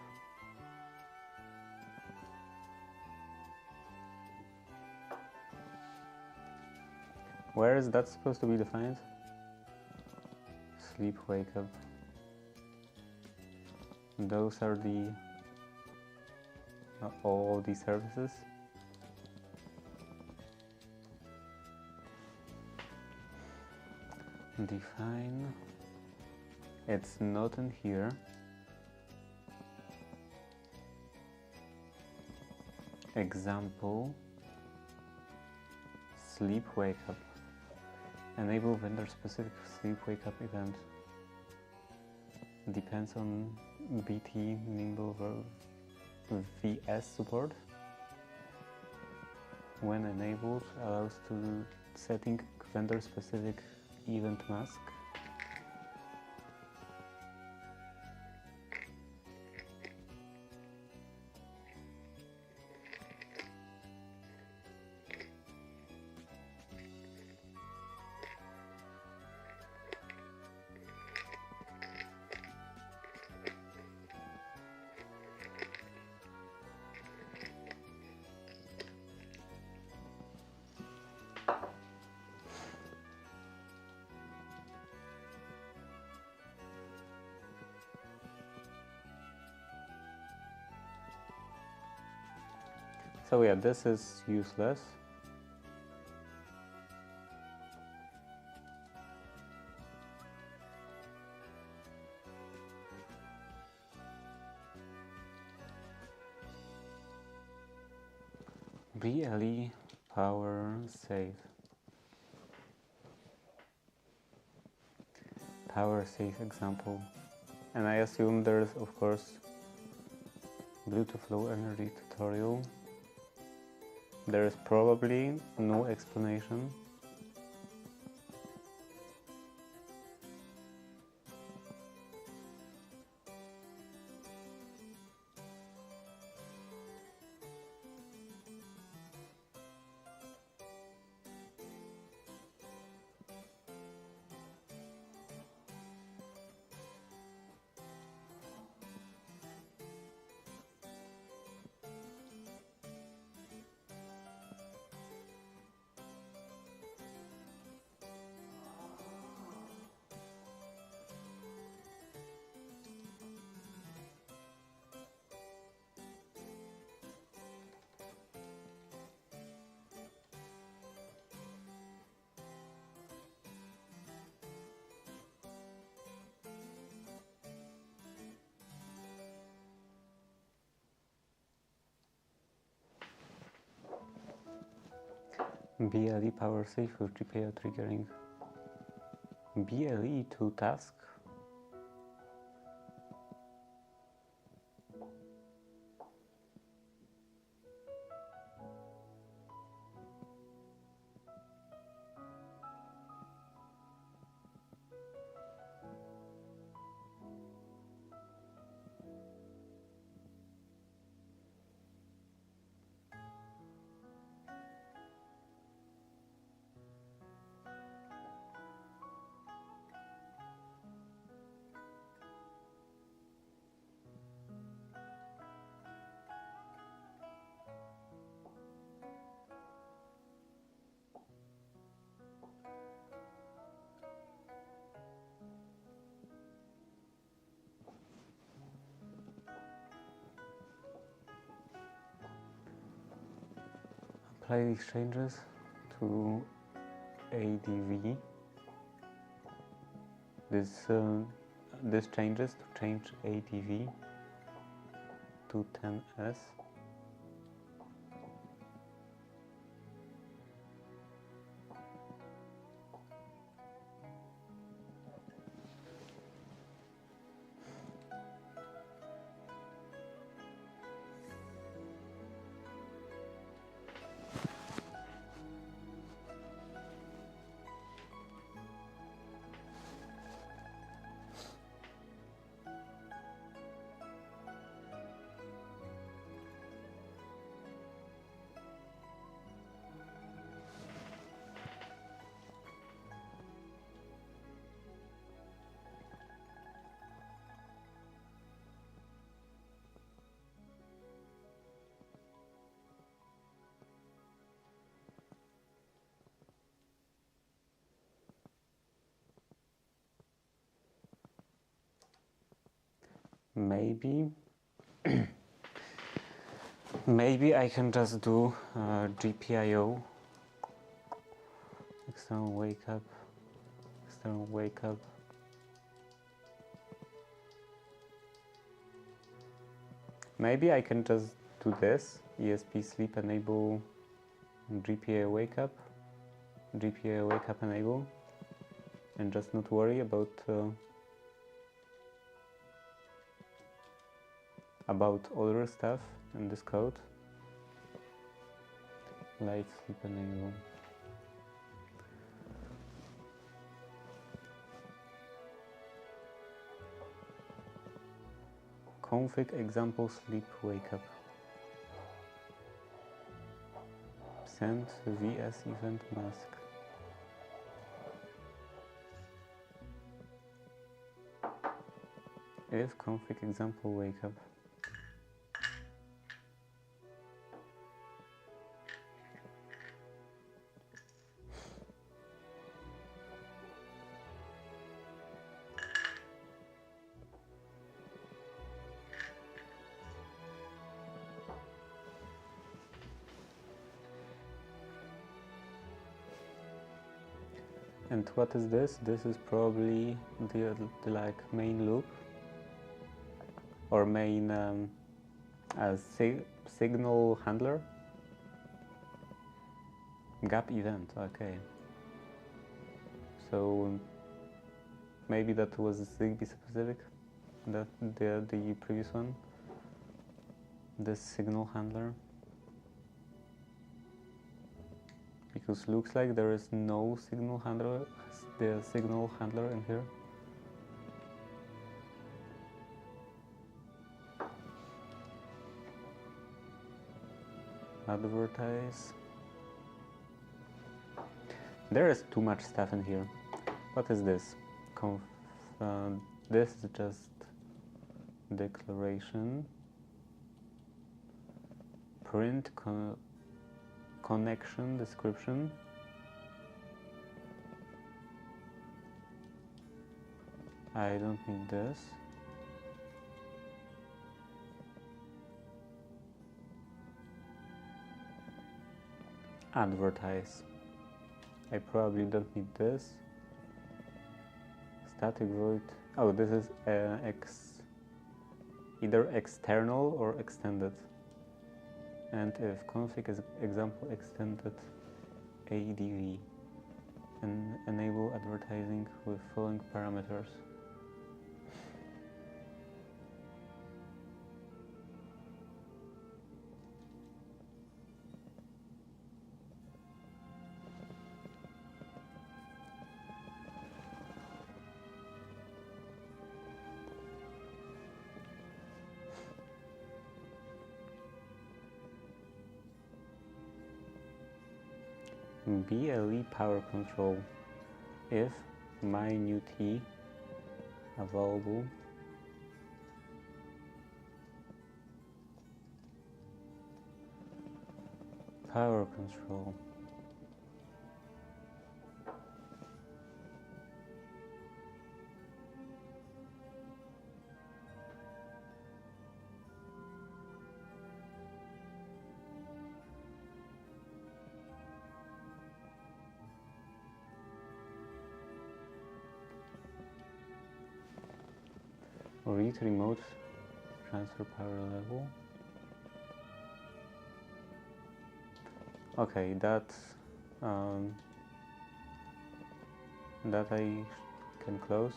Where is that supposed to be defined? Sleep wake up. Those are the all the services. define, it's not in here. Example, sleep wake up. Enable vendor specific sleep wake up event. Depends on BT Nimble VS support. When enabled, allows to setting vendor specific event mask. So yeah, this is useless. BLE power save. Power save example. And I assume there's of course Bluetooth low energy tutorial. There is probably no explanation. BLE power save with GPIO triggering. BLE to task. Apply these changes to ADV. This changes to change ADV to 10S. Maybe I can just do GPIO external wake up external wake up. Maybe I can just do this, ESP sleep enable GPA wake up enable, and just not worry about other stuff in this code. Light sleep enable. Config example sleep wake up. Send VS event mask. If config example wake up. And what is this? This is probably the like main loop or main signal handler. Gap event, okay. So maybe that was Zigbee specific, that the previous one. This signal handler. Because looks like there is no signal handler, the signal handler in here. Advertise. There is too much stuff in here. What is this? This is just declaration. Print connection description. I don't need this. Advertise. I probably don't need this. Static void. Oh, this is either external or extended. And if config is example extended ADV, and enable advertising with following parameters. BLE power control. If my new T available power control. Read remote transfer power level. Okay, that I can close.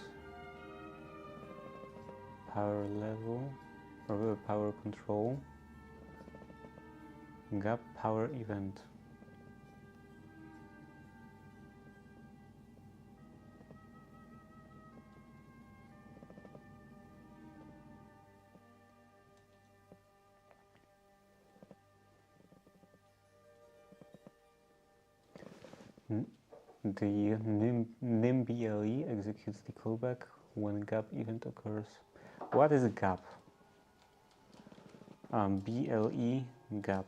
Power level or power control. Gap power event. The nim BLE executes the callback when gap event occurs. What is a gap? BLE gap.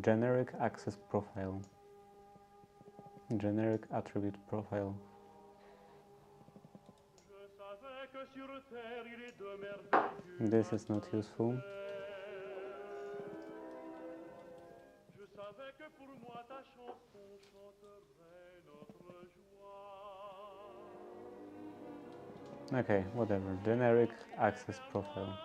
Generic access profile. Generic attribute profile. This is not useful. Okay, whatever. Generic access profile.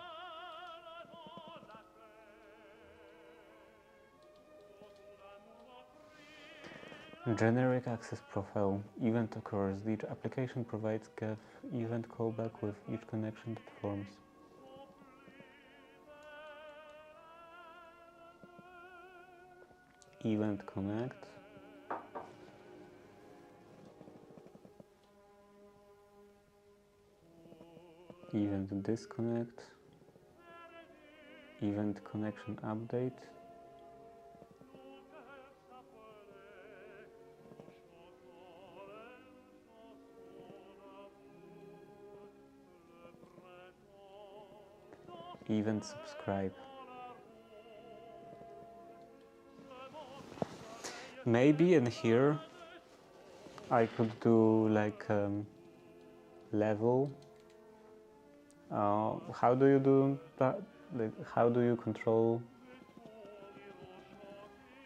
Generic access profile. Event occurs. The application provides get event callback with each connection it forms. Event connect. Event disconnect. Event connection update. Event subscribe. Maybe in here I could do like level. How do you do that? Like, how do you control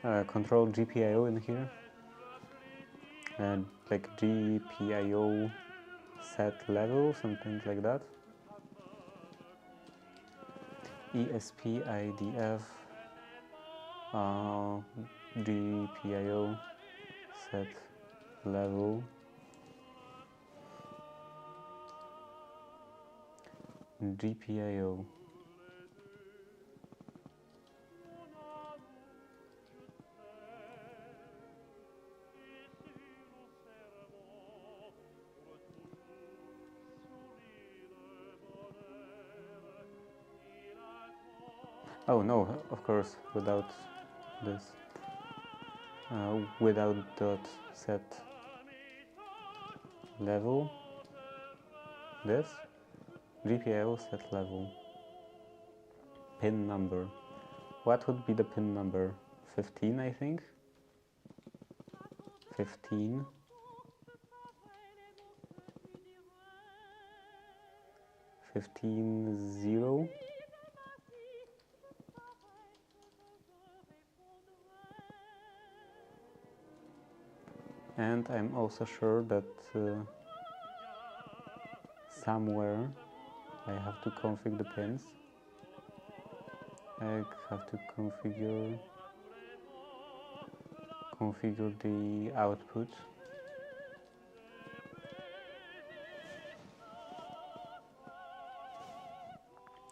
GPIO in here? Like GPIO set level, something like that. ESP32-C6 GPIO set level. GPIO. Oh no, of course, without this. Without dot set level. This. GPIO set level. Pin number. What would be the pin number? 15, I think. 15. 15.0. And I'm also sure that somewhere I have to configure the pins. I have to configure the output.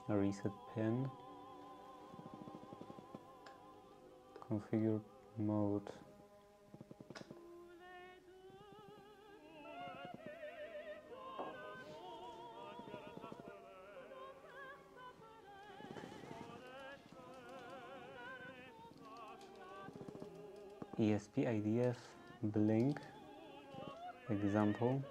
A reset pin. Configure mode. ESP IDF blink example.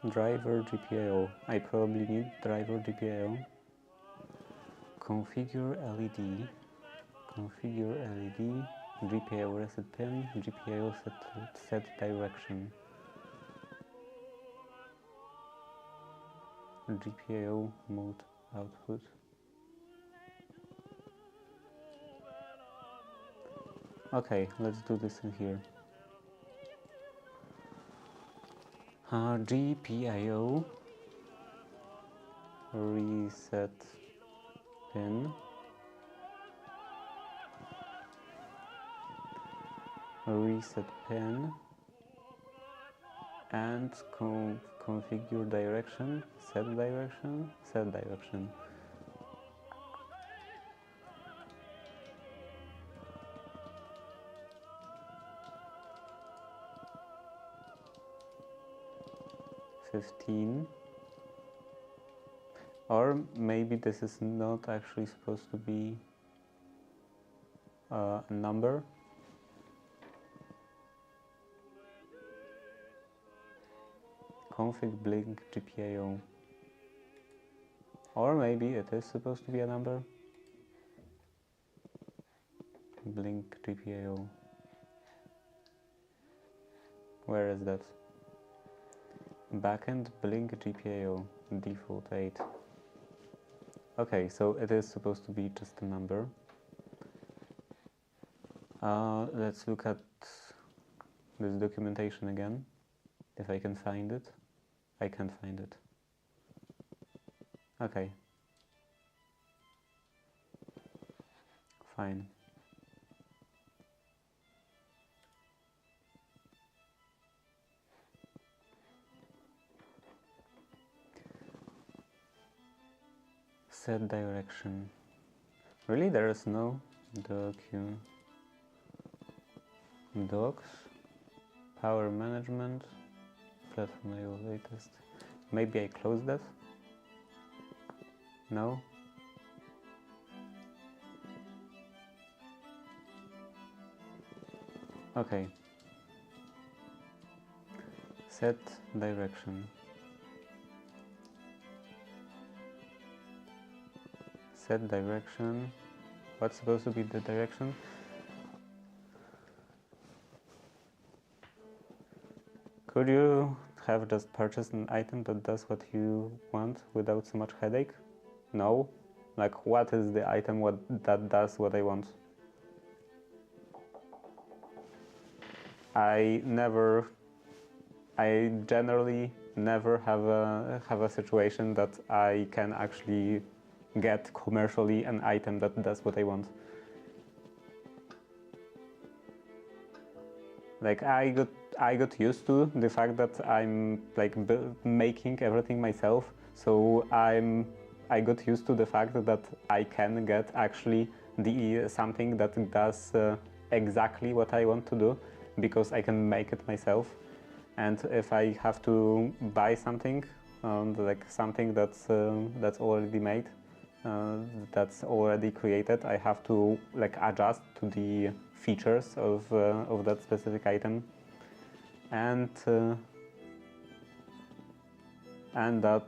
Driver GPIO. I probably need driver GPIO. Configure LED. Configure LED. GPIO reset pin. GPIO set direction. GPIO mode output. Okay, let's do this in here. GPIO reset pin. Reset pin and configure direction, set direction, set direction. $15. Or maybe this is not actually supposed to be a number. config blink GPIO. Or maybe it is supposed to be a number. Blink GPIO. Where is that? Backend blink GPIO default 8. Okay, so it is supposed to be just a number. Let's look at this documentation again, if I can find it. I can't find it. Okay. Fine. Set direction. Really, there is no docs, power management, platform IO latest. Maybe I close that? No? Okay. Set direction. Set direction. What's supposed to be the direction? Could you have just purchased an item that does what you want without so much headache? No. Like, what is the item that does what I want? I generally never have a situation that I can actually get commercially an item that does what I want. Like, I got used to the fact that I'm like making everything myself, so I got used to the fact that I can get actually something that does exactly what I want to do, because I can make it myself. And if I have to buy something, like something that's already made, that's already created, I have to like adjust to the features of that specific item, and that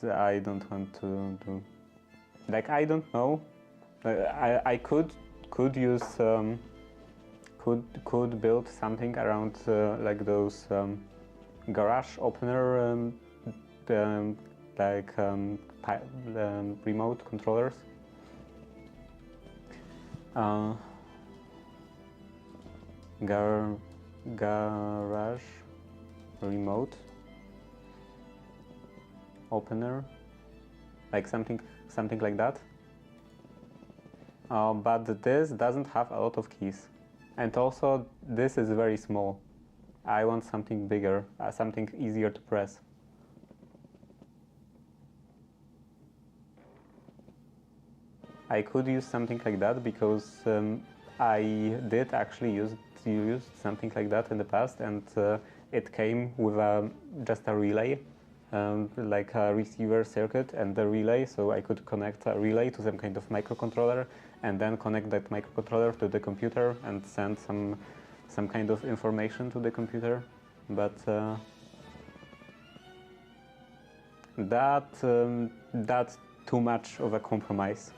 I don't want to do. Like, I don't know. I could use could build something around like those garage opener remote controllers. Garage remote opener, like something like that. But this doesn't have a lot of keys, and also this is very small. I want something bigger, something easier to press. I could use something like that because I did actually use something like that in the past, and it came with just a relay, like a receiver circuit and the relay, so I could connect a relay to some kind of microcontroller and then connect that microcontroller to the computer and send some kind of information to the computer. But that's too much of a compromise.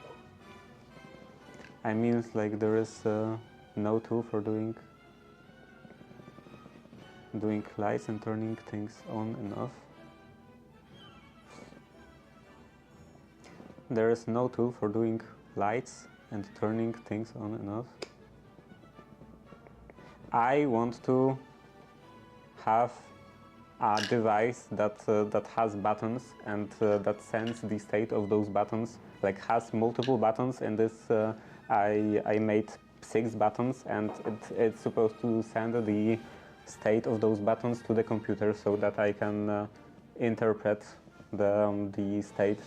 I mean, like, there is no tool for doing lights and turning things on and off. There is no tool for doing lights and turning things on and off. I want to have a device that has buttons and that sends the state of those buttons, like has multiple buttons. In this I made 6 buttons, and it's supposed to send the state of those buttons to the computer so that I can interpret the state.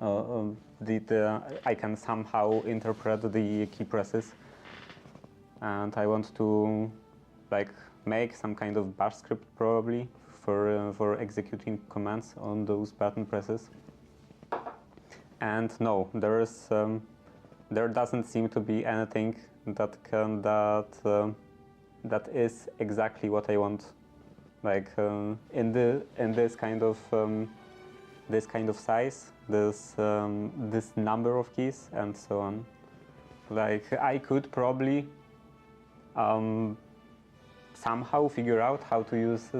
I can somehow interpret the key presses, and I want to like make some kind of bash script probably for executing commands on those button presses. And no, there doesn't seem to be anything that is exactly what I want. like in this kind of size, this number of keys and so on. Like I could probably somehow figure out how to use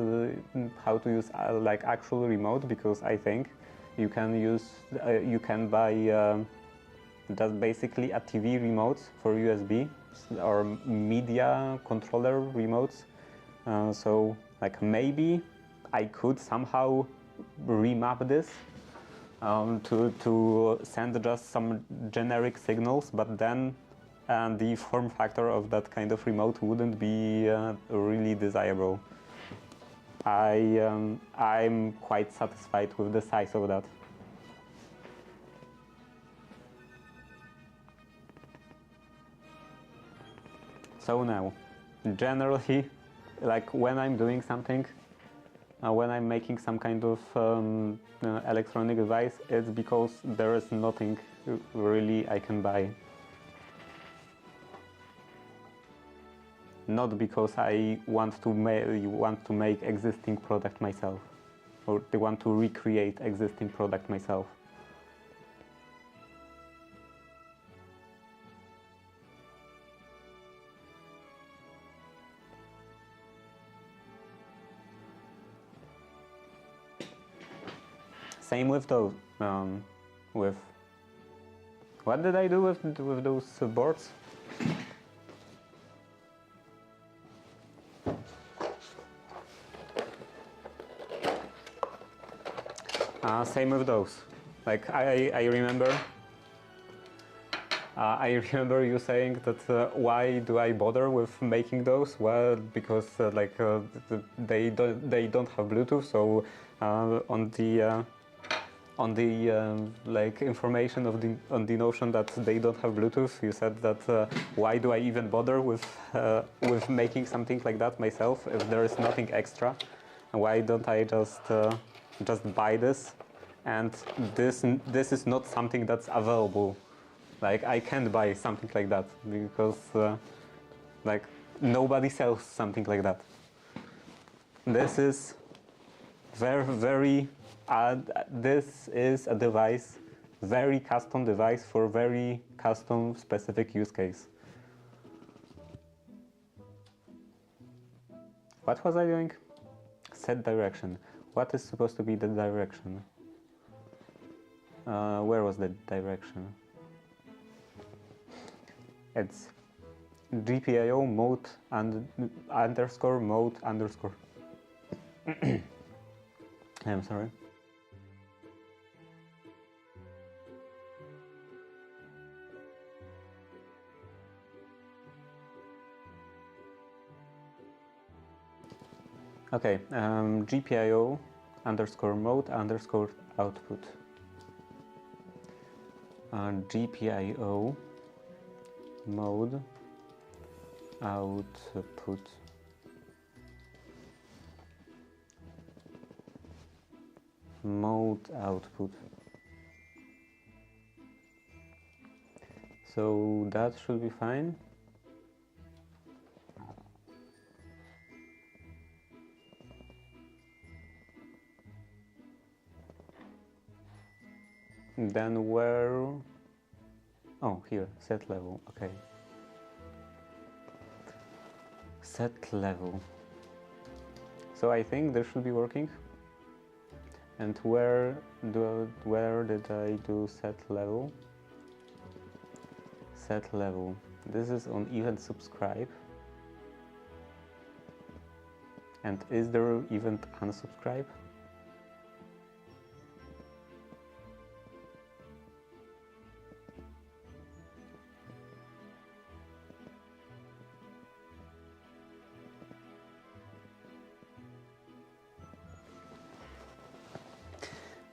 like actual remote, because I think you can buy just basically a TV remote for USB or media controller remotes. So like maybe I could somehow remap this to send just some generic signals, but then the form factor of that kind of remote wouldn't be really desirable. I'm quite satisfied with the size of that. So now, generally, like when I'm doing something, when I'm making some kind of electronic device, it's because there is nothing really I can buy. Not because I want to make existing product myself, or they want to recreate existing product myself. Same with those. With what did I do with those boards? Same with those. Like I remember you saying that why do I bother with making those? Well, because they don't have Bluetooth, so on the like information on the notion that they don't have Bluetooth, you said that why do I even bother with making something like that myself if there is nothing extra? Why don't I just buy this? And this is not something that's available. Like I can't buy something like that because like nobody sells something like that. This is very this is a device, very custom device for very custom specific use case. What was I doing? Set direction. What is supposed to be the direction? Where was the direction? It's GPIO mode and underscore mode underscore. I'm sorry. Okay, GPIO underscore mode underscore output. GPIO mode output. Mode output. So that should be fine. Then where? Oh, here, set level. Okay. Set level. So I think this should be working. And where did I do set level? Set level. This is on event subscribe. And is there event unsubscribe?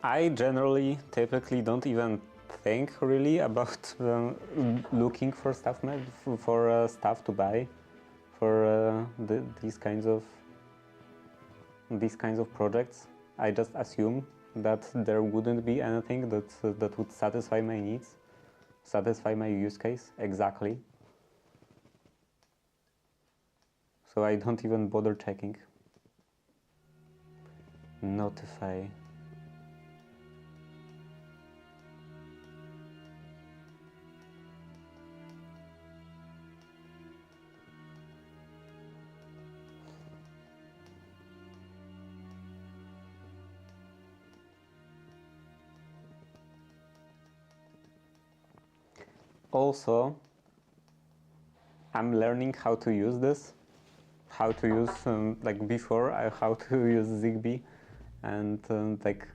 I generally, typically don't even think really about looking for stuff stuff to buy for these kinds of projects. I just assume that there wouldn't be anything that would satisfy my needs, satisfy my use case exactly. So I don't even bother checking. notify. Also, I'm learning how to use this, how to use like before, how to use Zigbee, and like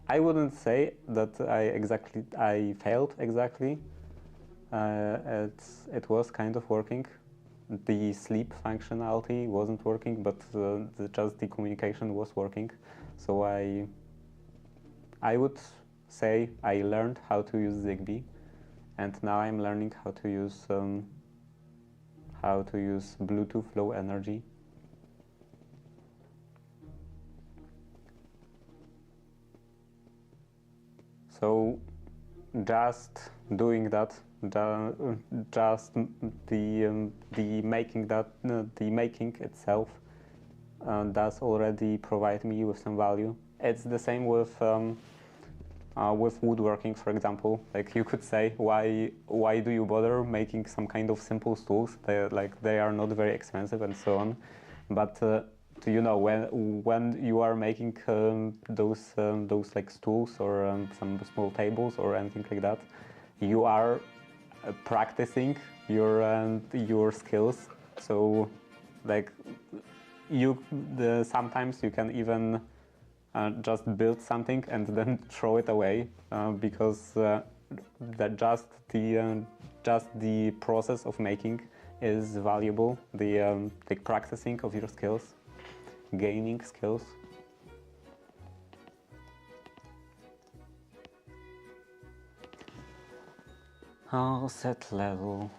I wouldn't say that I failed exactly. It was kind of working. The sleep functionality wasn't working, but just the communication was working. So I would say I learned how to use Zigbee, and now I'm learning how to use Bluetooth Low Energy. So just doing that, just the making itself does already provide me with some value. It's the same with woodworking, for example. Like you could say, why do you bother making some kind of simple tools? They are not very expensive and so on. But you know, when you are making those like stools or some small tables or anything like that, you are practicing your skills. So like sometimes you can even just build something and then throw it away because that just the process of making is valuable. The practicing of your skills, gaining skills. Oh, set level.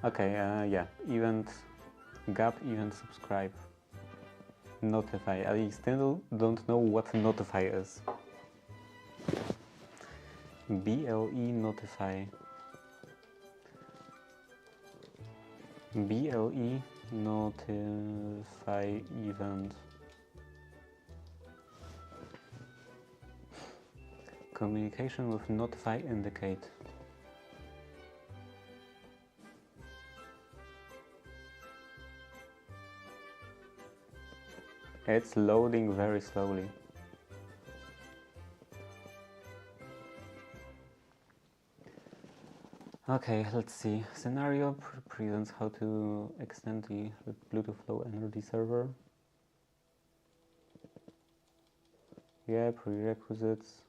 Okay, yeah, event gap, event subscribe, notify. I still don't know what notify is. BLE notify. BLE notify event. Communication with notify indicate. It's loading very slowly. Okay, let's see. Scenario presents how to extend the Bluetooth Low Energy server. Yeah, prerequisites.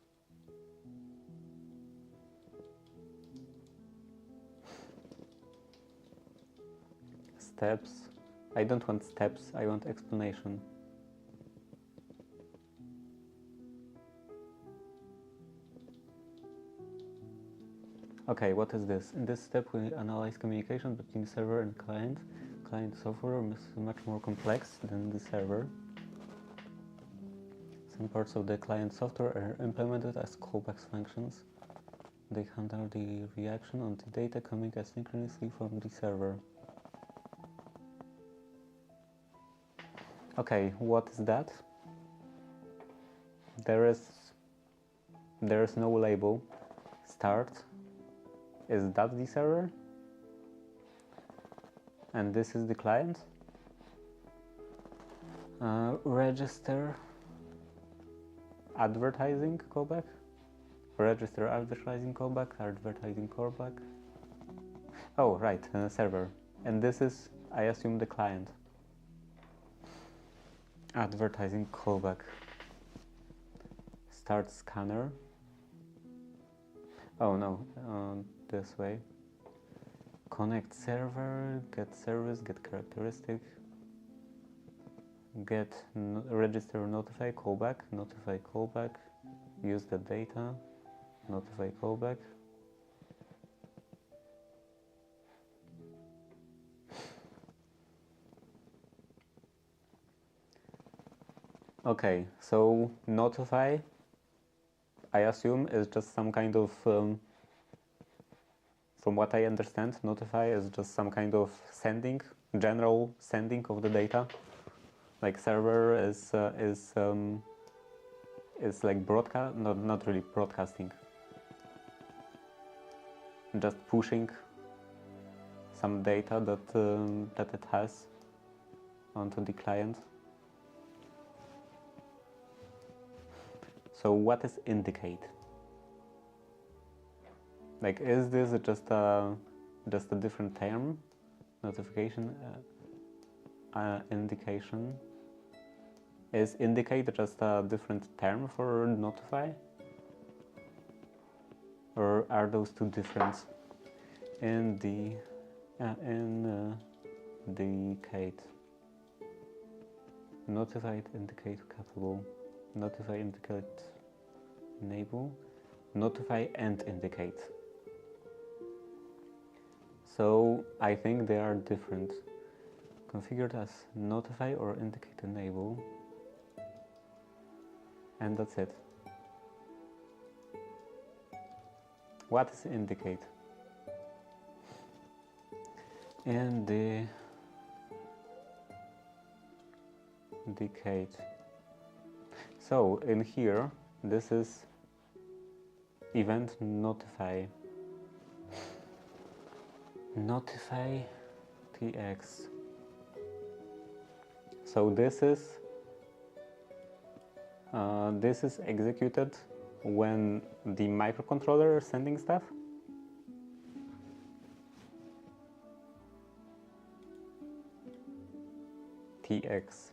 Steps. I don't want steps, I want explanation. Okay, what is this? In this step we analyze communication between server and client. Client software is much more complex than the server. Some parts of the client software are implemented as callback functions. They handle the reaction on the data coming asynchronously from the server. Okay, what is that? There is no label. Start. Is that the server? And this is the client. Register advertising callback. Register advertising callback. Advertising callback. Oh, right, server. And this is, I assume, the client. Advertising callback. Start scanner. Oh no, this way. Connect server, get service, get characteristic, get register notify callback, use the data, notify callback. Okay, so notify, I assume, is just some kind of from what I understand, notify is just some kind of sending, general sending of the data. Like server is like broadcast, not really broadcasting, just pushing some data that it has onto the client. So what is indicate? Like, is this just a different term? Notification, indication. Is indicate just a different term for notify? Or are those two different? Indicate. Notified, indicate, capable. Notify, indicate, enable. Notify and indicate. So I think they are different. Configured as notify or indicate enable. And that's it. What is indicate? Indicate. So in here, this is event notify. Notify tx. So this is executed when the microcontroller is sending stuff. Tx.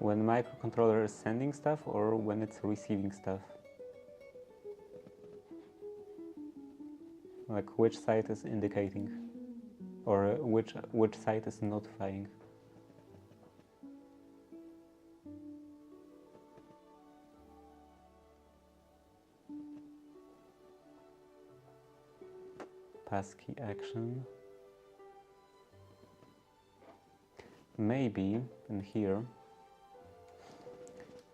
When microcontroller is sending stuff or when it's receiving stuff? Like which site is indicating or which site is notifying? Passkey action. Maybe in here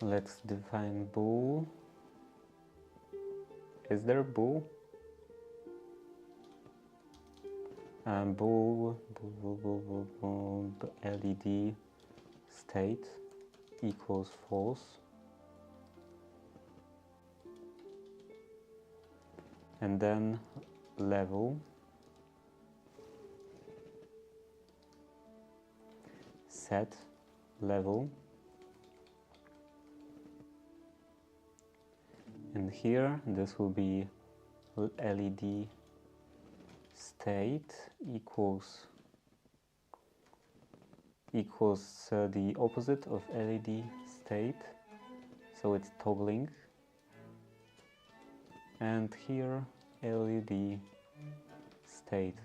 let's define bool. Is there bool? Bool LED state equals false, and then level set level, and here this will be LED state equals the opposite of LED state, so it's toggling, and here LED state.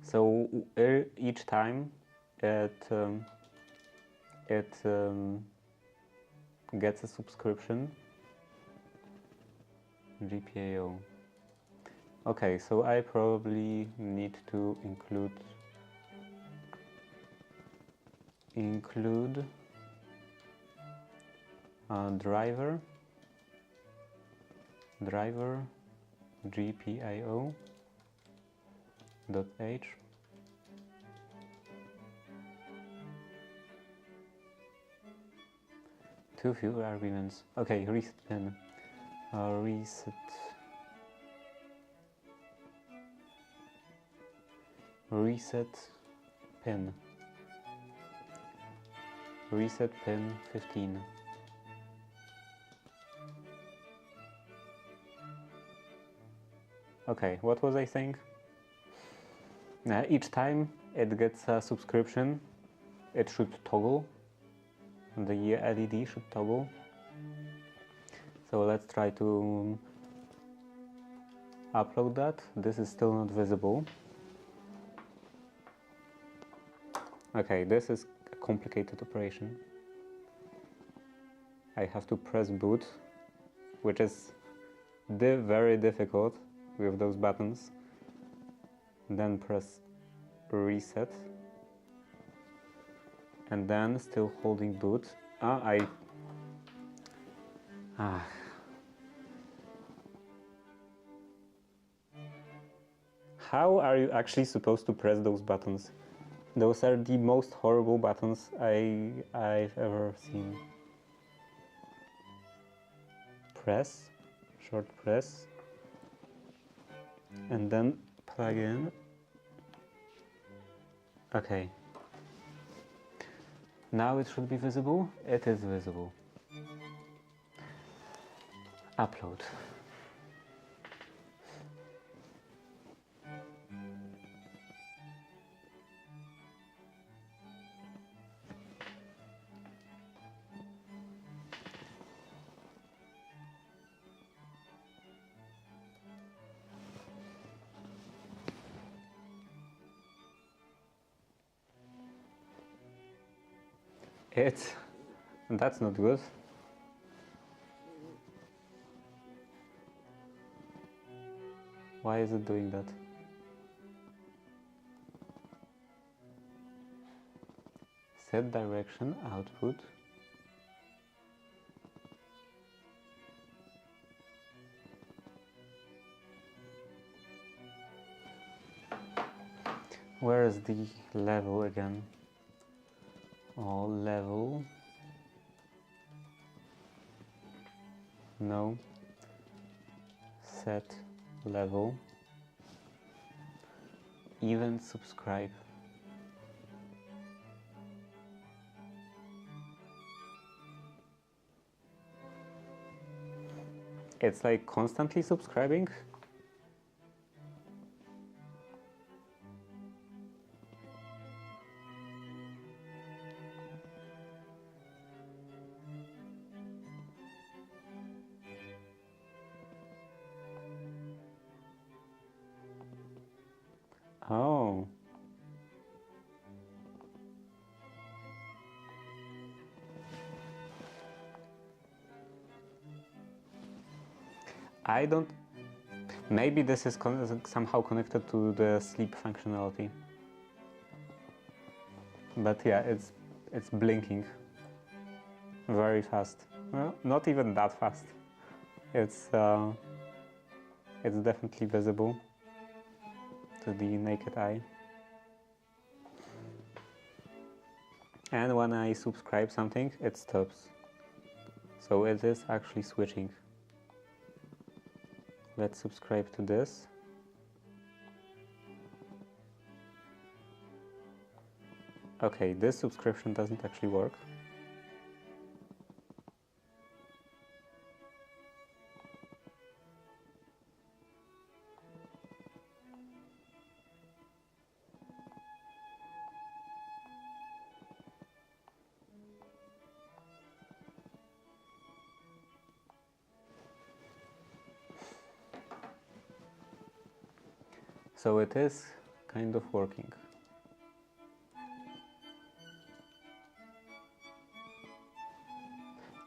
So each time it gets a subscription. GPIO. Okay, so I probably need to include driver GPIO .h. Too few arguments. Okay, reset pin. Reset pin. Reset pin 15. Okay, what was I saying? Each time it gets a subscription, it should toggle. The LED should toggle. So let's try to upload that. This is still not visible. Okay, this is a complicated operation. I have to press boot, which is very difficult with those buttons. then press reset, and then still holding boot. How are you actually supposed to press those buttons? Those are the most horrible buttons I've ever seen. Press, short press, and then plug in. Okay. Now it should be visible. It is visible. Upload. That's not good. Why is it doing that? Set direction, output. Where is the level again? Oh, level. No. Set level. Event subscribe. It's like constantly subscribing. Oh. I don't... Maybe this is somehow connected to the sleep functionality. But yeah, it's blinking very fast. Well, not even that fast. It's definitely visible to the naked eye. And when I subscribe something, it stops. So it is actually switching. Let's subscribe to this. Okay, this subscription doesn't actually work. So it is kind of working.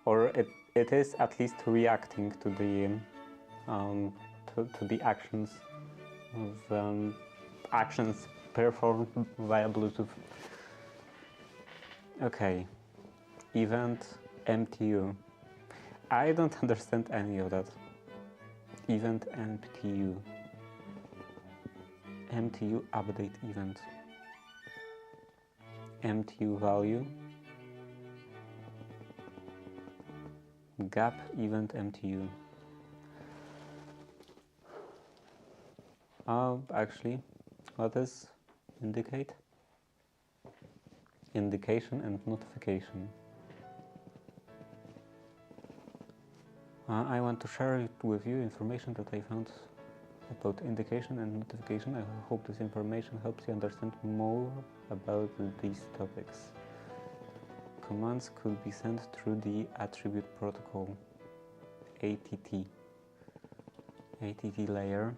Or it is at least reacting to the actions of actions performed via Bluetooth. Okay, event MTU. I don't understand any of that. Event MTU. MTU update event. MTU value. Gap event MTU. Actually, what does indicate? Indication and notification. I want to share it with you information that I found about indication and notification. I hope this information helps you understand more about these topics. Commands could be sent through the attribute protocol, ATT layer.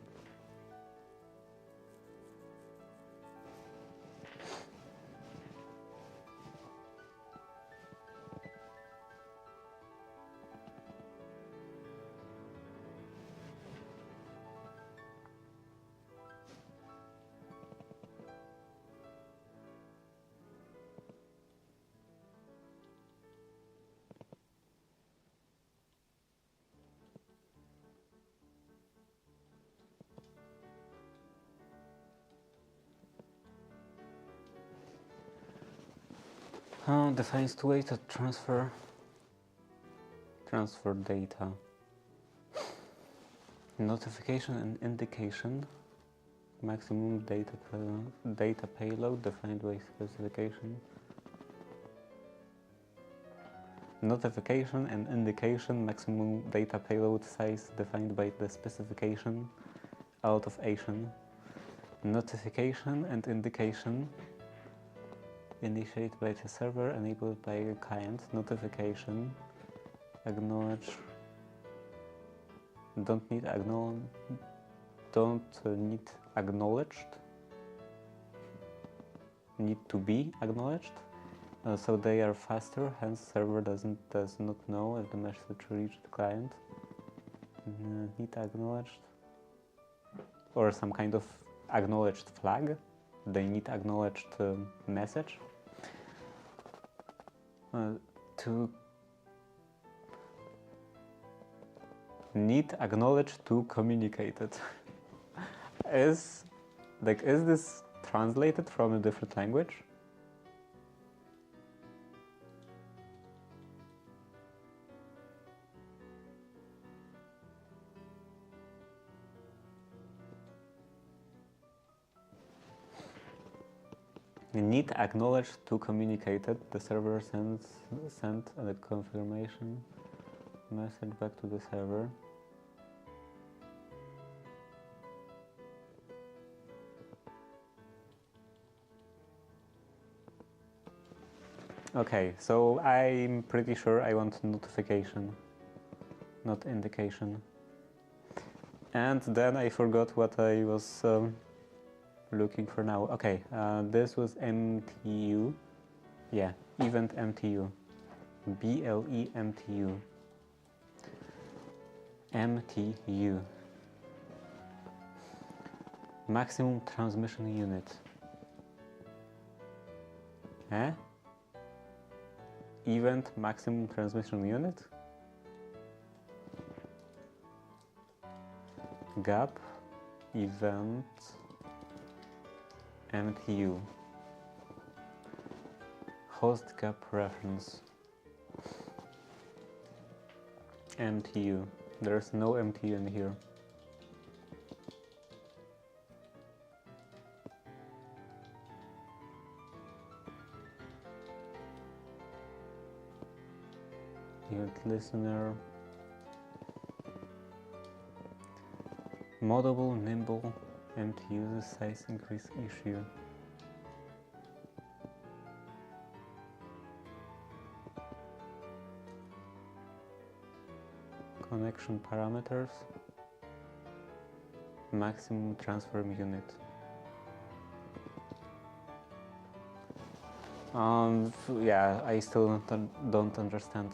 Defines two ways to transfer data. Notification and indication. Maximum data payload defined by specification. Notification and indication. Maximum data payload size defined by the specification. Out of Asian. Notification and indication. Initiated by the server, enabled by a client. Notification. Acknowledge. Don't need acknowledged. Need to be acknowledged. So they are faster, hence server does not know if the message reached the client. Need acknowledged. Or some kind of acknowledged flag. They need acknowledged message. To need acknowledged to communicated. Is this translated from a different language? Need acknowledged to communicated. The server sent a confirmation message back to the server. Okay, so I'm pretty sure I want notification, not indication. And then I forgot what I was looking for now. Okay, this was MTU. Yeah, event MTU. BLE MTU. MTU. Maximum transmission unit. Eh? Event maximum transmission unit? Gap event MTU. Host gap reference. MTU. There's no MTU in here. Event listener. Modable, nimble, MTU size increase issue. Connection parameters. Maximum transfer unit. Yeah, I still don't understand.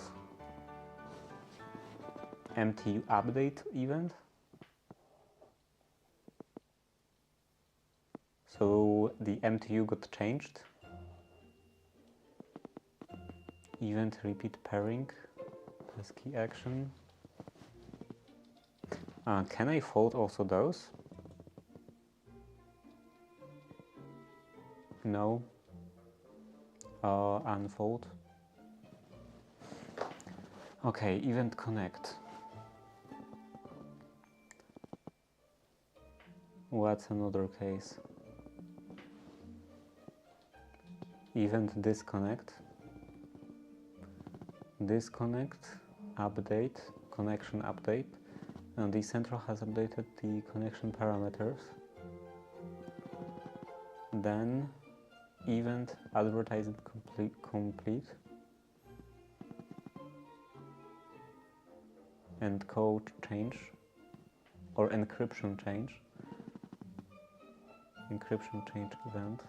MTU update event. So the MTU got changed. Event repeat pairing as key action. Can I fold also those? No. Unfold. Okay, event connect. What's another case? Event disconnect. Disconnect, update, connection update. And the central has updated the connection parameters. Then event advertising complete. And code change or encryption change. Encryption change event.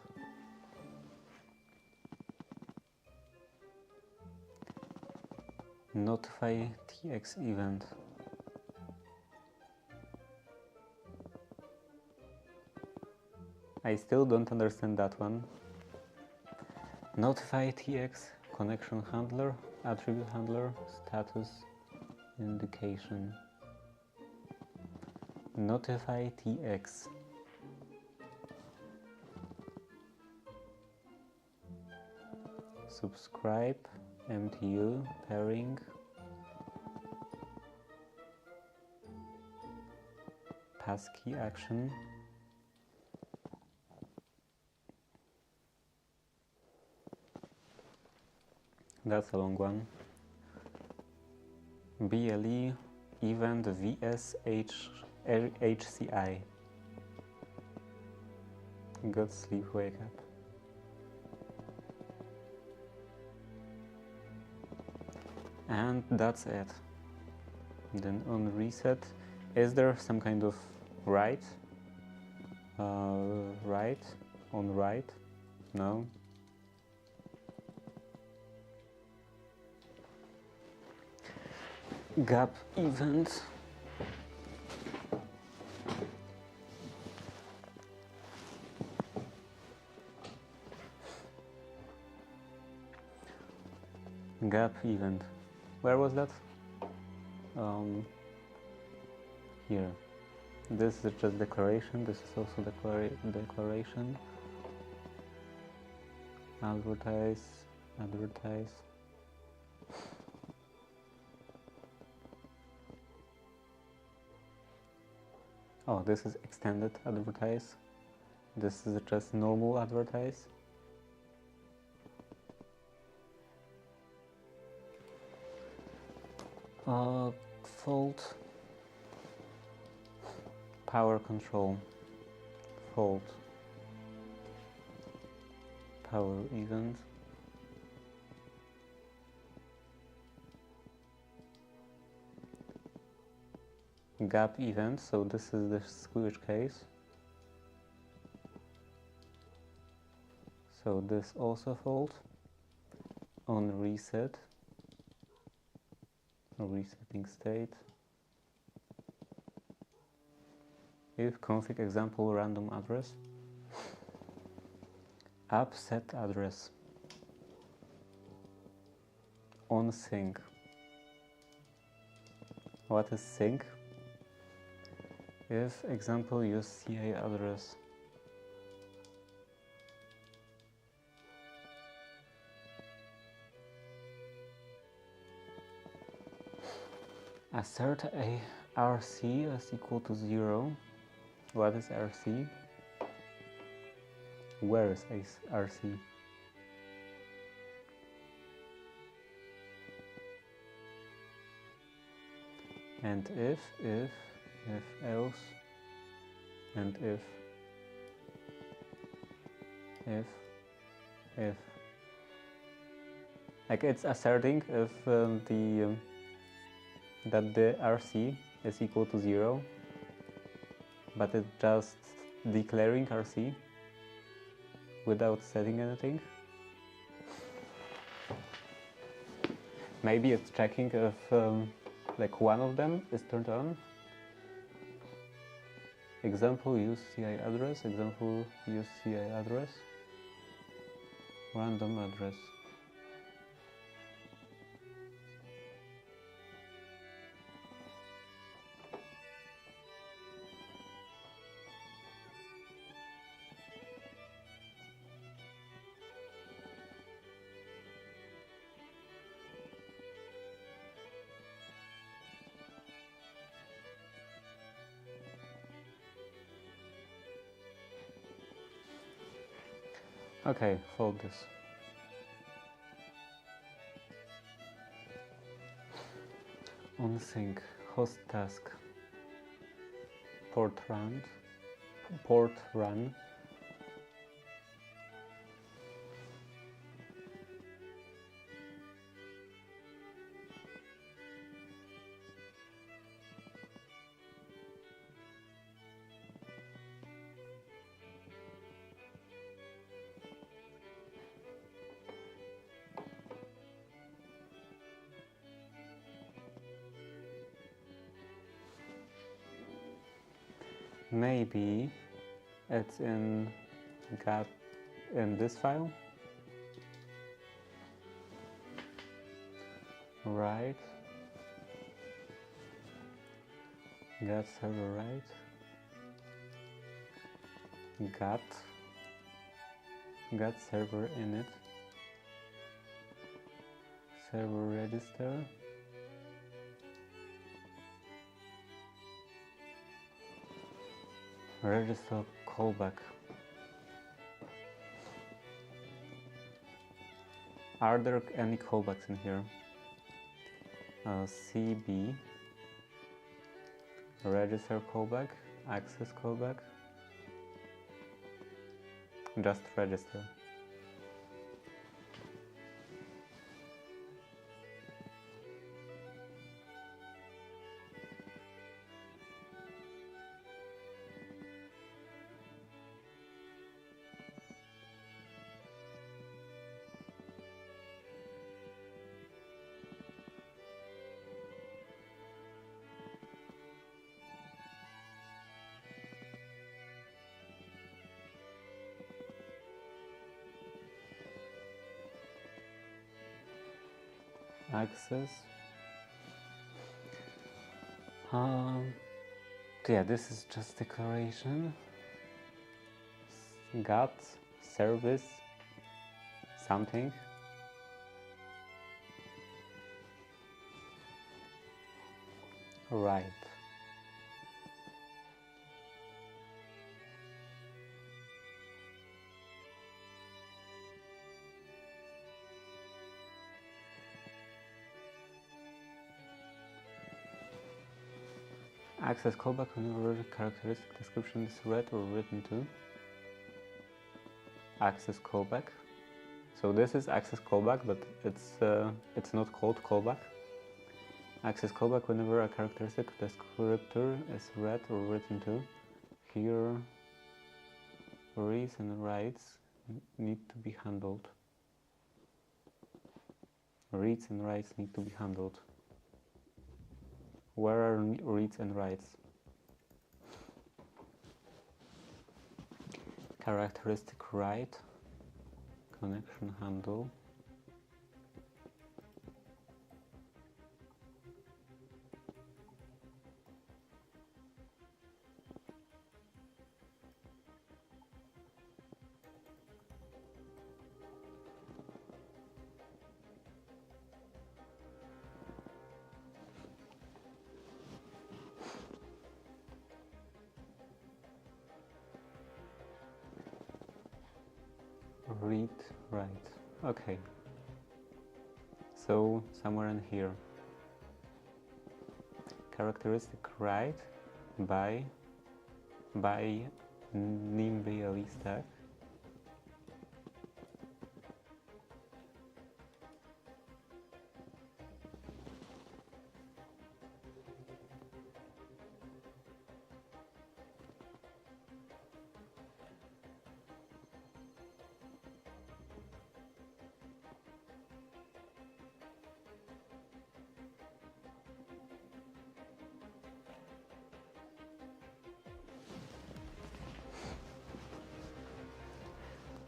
Notify TX event. I still don't understand that one. Notify TX connection handler, attribute handler, status indication. Notify TX. subscribe, MTU, pairing, passkey action, that's a long one, BLE event HCI, good sleep, wake up. And that's it. Then on reset, is there some kind of write? Write? On write? No. Gap event. Gap event. Where was that? Here. This is just declaration. This is also declaration. Advertise. Oh, this is extended advertise. This is just normal advertise. Fault. Power control. Fault. Power event. Gap event, so this is the switch case. So this also fault. On reset. Resetting state. If config example random address. App set address. On sync. What is sync? If example use CA address. Assert a RC is equal to 0. What is RC? Where is RC? And if else, and if. Like it's asserting if that the RC is equal to 0, but it's just declaring RC without setting anything. Maybe it's checking if like one of them is turned on. Example use CI address, example use CI address, random address. Okay, fold this. On sync, host task, port run, maybe it's in gap in this file, right? Get server right, get server init, server register. Register callback. Are there any callbacks in here? CB, register callback, access callback, just register. Access. Yeah, this is just declaration. Got service something. Right. Access callback whenever characteristic description is read or written to. Access callback. So this is access callback, but it's not called callback. Access callback whenever a characteristic descriptor is read or written to. Here, reads and writes need to be handled. Reads and writes need to be handled. Where are reads and writes? Characteristic write, connection handle. Read, write. Okay. So somewhere in here. Characteristic write by nim BLE stack.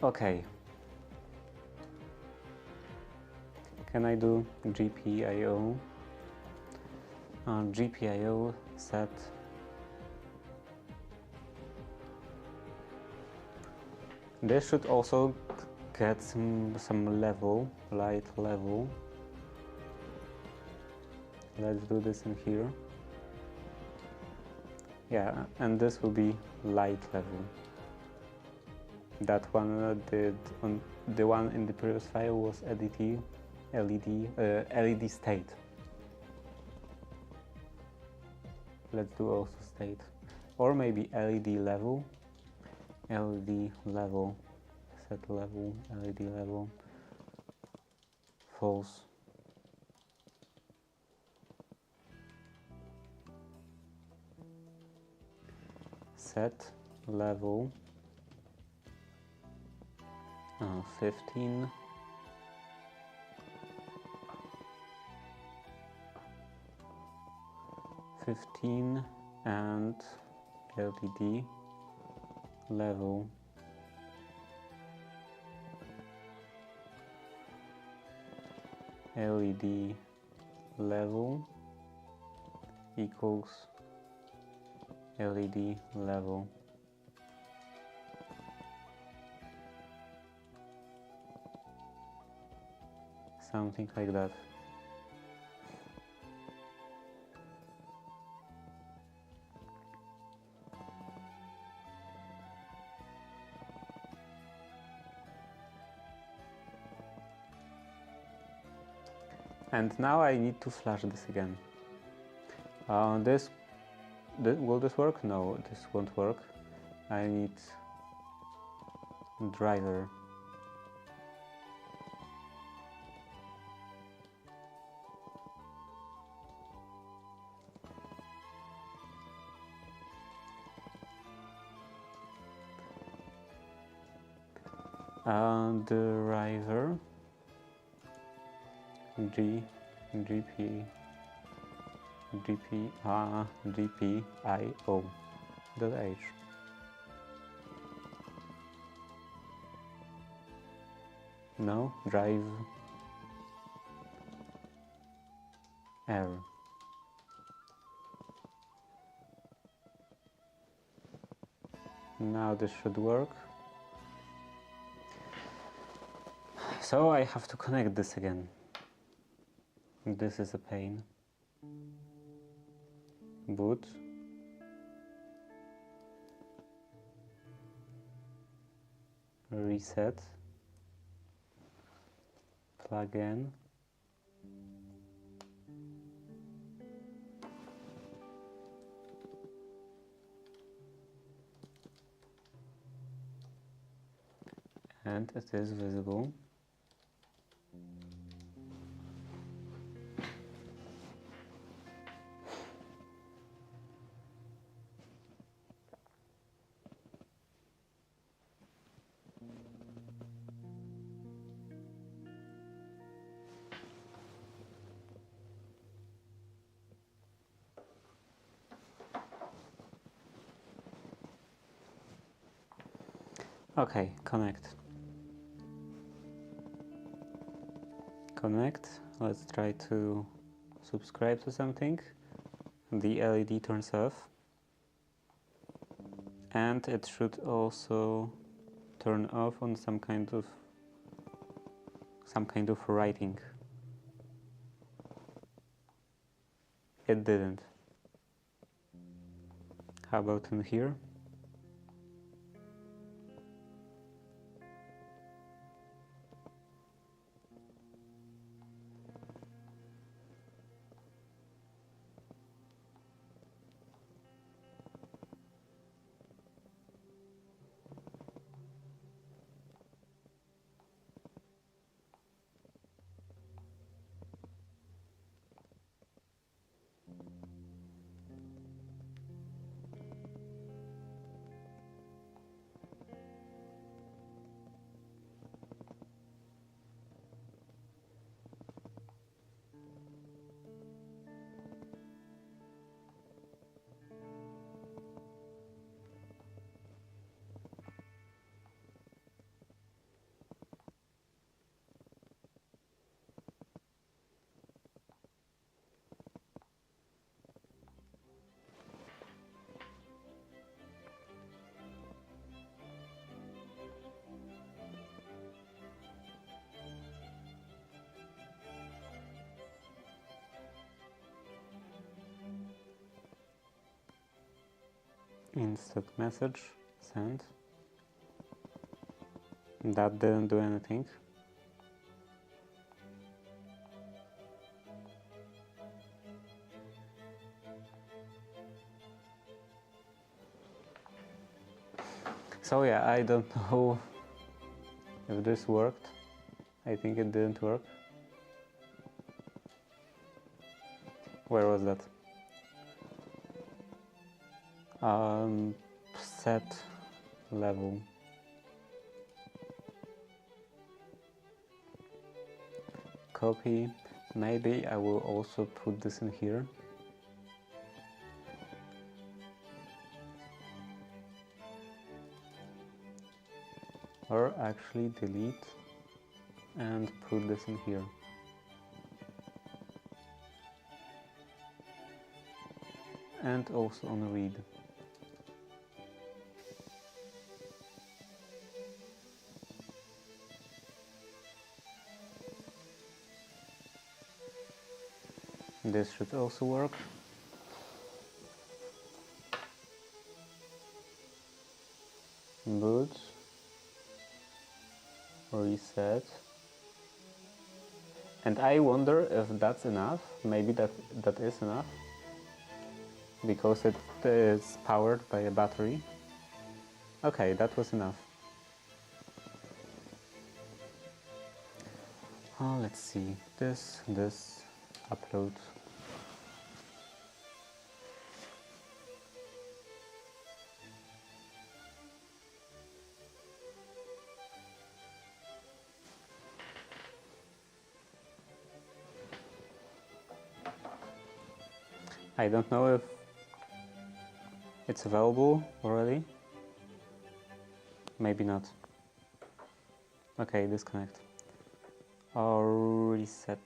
Okay. Can I do GPIO? GPIO set this should also get some level, light level. Let's do this in here. Yeah, and this will be light level. That one did on the one in the previous file was LED state. Let's do also state, or maybe LED level. LED level, set level, LED level, false. Set level 15. And LED level equals LED level. Something like that. And now I need to flash this again. Will this work? No, this won't work. I need driver. Driver GPIO .h. No, drive error. Now this should work. So I have to connect this again. This is a pain. Boot. Reset. Plug in. And it is visible. Okay, connect. Let's try to subscribe to something. The LED turns off. And it should also turn off on some kind of writing. It didn't. How about in here? Instant message, send. That didn't do anything. So yeah, I don't know if this worked. I think it didn't work. Where was that? Set level. Copy. Maybe I will also put this in here. Or actually delete and put this in here. And also on read. This should also work. Boot. Reset. And I wonder if that's enough. Maybe that is enough, because it is powered by a battery. Okay, that was enough. Let's see, this, upload. I don't know if it's available already. Maybe not. Okay, disconnect. Or reset.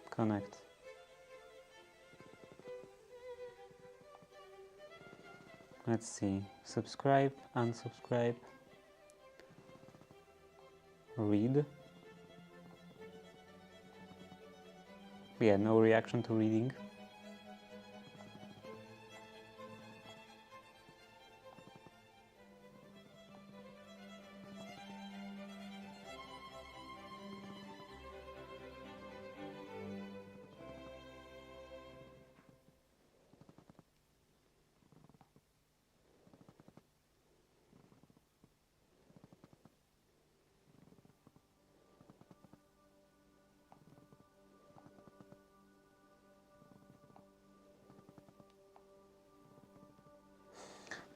Connect. Let's see. Subscribe, unsubscribe. Read. Yeah, no reaction to reading.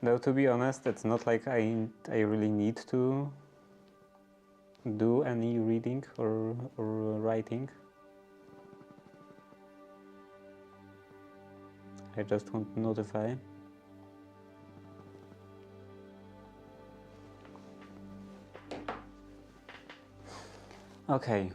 Though, to be honest, it's not like I really need to do any reading or writing. I just want to notify. Okay.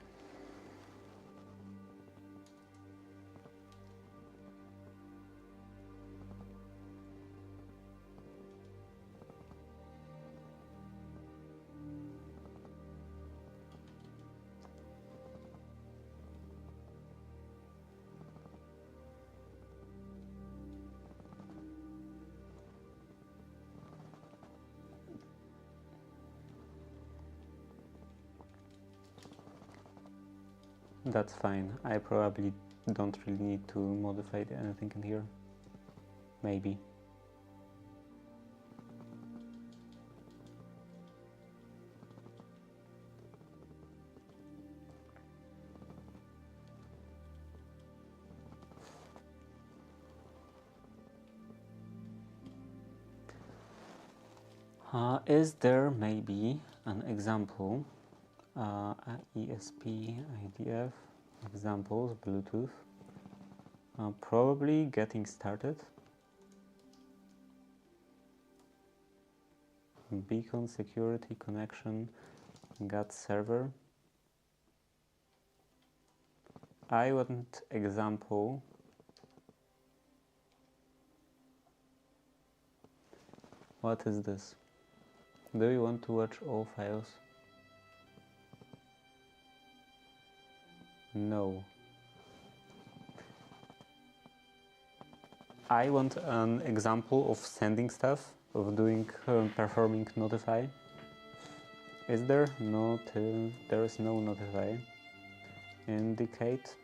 That's fine. I probably don't really need to modify anything in here. Maybe. Is there maybe an example, ESP IDF examples, Bluetooth, probably getting started, beacon security connection, GAT server. I want example. What is this? Do you want to watch all files? No. I want an example of sending stuff, of doing performing notify. Is there? No, there is no notify. Indicate.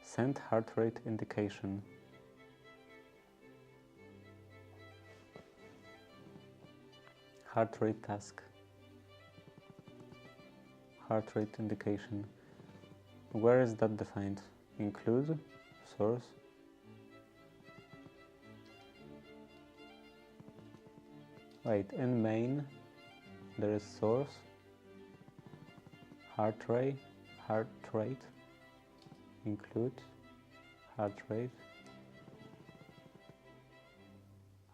Send heart rate indication. Heart rate task. Heart rate indication. Where is that defined? Include, source. Wait, in main there is source, heart rate, include, heart rate,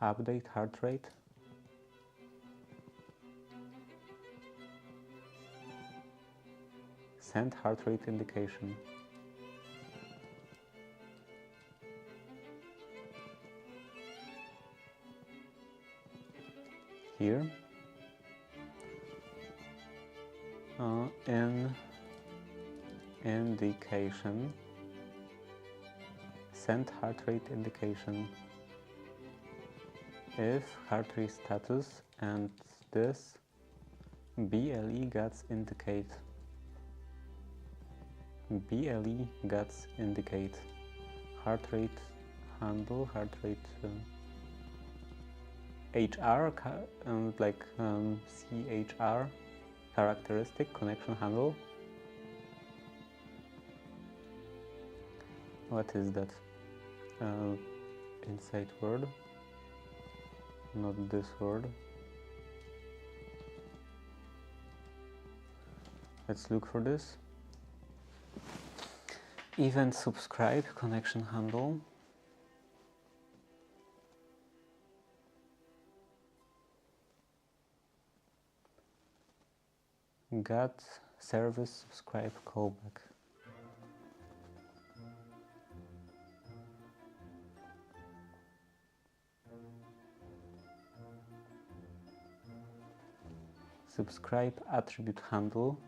update heart rate. Send heart rate indication. Here. In indication. Send heart rate indication. if heart rate status and this BLE gets indicate. BLE gets indicate heart rate handle, heart rate HR, like CHR, characteristic connection handle. What is that? Inside word, not this word. Let's look for this. Event subscribe connection handle. Get service subscribe callback. Subscribe attribute handle,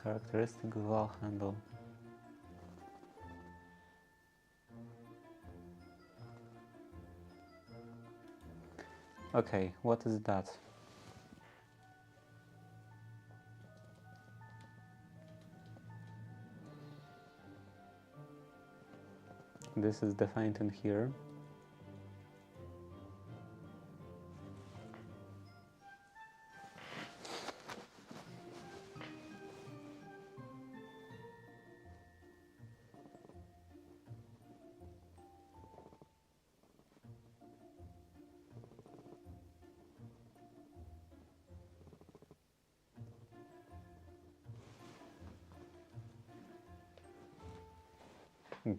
characteristic val handle. Okay, what is that? This is defined in here.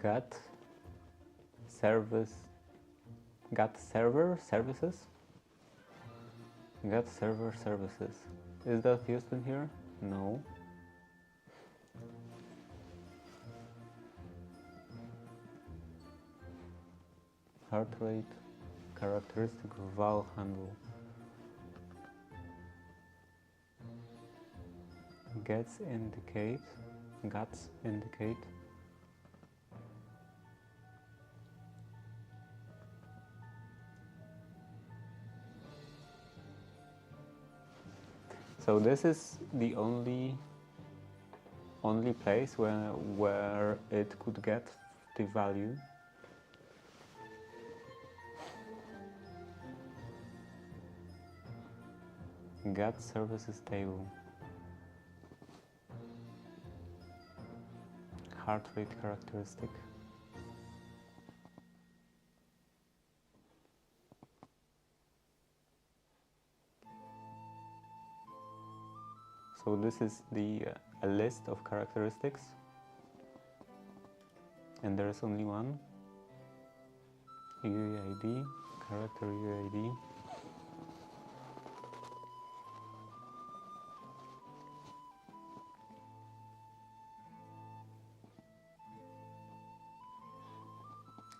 Get service, get server services. Get server services. Is that used in here? No. Heart rate, characteristic val handle. Gets indicate. So this is the only place where it could get the value. Get services table. Heart rate characteristic. So this is a list of characteristics, and there is only one. UAID, character UAID.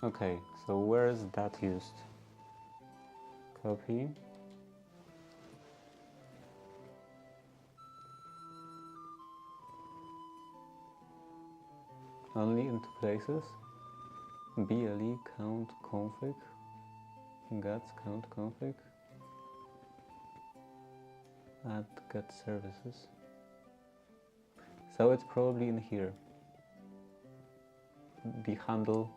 Okay, so where is that used? Copy. Only in two places. BLE count config. Get count config. Add get services. So it's probably in here. The handle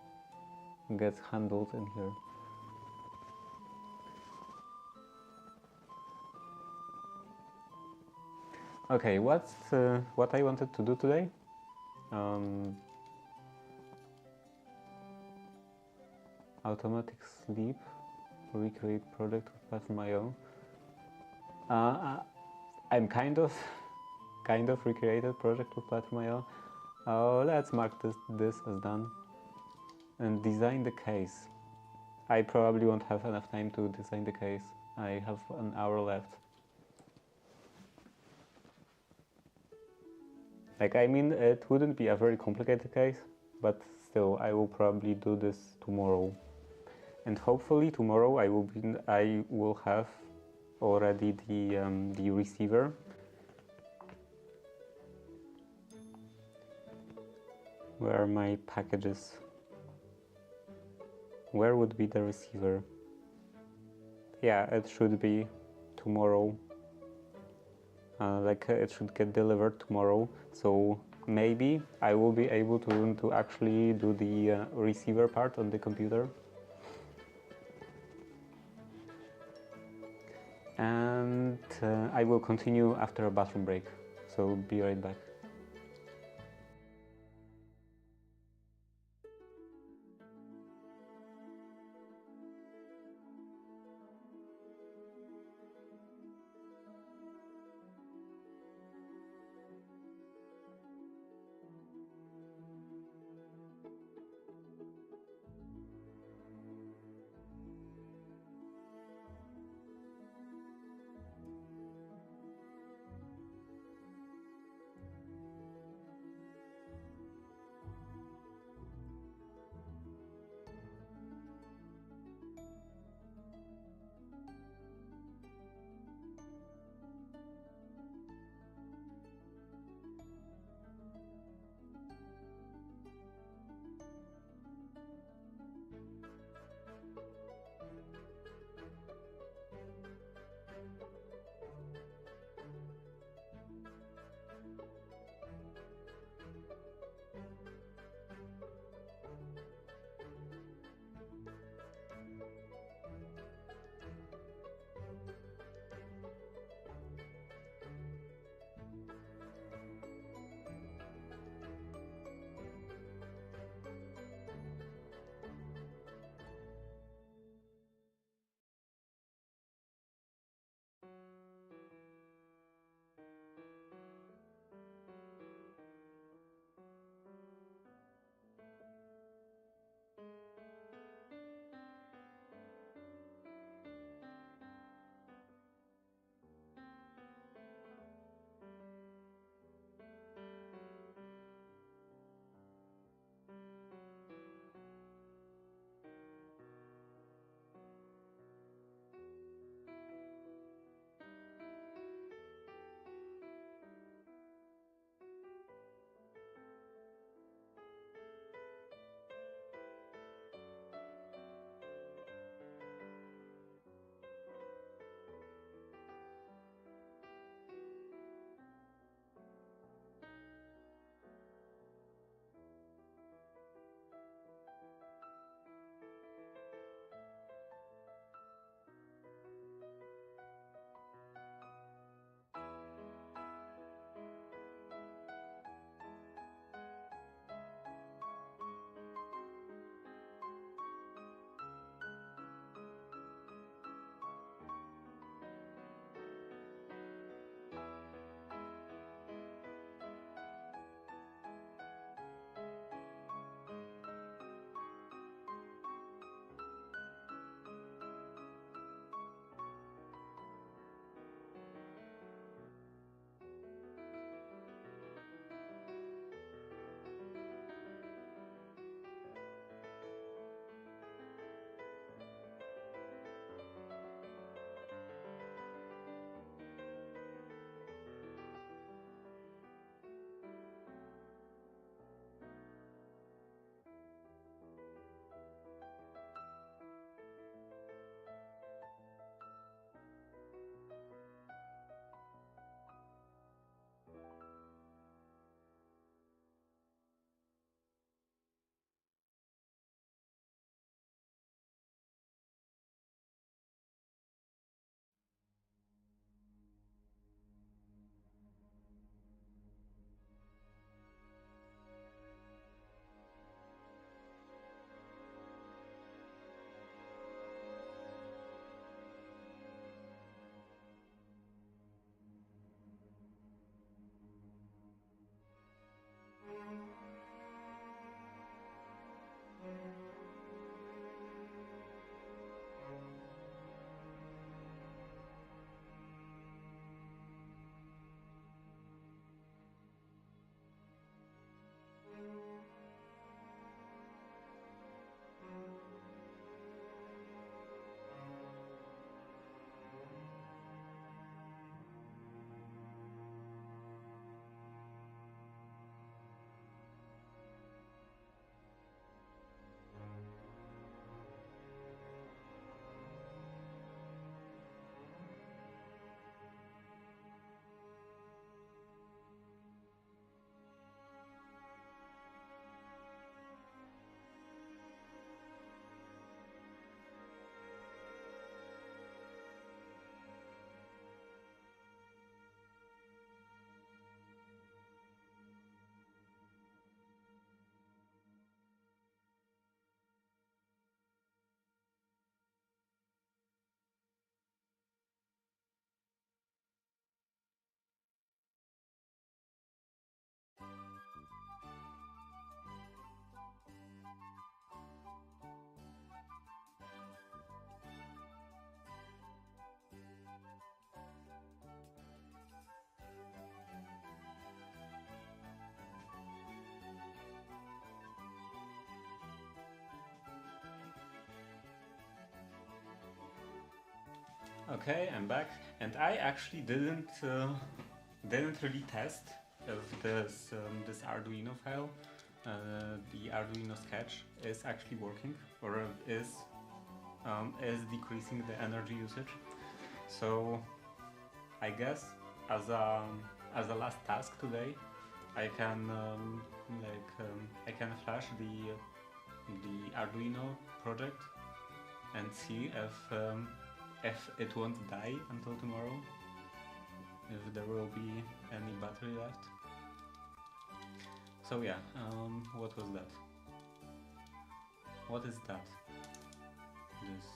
gets handled in here. Okay, what I wanted to do today? Automatic sleep, recreate project with Platform.io. I'm kind of recreated project with Platform.io. Let's mark this as done. And design the case. I probably won't have enough time to design the case. I have an hour left. Like, I mean, it wouldn't be a very complicated case, but still, I will probably do this tomorrow. And hopefully tomorrow I will have already the receiver. Where are my packages? Where would be the receiver? yeah, it should be tomorrow. It should get delivered tomorrow, so maybe I will be able to actually do the receiver part on the computer. And I will continue after a bathroom break, so be right back. Okay, I'm back, and I actually didn't really test if this Arduino file, the Arduino sketch, is actually working or is decreasing the energy usage. So I guess as a last task today, I can I can flash the Arduino project and see if it won't die until tomorrow, if there will be any battery left. So yeah, what was that? What is that? This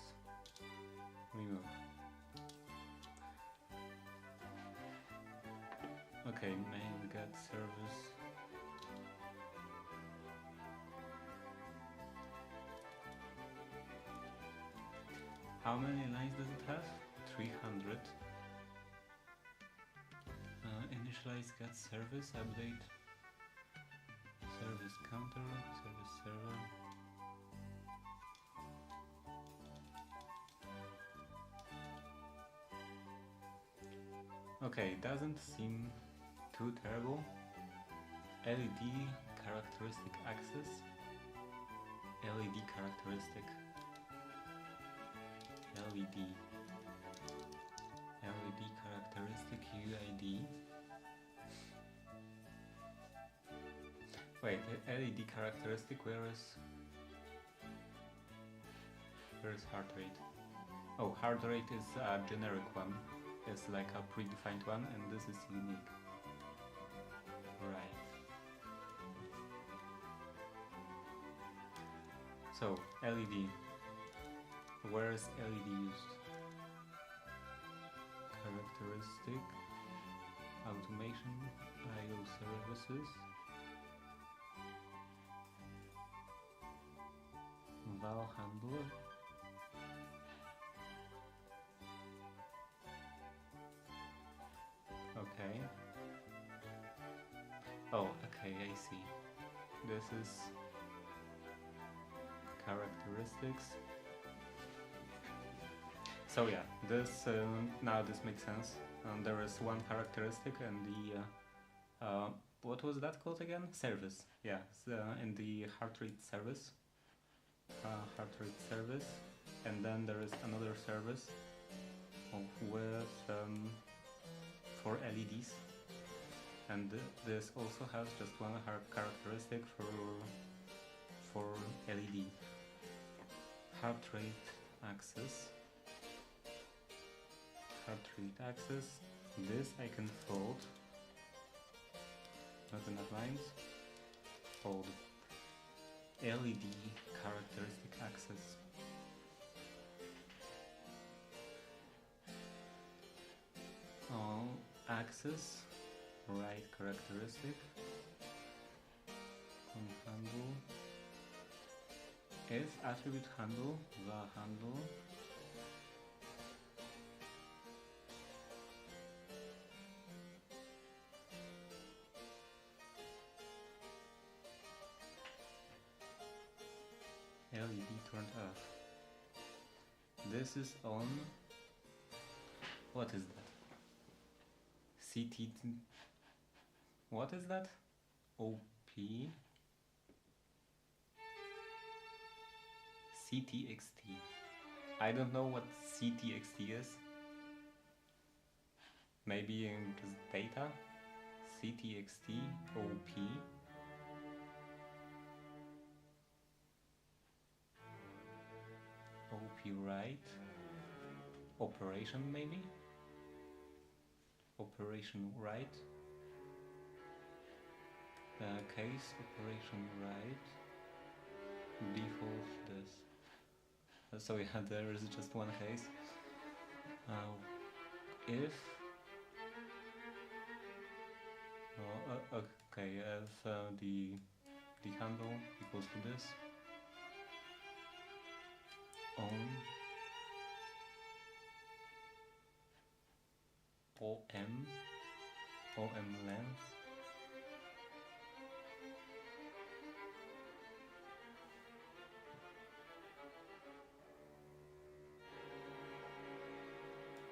remove. Okay, main get service. How many lines does it have? 300. Initialize get service, update service counter, service server. Okay, doesn't seem too terrible. LED characteristic access. LED characteristic. LED characteristic UID. Wait, LED characteristic, where is heart rate? Oh, heart rate is a generic one. It's like a predefined one, and this is unique. Right. So, LED. Where is LED used? Characteristic, automation, I/O services, val handler. Okay. Oh, okay, I see. This is characteristics. So yeah, this now this makes sense. There is one characteristic, and the what was that called again? Service. Yeah, in the heart rate service. Heart rate service, and then there is another service with for LEDs, and this also has just one characteristic for LED. Heart rate axis. Heart rate axis. This I can fold. Not enough lines. Fold. LED characteristic axis. All axis, right characteristic. On handle. If attribute handle, the handle. LED turned off. This is on. What is that? CT. What is that? OP. CTXT. I don't know what CTXT is. Maybe in just data. CTXT OP. OP right. Operation maybe. Operation right. Case operation right. Default this. So yeah, there is just one case. If okay, if the handle equals to this, on OM length,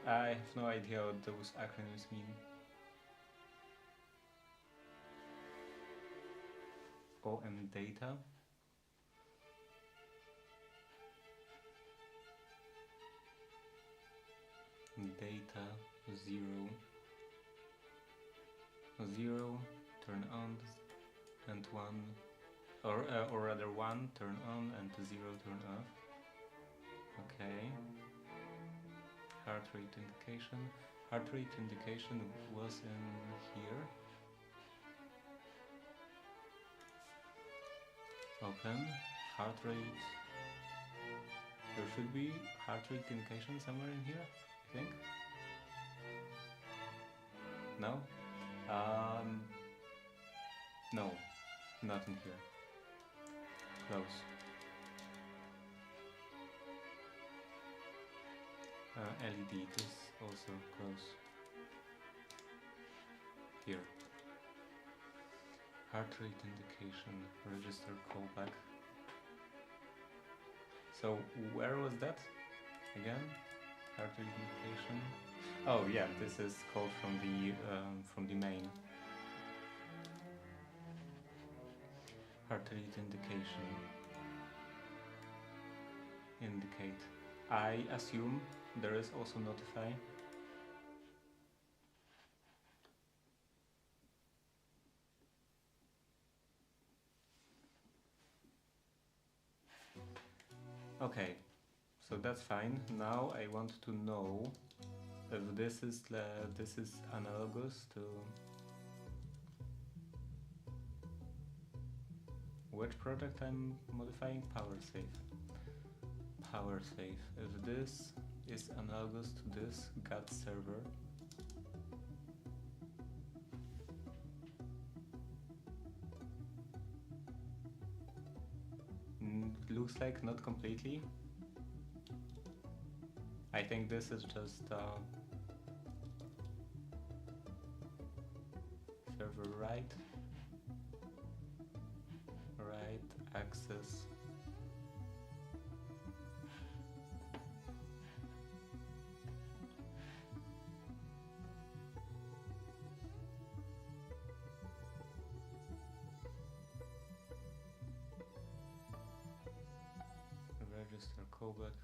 I have no idea what those acronyms mean. OM data. Data 0. 0 turn on and 1, or rather 1 turn on and 0 turn off. Okay. Heart rate indication. Heart rate indication was in here. Open. Heart rate. There should be heart rate indication somewhere in here, I think. No? No, not in here. Close. LED, this also close. Here. Heart rate indication, register callback. So where was that again? Heart rate indication. Oh yeah, this is called from the main. Heart rate indication. Indicate. I assume there is also notify. Okay, so that's fine. Now I want to know if this is analogous to which product I'm modifying. PowerSafe. PowerSafe. If this is analogous to this GAT server, looks like not completely. I think this is just server write access. Register callback.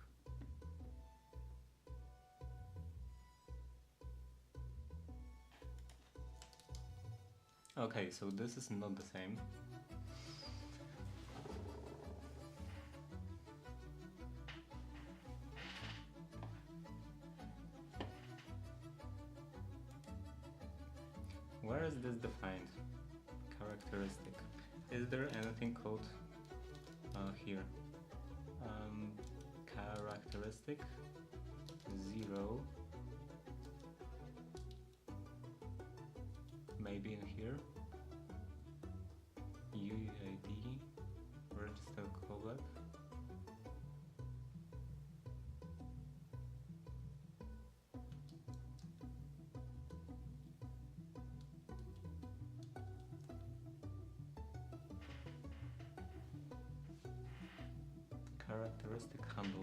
Okay, so this is not the same. Where is this defined? Characteristic. Is there anything called here? Characteristic 0. Maybe in here. UUID. Register callback. Characteristic handle.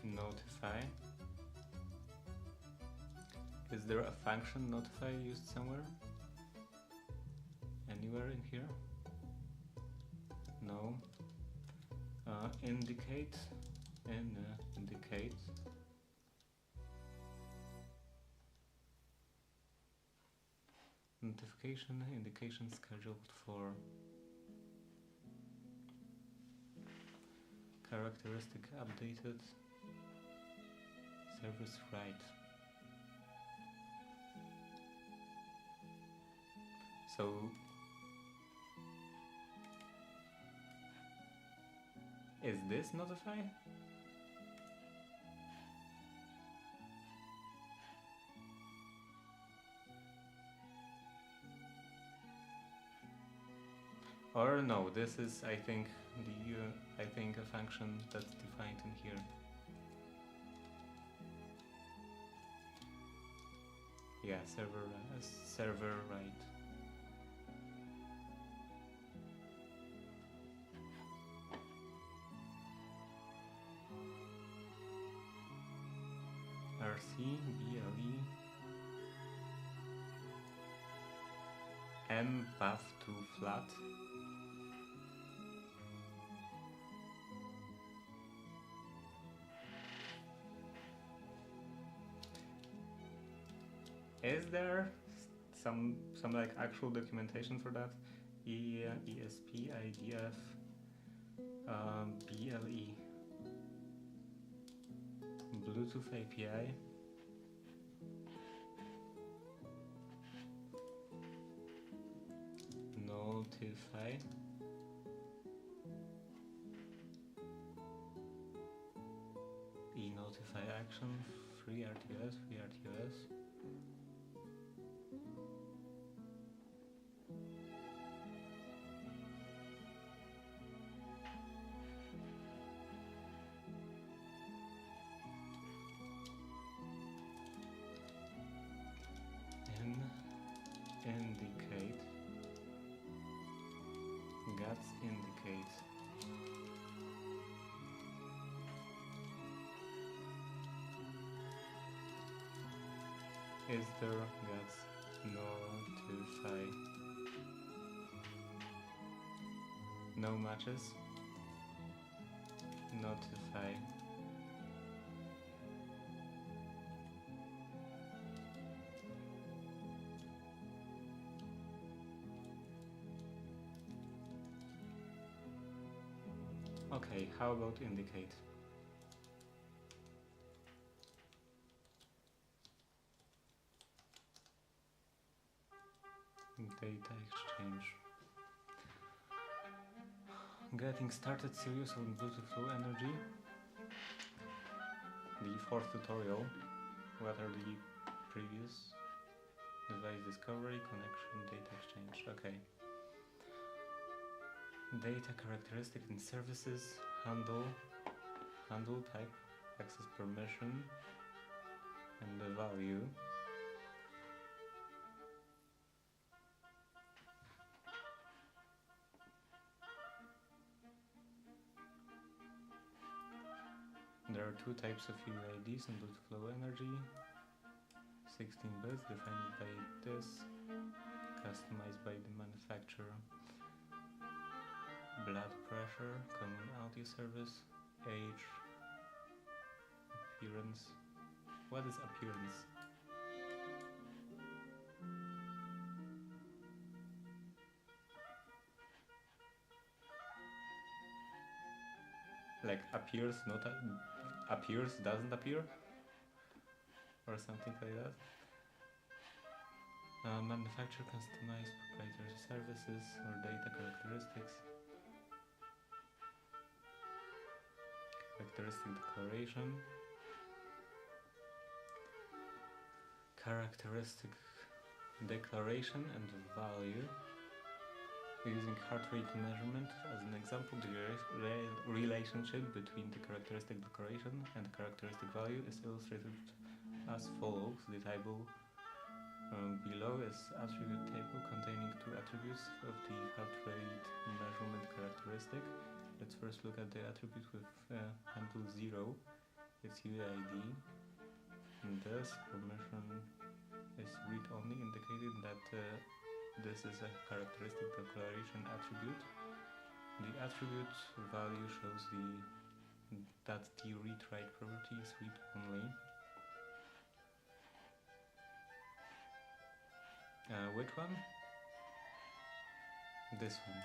Notify. Is there a function notify used somewhere? Anywhere in here? No. Indicate. Indicate. Notification indication scheduled for characteristic updated. Service write. So is this notify? Or no, this is I think a function that's defined in here. Yeah, server write. BLE M path to flat. Is there some like actual documentation for that? ESP32-C6 BLE Bluetooth API. Notify. E-notify action. Free RTOS. Indicate. Guts indicate. Is there guts notify? No matches. Notify. Okay, how about indicate? Data exchange. Getting started serious on Bluetooth Low Energy. The fourth tutorial. What are the previous? Device discovery, connection, data exchange. Okay. Data characteristic in services, handle type, access permission, and the value. There are two types of UIDs in Bluetooth Low Energy. 16 bits defined by this, customized by the manufacturer. Blood pressure, common audio service, age, appearance. What is appearance? Like appears, not appears, doesn't appear? Or something like that. Manufacturer customized proprietary services or data characteristics. Characteristic declaration. Characteristic declaration and value. Using heart rate measurement as an example, the relationship between the characteristic declaration and the characteristic value is illustrated as follows. The table below is attribute table containing two attributes of the heart rate measurement characteristic. Let's first look at the attribute with handle 0, its UID, and this permission is read-only, indicating that this is a characteristic declaration attribute. The attribute value shows that the read-write property is read-only. Which one? This one.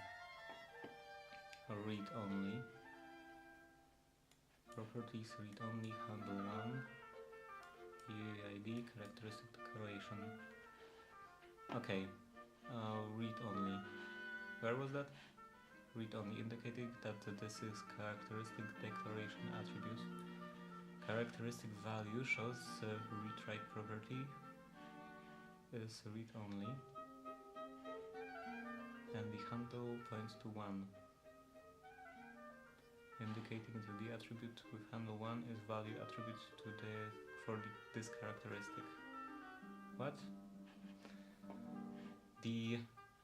Read-only. Properties read-only, handle 1, UID, characteristic declaration. Okay, read-only. Where was that? Read-only, indicating that this is characteristic declaration attribute. Characteristic value shows read-write property is read-only, and the handle points to 1, indicating that the attribute with handle 1 is value attribute for this characteristic. What? The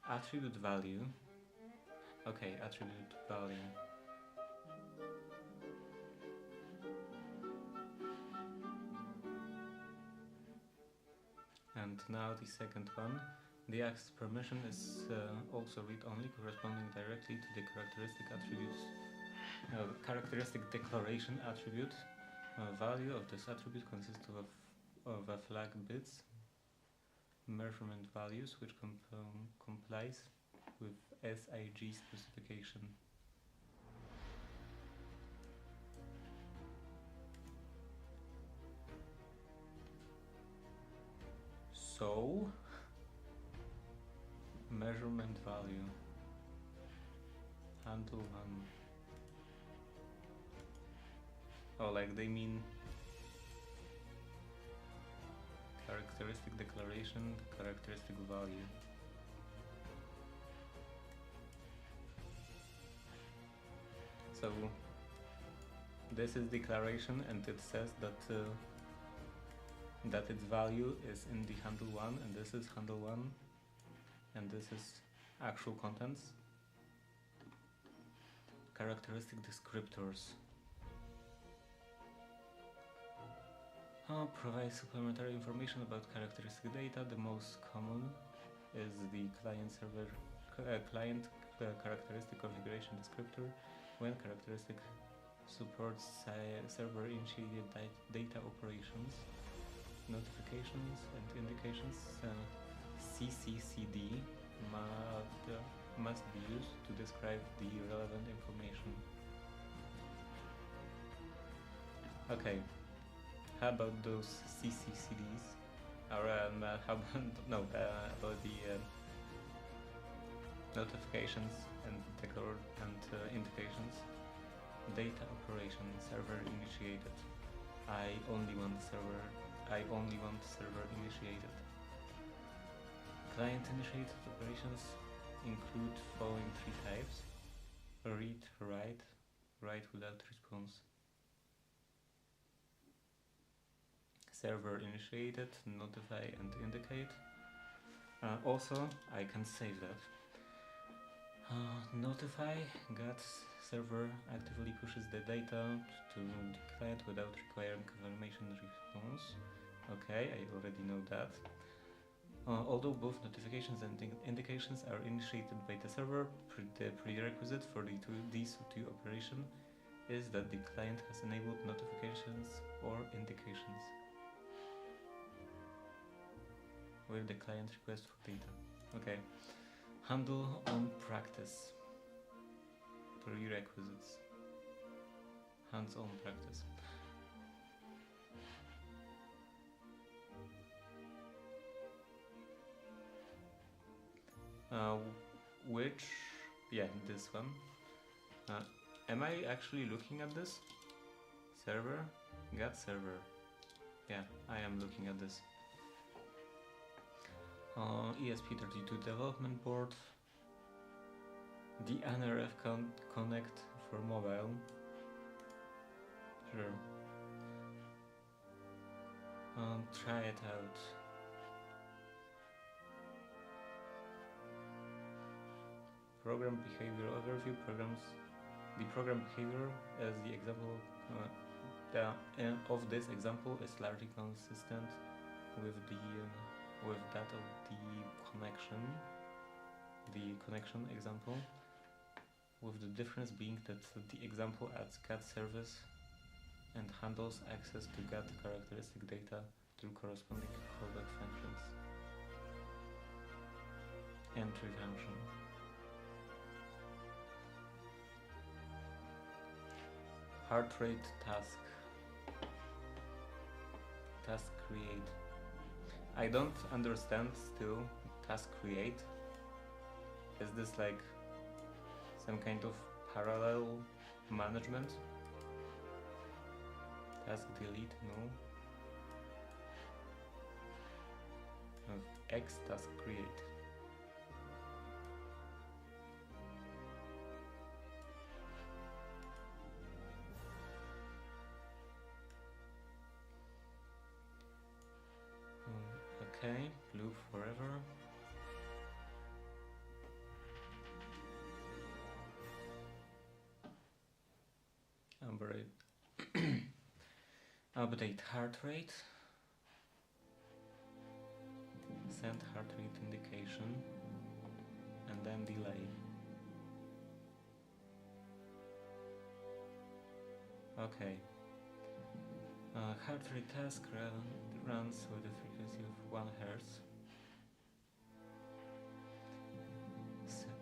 attribute value. Okay, attribute value. now the second one. The access permission is also read-only, corresponding directly to the characteristic attributes, characteristic declaration attribute. Value of this attribute consists of a flag bits, measurement values, which complies with SIG specification. So, measurement value, handle one. Oh, like they mean characteristic declaration, characteristic value. So this is declaration, and it says that that its value is in the handle one, and this is handle one, and this is actual contents. Characteristic descriptors. Provide supplementary information about characteristic data. The most common is the client-server client characteristic configuration descriptor, when characteristic supports server-initiated data operations, notifications and indications. CCCD must be used to describe the relevant information. Okay. How about those CCCDs? Or how about about the notifications and indications? Data operation, server initiated. I only want server initiated. Client initiated operations include following three types: read, write without response. Server initiated, notify and indicate. Also, I can save that. Notify gets server actively pushes the data to the client without requiring confirmation response. Okay, I already know that. Although both notifications and indications are initiated by the server, the prerequisite for these two operations is that the client has enabled notifications or indications with the client request for data. Okay. Handle on practice. Prerequisites. Hands-on practice. This one. Am I actually looking at this? Server? Get server. Yeah, I am looking at this. ESP32 development board, the NRF Connect for mobile. Sure. Try it out. Program behavior overview. The program behavior as the example of this example is largely consistent with that of the connection example, with the difference being that the example adds GET service and handles access to GET characteristic data through corresponding callback functions. Entry function. Heart rate task. Task create. I don't understand still task create. Is this like some kind of parallel management? Task delete, no. X task create. Okay, blue forever. Update heart rate. send heart rate indication and then delay. Okay. Heart rate task runs with a frequency of 1 Hz.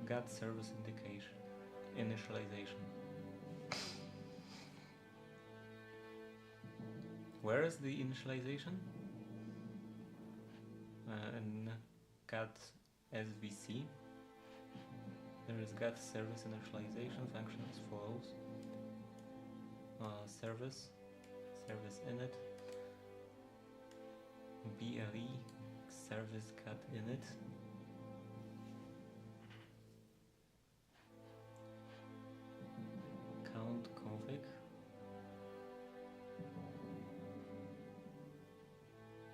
Gut service indication. Initialization. Where is the initialization? In gut SVC. There is gut service initialization function as follows. Service init, BLE, service gut init, count config,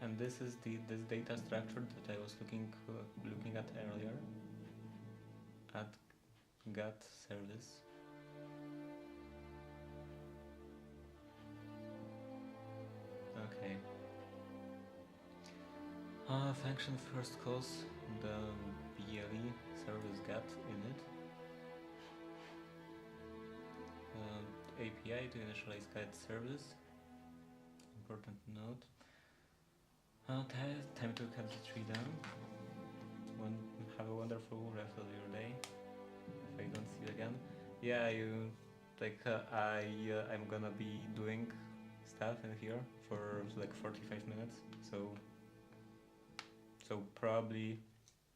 and this is this data structure that I was looking at earlier at gut service. Okay. Function first calls the BLE service gut init. API to initialize gut service. Important note. Time to cut the tree down. Have a wonderful rest of your day. If I don't see you again. Yeah, I'm gonna be doing stuff in here for like 45 minutes, so probably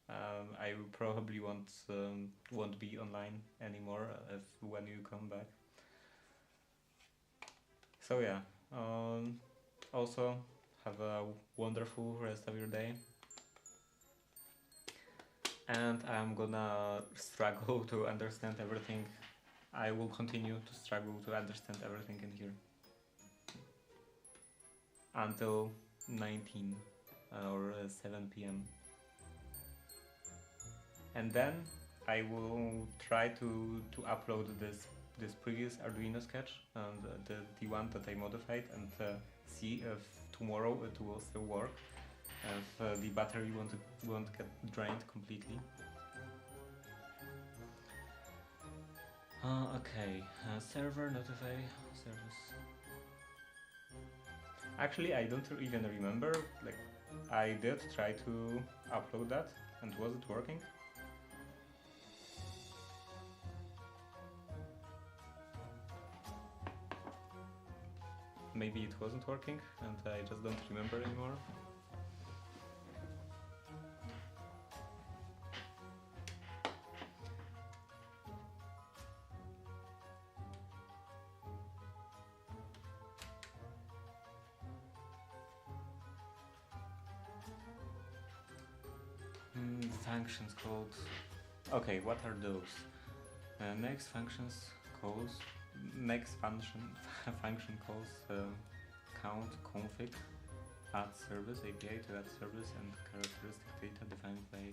I probably won't be online anymore when you come back. So yeah, also have a wonderful rest of your day, and I'm gonna struggle to understand everything. I will continue to struggle to understand everything in here until 19 or 7 p.m. And then I will try to upload this previous Arduino sketch and the one that I modified, and see if tomorrow it will still work, if the battery won't get drained completely. Okay, server notify service. Actually, I don't even remember, like, I did try to upload that, and was it working? Maybe it wasn't working, and I just don't remember anymore. Functions called. Okay, what are those? Next function calls count config add service API to add service and characteristic data defined by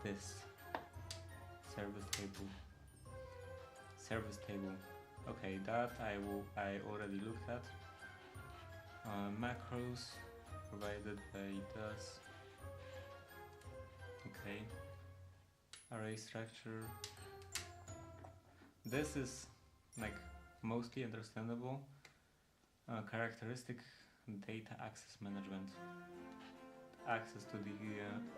this service table. Okay, that I already looked at. Macros provided by das. Okay, array structure. This is like mostly understandable. Characteristic data access management. Access to the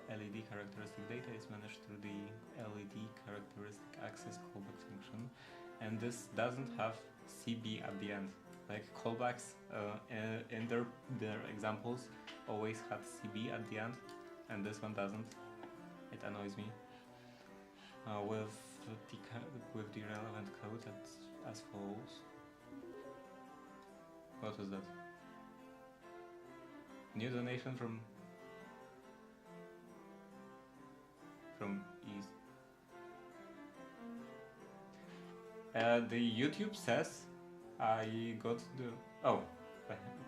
LED characteristic data is managed through the LED characteristic access callback function, and this doesn't have CB at the end. Like callbacks in their examples always had CB at the end, and this one doesn't. It annoys me. With the relevant code as follows. What was that? New donation from East. The YouTube says I got the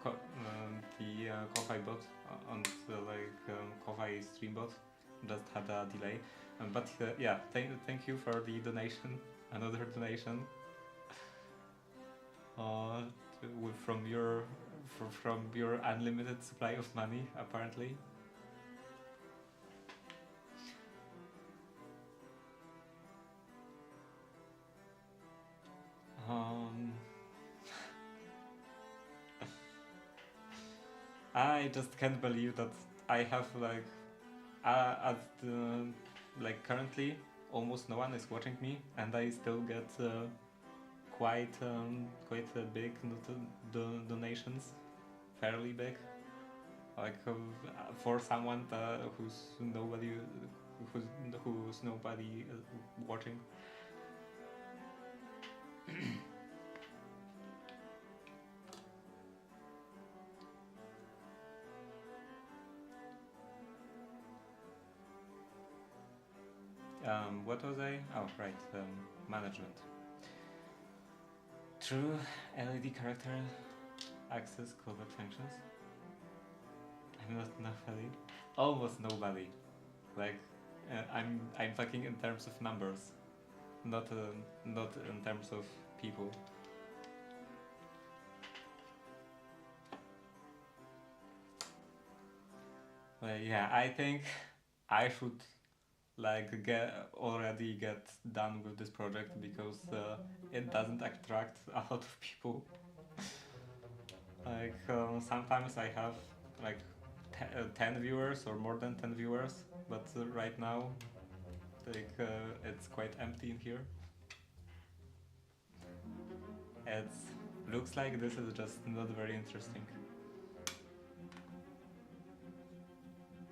Ko-Fi bot on Ko-Fi stream bot just had a delay, but yeah, thank you for the donation, another donation. From your unlimited supply of money, apparently. I just can't believe that I have like currently almost no one is watching me, and I still get quite big donations, fairly big. Like for someone who's nobody watching. What was I? Oh, right, management. True LED character access covert functions. I'm not nobody. Almost nobody. Like, I'm talking in terms of numbers, not in terms of people. Yeah, I think I should like already get done with this project because it doesn't attract a lot of people. Like sometimes I have like 10 viewers or more than 10 viewers, but right now like it's quite empty in here. It looks like this is just not very interesting.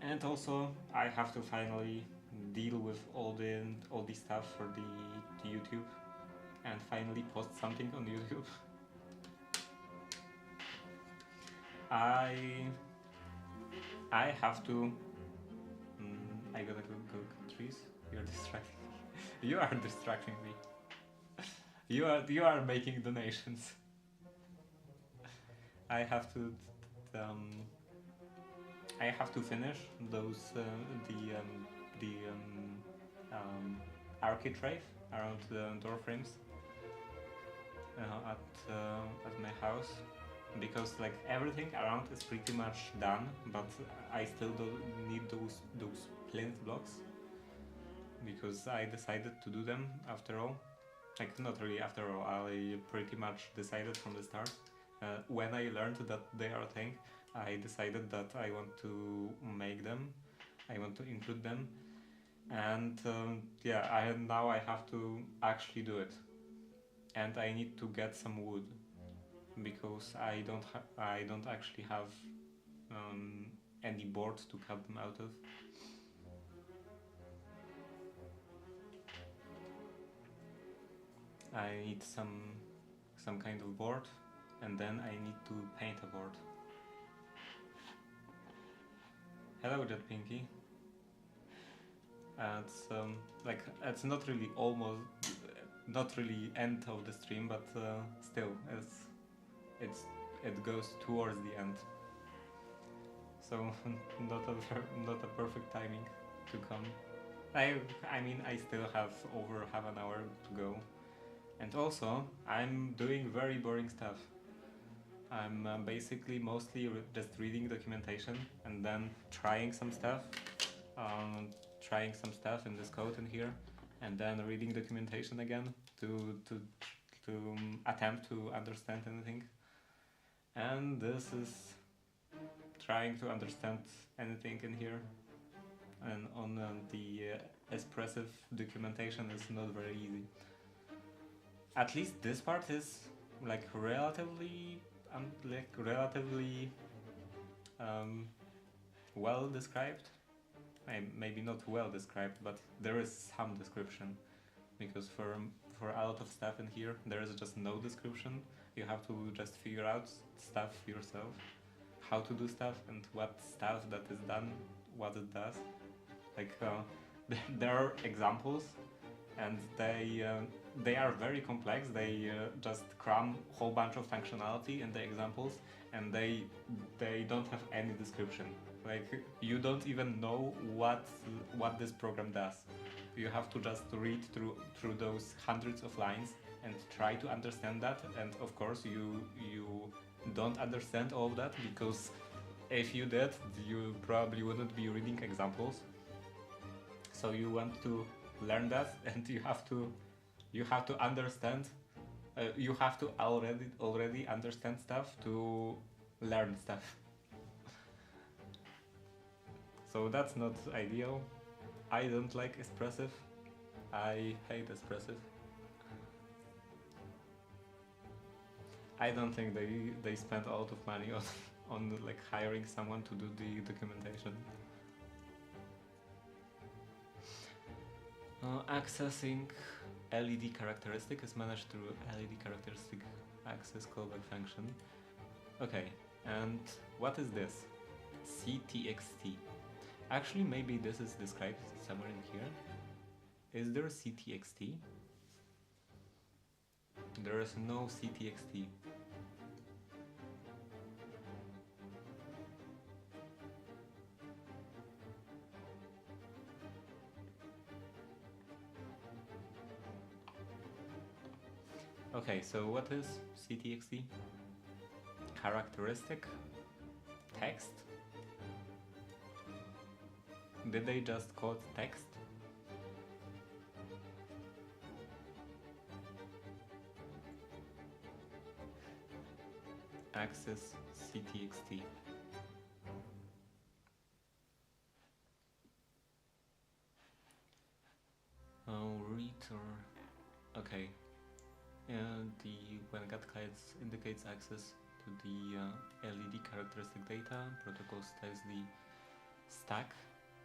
And also I have to finally deal with all the stuff for the YouTube and finally post something on YouTube. I have to. I gotta go trees. You're distracting me. You are distracting me. You are making donations. I have to. I have to finish those the architrave around the door frames at my house, because like everything around is pretty much done, but I still need those plinth blocks, because I decided to do them after all. Like, not really after all, I pretty much decided from the start. When I learned that they are a thing, I decided that I want to make them, I want to include them, and yeah, now I have to actually do it, and I need to get some wood, because I don't actually have any board to cut them out of. I need some kind of board, and then I need to paint a board. Hello, Jet Pinky. It's like it's not really end of the stream, but still it goes towards the end. So not a perfect timing to come. I mean I still have over half an hour to go, and also I'm doing very boring stuff. I'm basically mostly just reading documentation and then trying some stuff in this code in here, and then reading documentation again to attempt to understand anything. And this is trying to understand anything in here, and on the expressive documentation is not very easy. At least this part is like relatively well described. Maybe not well described, but there is some description, because for a lot of stuff in here there is just no description. You have to just figure out stuff yourself, how to do stuff and what stuff that is done, what it does. Like there are examples, and they are very complex. They just cram a whole bunch of functionality in the examples, and they don't have any description. Like, you don't even know what this program does. You have to just read through those hundreds of lines and try to understand that. And of course you don't understand all of that, because if you did, you probably wouldn't be reading examples. So you want to learn that, and you have to understand. You have to already understand stuff to learn stuff. So that's not ideal. I don't like expressive. I hate expressive. I don't think they spent a lot of money on like hiring someone to do the documentation. Accessing LED characteristic is managed through LED characteristic access callback function. Okay, and what is this? CTXT. Actually, maybe this is described somewhere in here. Is there CTXT? There is no CTXT. Okay, so what is CTXT? Characteristic? Text? Did they just code text? Access CTXT. Oh, return. Okay. And when get clients indicates access to the LED characteristic data, protocol styles the stack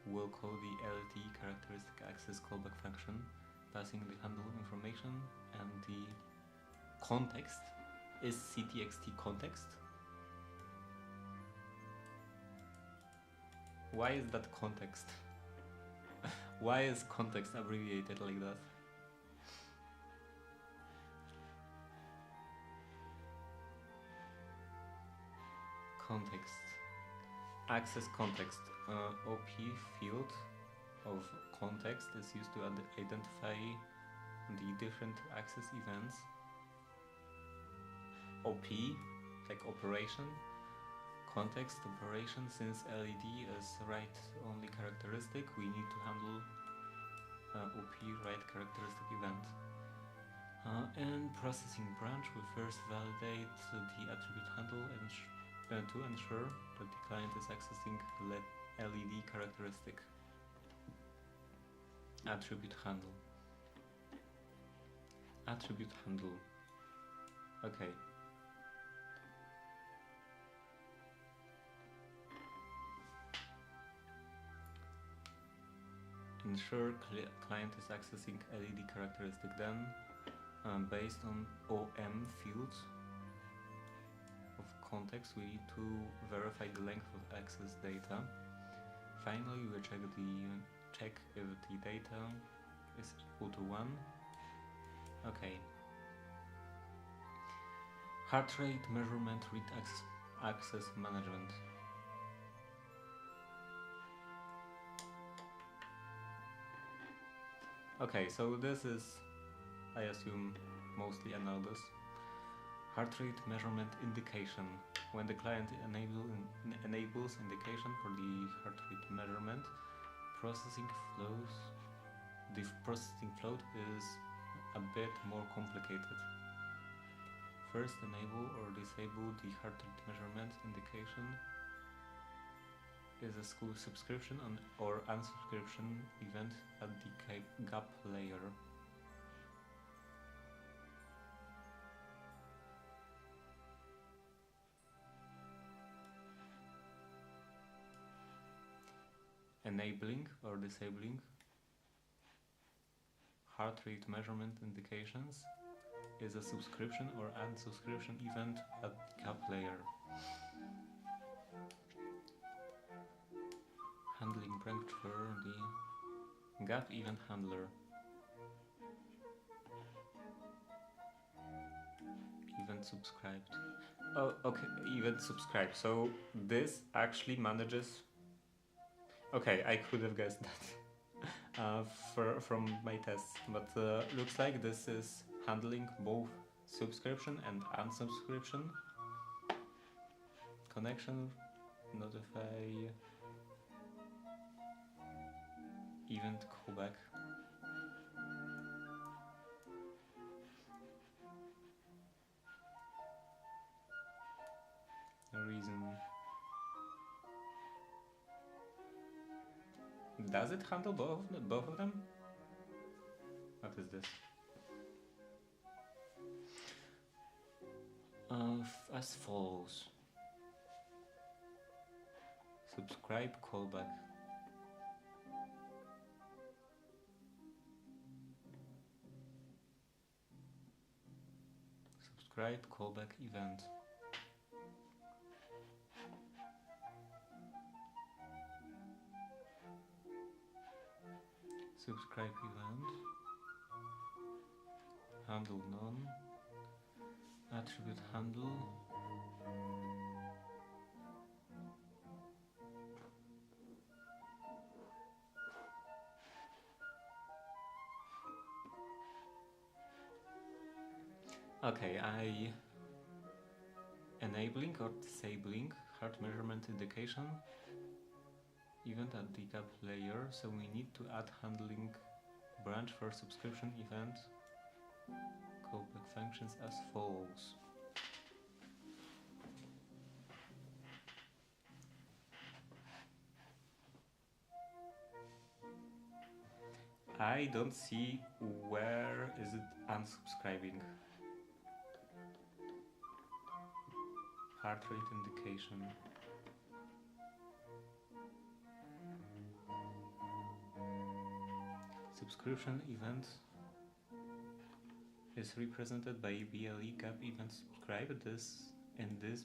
will call the LED characteristic access callback function, passing the handle information, and the context is CTXT context. Why is that context? Why is context abbreviated like that? Context. Access context. OP field of context is used to identify the different access events. OP, like operation. Context operation, since LED is write-only characteristic, we need to handle OP write characteristic event. And processing branch will first validate the attribute handle and to ensure that the client is accessing LED characteristic. Attribute handle. Attribute handle. Okay. Ensure client is accessing LED characteristic. Then, based on OM fields of context, we need to verify the length of access data. Finally, we check if the data is equal to 1. Okay. Heart rate measurement, read access management. Okay, so this is, I assume, mostly analogous. Heart rate measurement indication. When the client enables indication for the heart rate measurement, the processing flow is a bit more complicated. First, enable or disable the heart rate measurement indication is a school subscription or unsubscription event at the gap layer. Enabling or disabling heart rate measurement indications is a subscription or unsubscription event at the gap layer. Handling branch for the gap event handler. Event subscribed. Oh, okay, event subscribed. So this actually manages. Okay, I could have guessed that from my tests, but looks like this is handling both subscription and unsubscription. Connection, notify, event callback. No reason. Does it handle both of them? What is this? As follows. Subscribe callback. Subscribe callback event. Subscribe event. Handle none. Attribute handle. Okay, I enabling or disabling heart measurement indication event at the gap layer, so we need to add handling branch for subscription event callback functions as follows. I don't see where is it unsubscribing. Heart rate indication. Subscription event is represented by BLE gap event subscribe. In this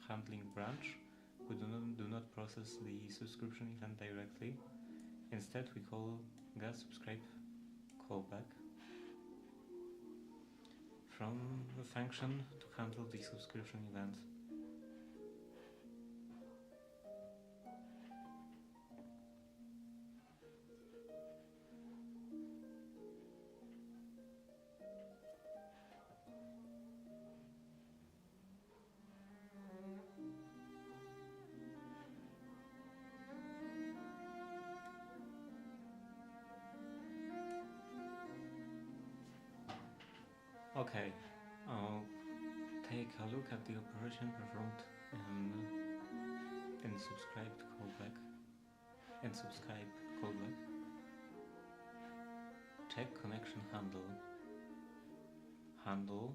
handling branch, we do not process the subscription event directly. Instead, we call get subscribe callback from the function to handle the subscription event. Okay, I'll take a look at the operation performed in subscribe callback. Check connection handle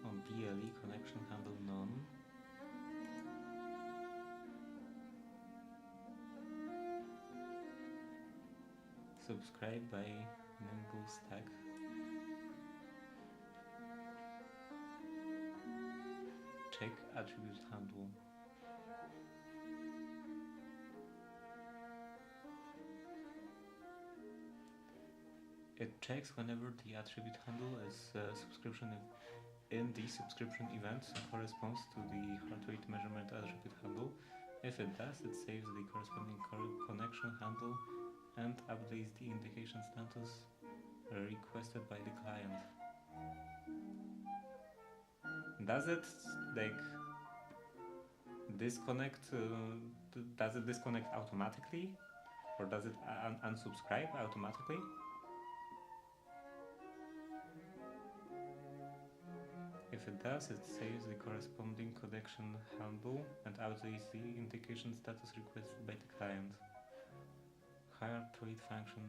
on BLE connection handle none. Subscribe by nimble stack. Check attribute handle. It checks whenever the attribute handle is subscription in the subscription event corresponds to the heart rate measurement attribute handle. If it does, it saves the corresponding connection handle and updates the indication status requested by the client. Does it disconnect? Does it disconnect automatically, or does it unsubscribe automatically? If it does, it saves the corresponding connection handle and updates the indication status requested by the client. Heart rate function.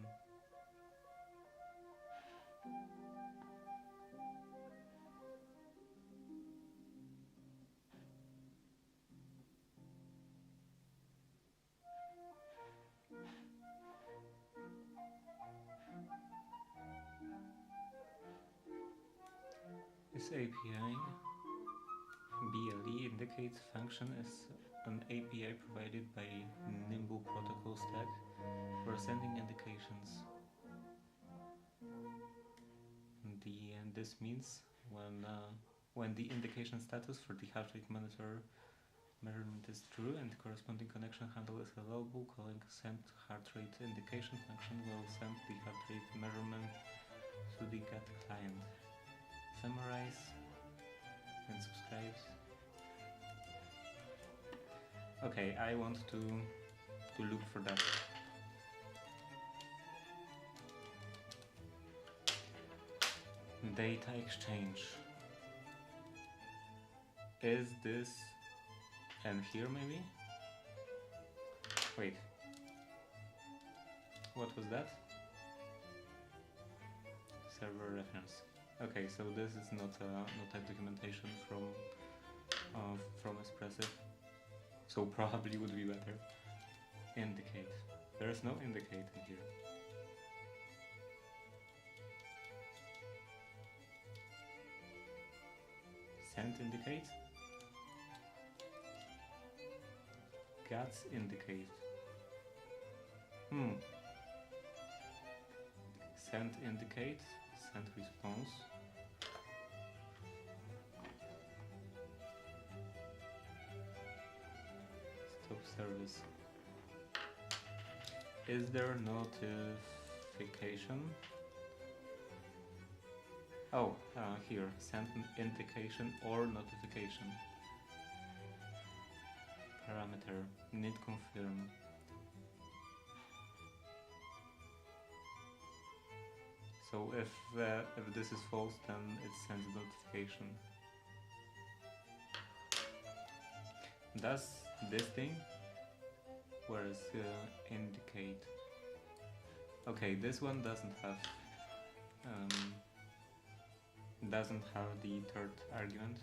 This API BLE indicates function is an API provided by Nimble protocol stack for sending indications. And this means when the indication status for the heart rate monitor measurement is true and the corresponding connection handle is available, calling send heart rate indication function will send the heart rate measurement to the GET client. Summarize and subscribe. Okay, I want to look for that. Data exchange. Is this and here maybe? Wait. What was that? Server reference. Okay, so this is not a documentation from Espressif. So probably would be better. Indicate. There is no indicate in here. Send indicate. Guts indicate. Send indicate. Send response. Stop service. Is there notification? Oh, here, send an indication or notification. Parameter, need confirm. So if this is false, then it sends a notification. Does this thing? Where is indicate? Okay, this one doesn't have the third argument.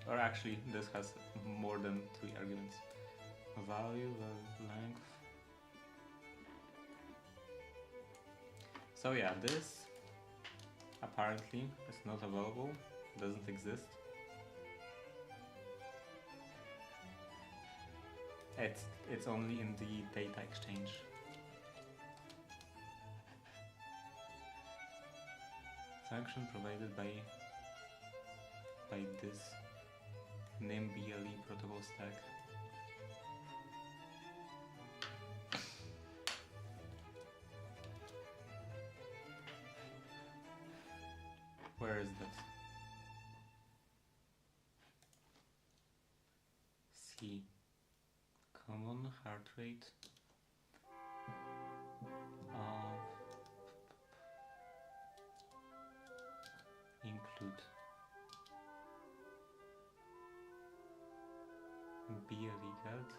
Or actually, this has more than 3 arguments. Value, length. So yeah, this apparently is not available, doesn't exist. It's only in the data exchange. Function provided by this name BLE protocol stack. Where is that? C. Common heart rate. Include BLE guide.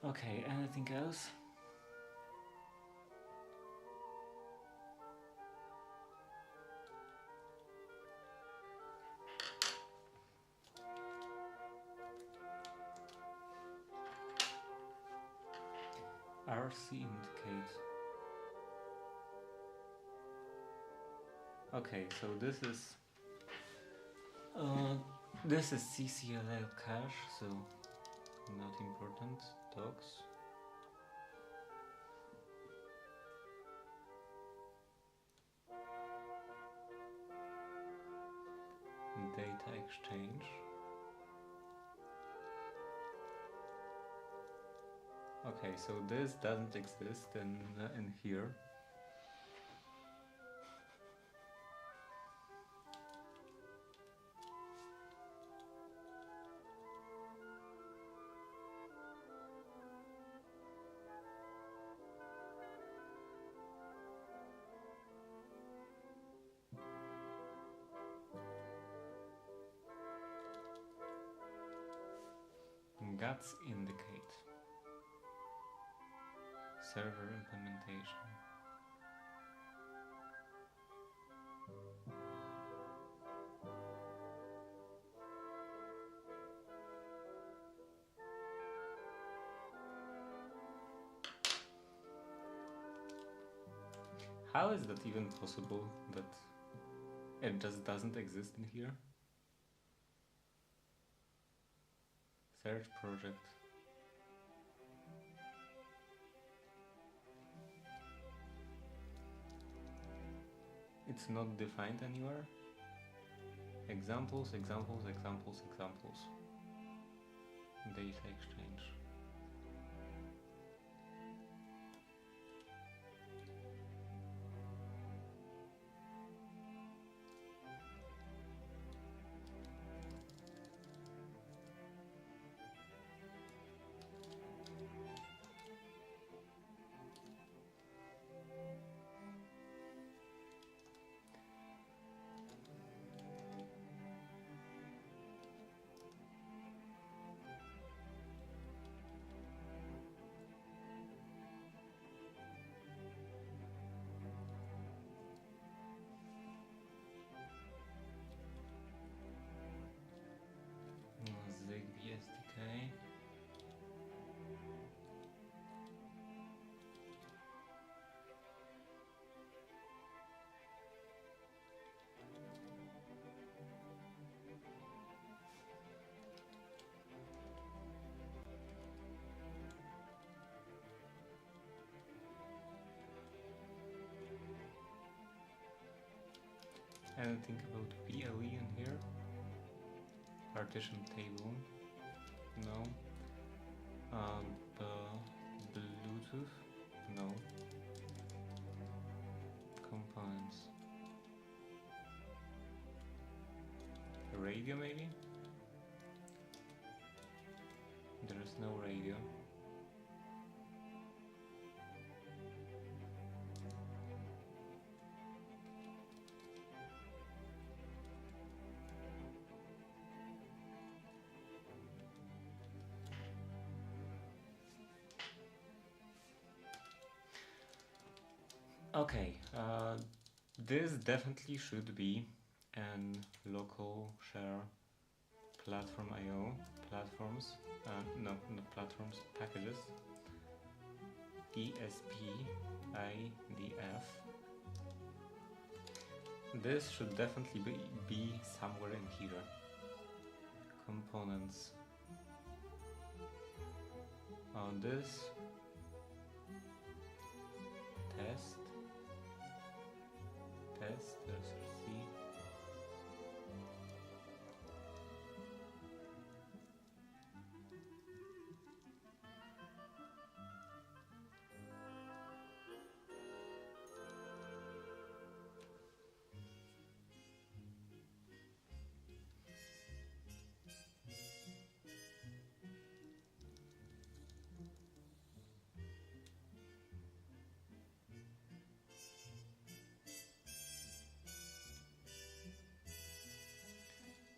Okay, anything else? RC indicate. Okay, so this is CCLL cache, so not important. Docs. Data exchange. Okay, so this doesn't exist in here. Guts indicate. Server implementation. How is that even possible that it just doesn't exist in here? Search project. It's not defined anywhere. Examples, examples, examples, examples. Data exchange. Anything about BLE in here? Partition table? No. Bluetooth? No. Components. Radio maybe? There is no radio. Okay, this definitely should be an local share platform IO platforms, no, not platforms, packages, ESP32-C6. This should definitely be somewhere in here. Components. On this, test, there's C.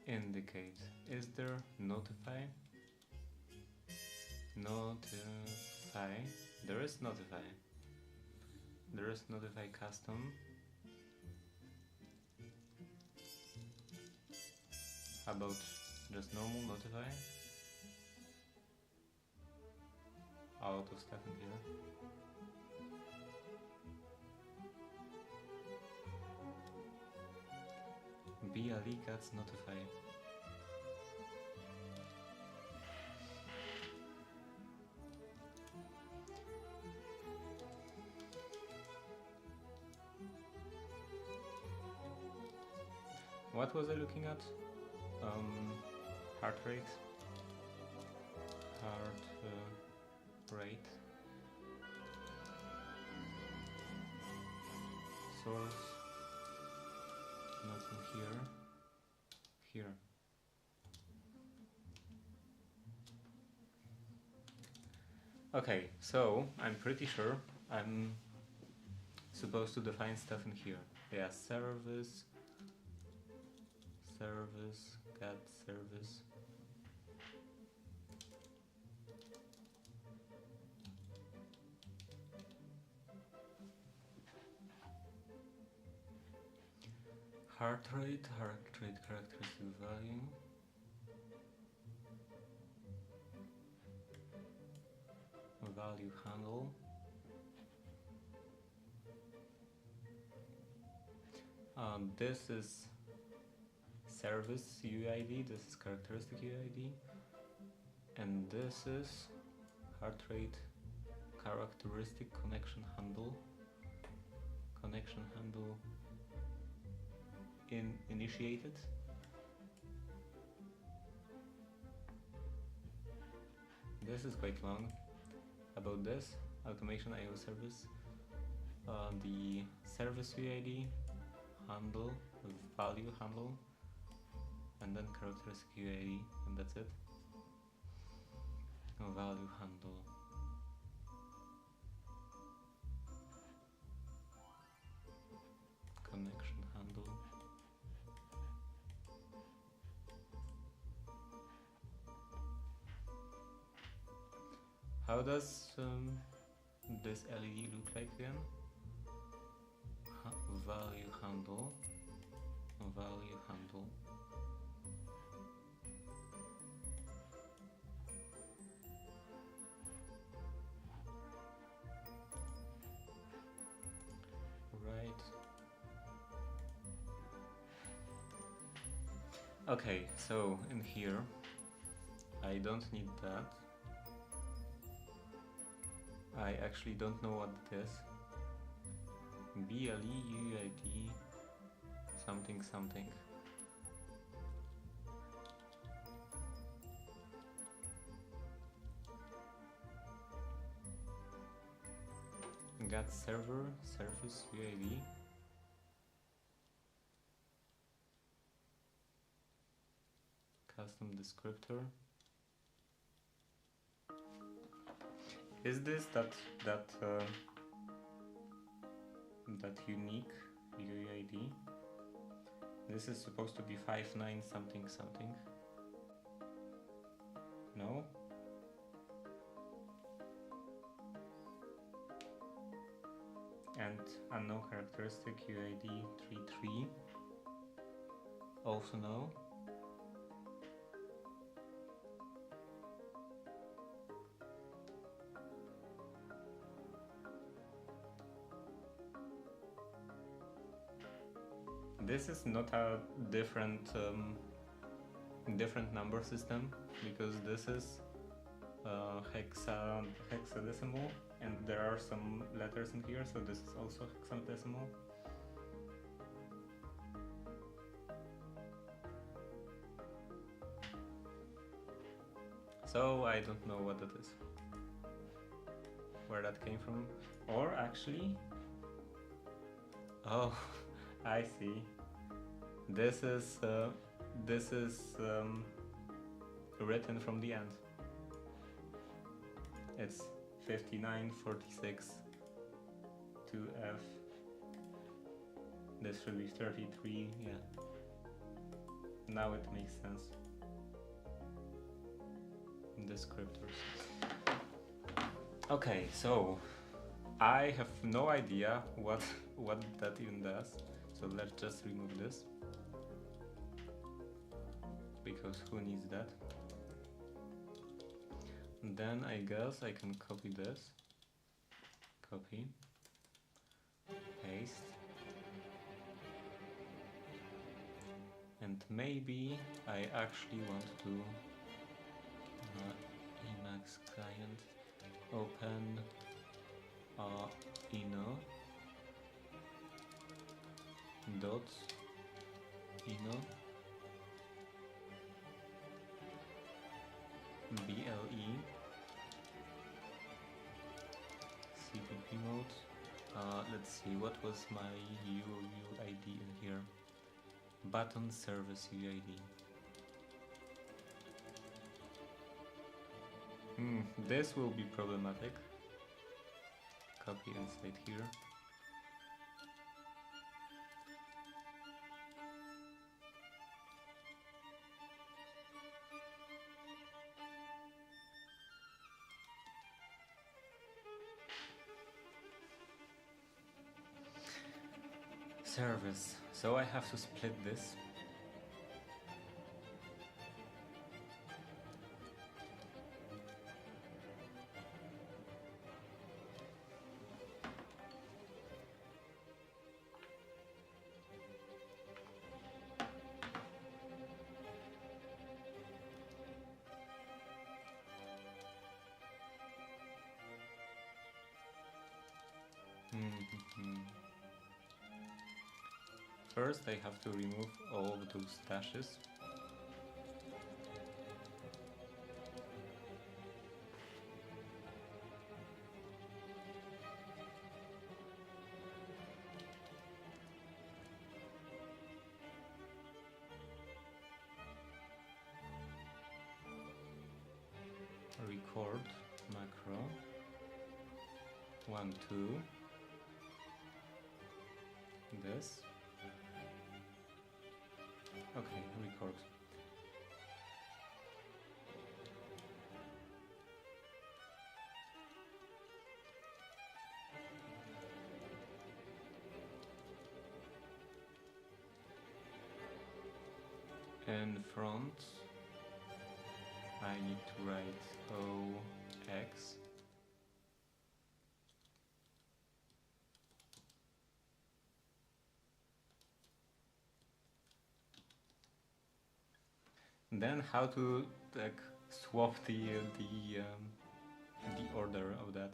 Indicate. Is there notify? Notify. There is notify. There is notify custom. How about just normal notify? A lot of stuff in here. BLE gets notify. What was I looking at? Heart rate. Rate. Source. Nothing here. Here. Okay, so I'm pretty sure I'm supposed to define stuff in here. Yeah, service, get service. Heart rate characteristic value. Value handle. This is service UID, this is characteristic UID, and this is heart rate characteristic connection handle. Connection handle initiated. This is quite long. About this, automation IO service, the service UID, handle, value handle, and then characteristic UID, and that's it. Value handle. Connection handle. How does this LED look like then? Value handle. Value handle. Right. Okay, so in here I don't need that. I actually don't know what it is. BLE UID something something. Got server, service UID. Custom descriptor. Is this that unique UID? This is supposed to be 59 something something. No? And unknown characteristic UID 33. Also no. This is not a different number system, because this is hexadecimal, and there are some letters in here, so this is also hexadecimal. So I don't know what that is, where that came from, or actually, oh, I see. This is written from the end. It's 5946 2F. This should be 33. Yeah. Now it makes sense. Descriptors. Okay, so I have no idea what that even does. So let's just remove this, because who needs that? And then I guess I can copy this, copy, paste, and maybe I actually want to Emacs client open inno dot inno BLE CPP mode. Let's see, what was my UUID in here? Button service UID. This will be problematic. Copy inside here. Service. So I have to split this. First I have to remove all of those dashes. Record macro 1, 2, this. Okay, record. In front, I need to write OX. Then how to like swap the order of that.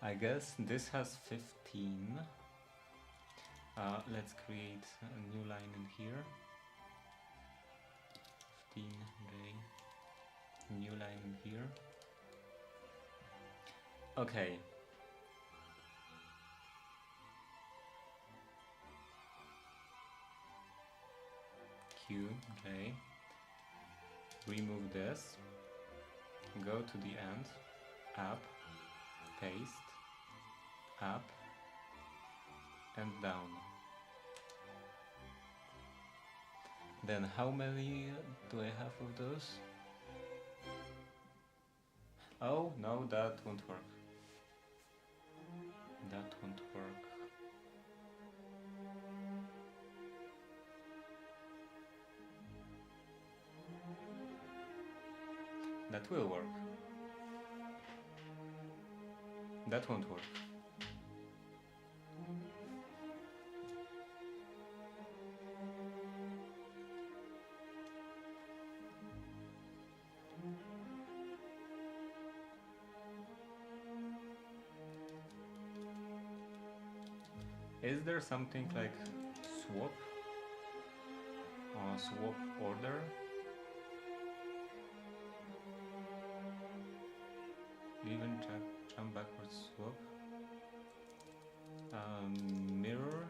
I guess this has 15. Let's create a new line in here. 15J, new line in here. Okay. QJ. Remove this. Go to the end. Up. Paste. Up. And down. Then how many do I have of those? Oh, no, that won't work. That won't work. That will work. That won't work. Is there something like swap or swap order? Even jump backwards swap. Mirror.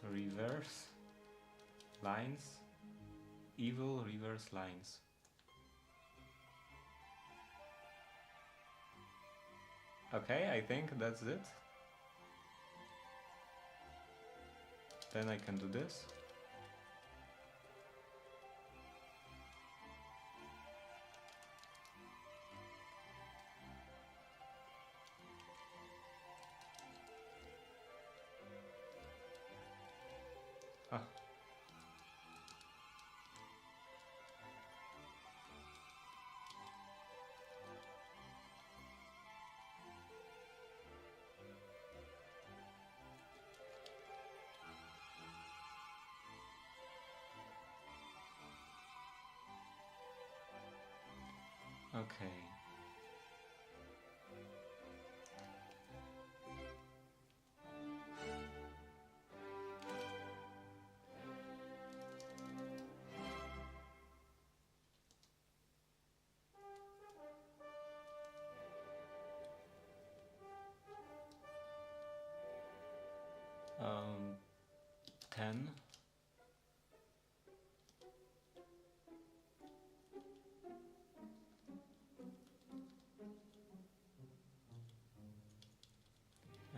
Reverse lines. Evil reverse lines. Okay, I think that's it. Then I can do this. Ah. Okay. Um, 10.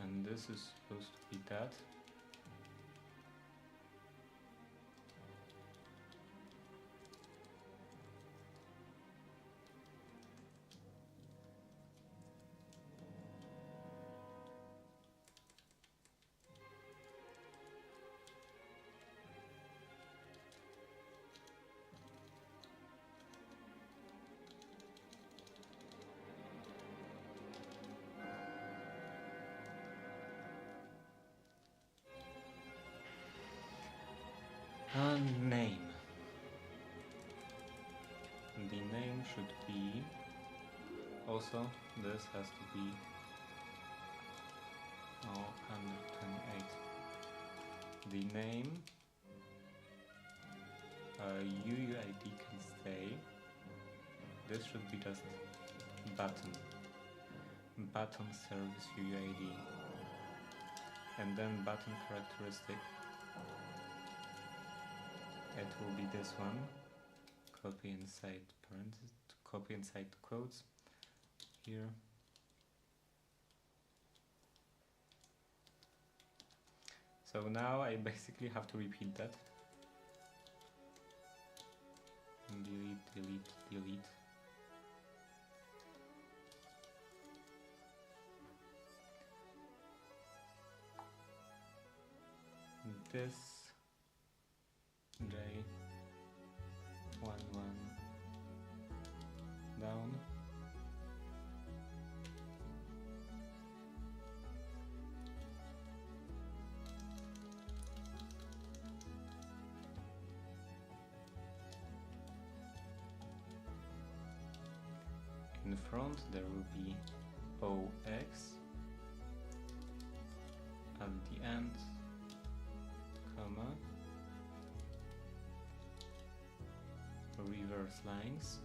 And this is supposed to be that. Name. The name should be also, this has to be 128. The name UUID can stay. This should be just button service UUID, and then button characteristic. It will be this one. Copy inside parentheses, copy inside quotes here. So now I basically have to repeat that. Delete, delete, delete. This J11 down. In front there will be OX, at the end, comma, reverse lines,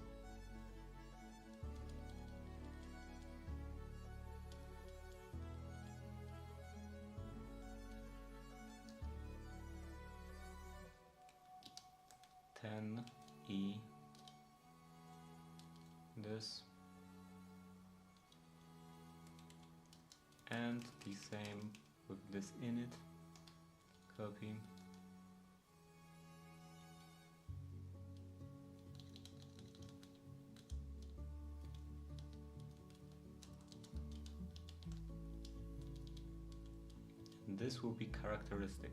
E this, and the same with this init, copy, and this will be characteristic,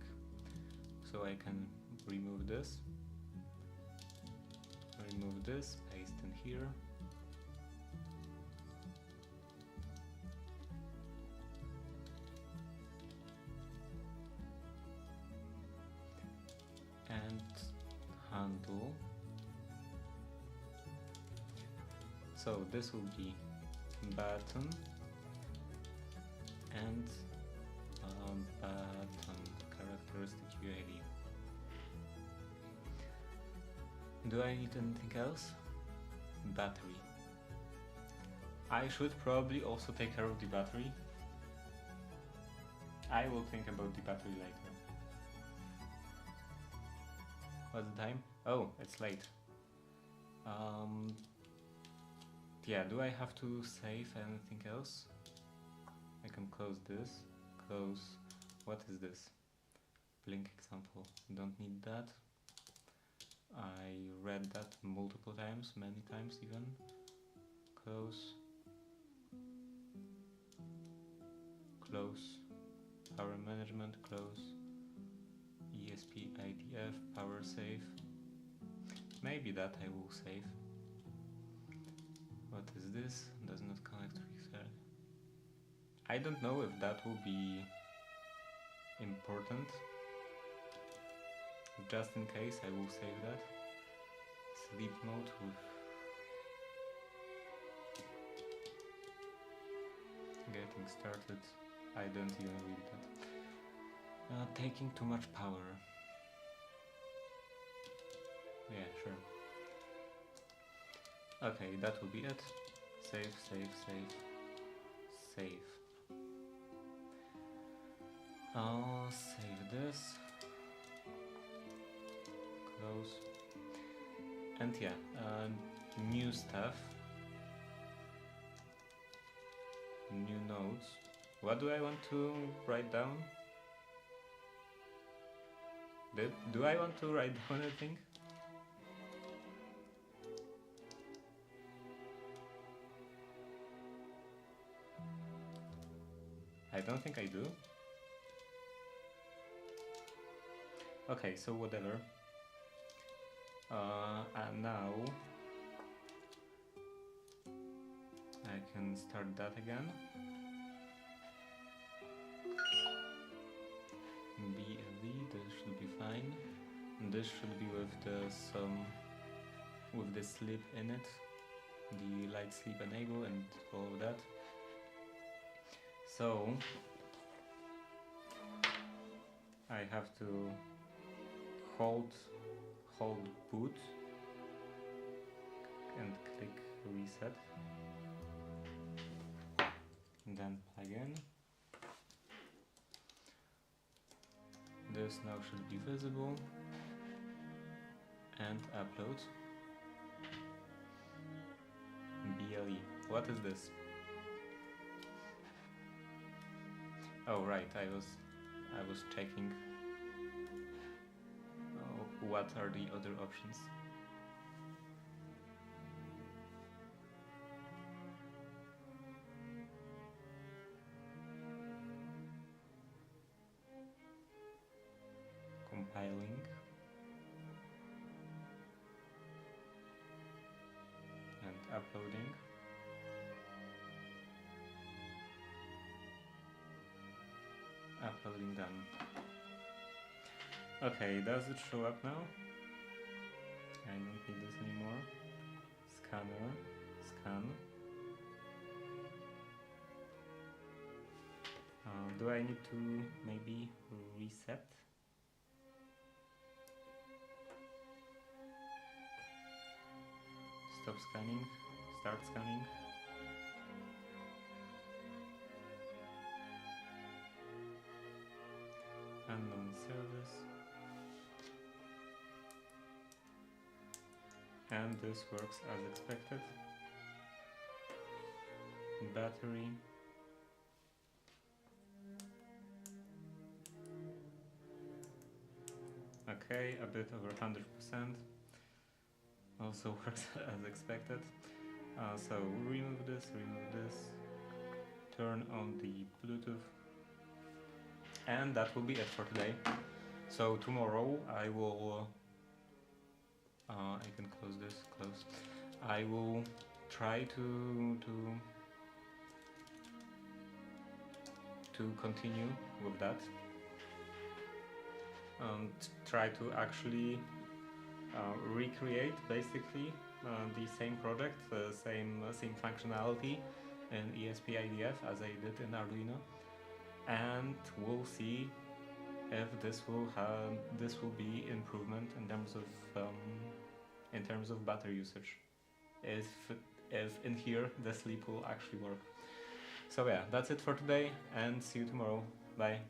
so I can remove this, paste in here, and handle. So this will be button and button characteristic UID. Do I need anything else? Battery. I should probably also take care of the battery. I will think about the battery later. What's the time? Oh, it's late. Yeah, do I have to save anything else? I can close this, close, what is this? Blink example, don't need that. I read that multiple times, many times even. Close, close, power management, close, ESP32-C6, power save. Maybe that I will save. What is this? Does not connect to reset. I don't know if that will be important. Just in case, I will save that. Sleep mode with getting started. I don't even read that. Taking too much power. Yeah, sure. Okay, that will be it. Save, save, save, save. I'll save this. Close. And yeah, new stuff. New nodes. What do I want to write down? Do I want to write down anything? I don't think I do. Okay, so whatever. And now I can start that again. BLE, this should be fine. And this should be with the sleep in it, the light sleep enable and all of that. So I have to hold boot and click reset, and then plug in. This now should be visible, and upload. BLE. What is this? Oh right, I was checking what are the other options. Compiling and uploading. Uploading done. Okay, does it show up now? I don't need this anymore. Scanner, scan. Do I need to maybe reset? Stop scanning, start scanning. Unknown service. And this works as expected. Battery. Okay, a bit over 100%. Also works as expected. So remove this, turn on the Bluetooth, and that will be it for today. So tomorrow I will, I can close this, close. I will try to continue with that and try to actually recreate basically the same project, same functionality in ESP32 as I did in Arduino, and we'll see if this will be improvement in terms of battery usage, if in here the sleep will actually work. So yeah, that's it for today, and see you tomorrow. Bye.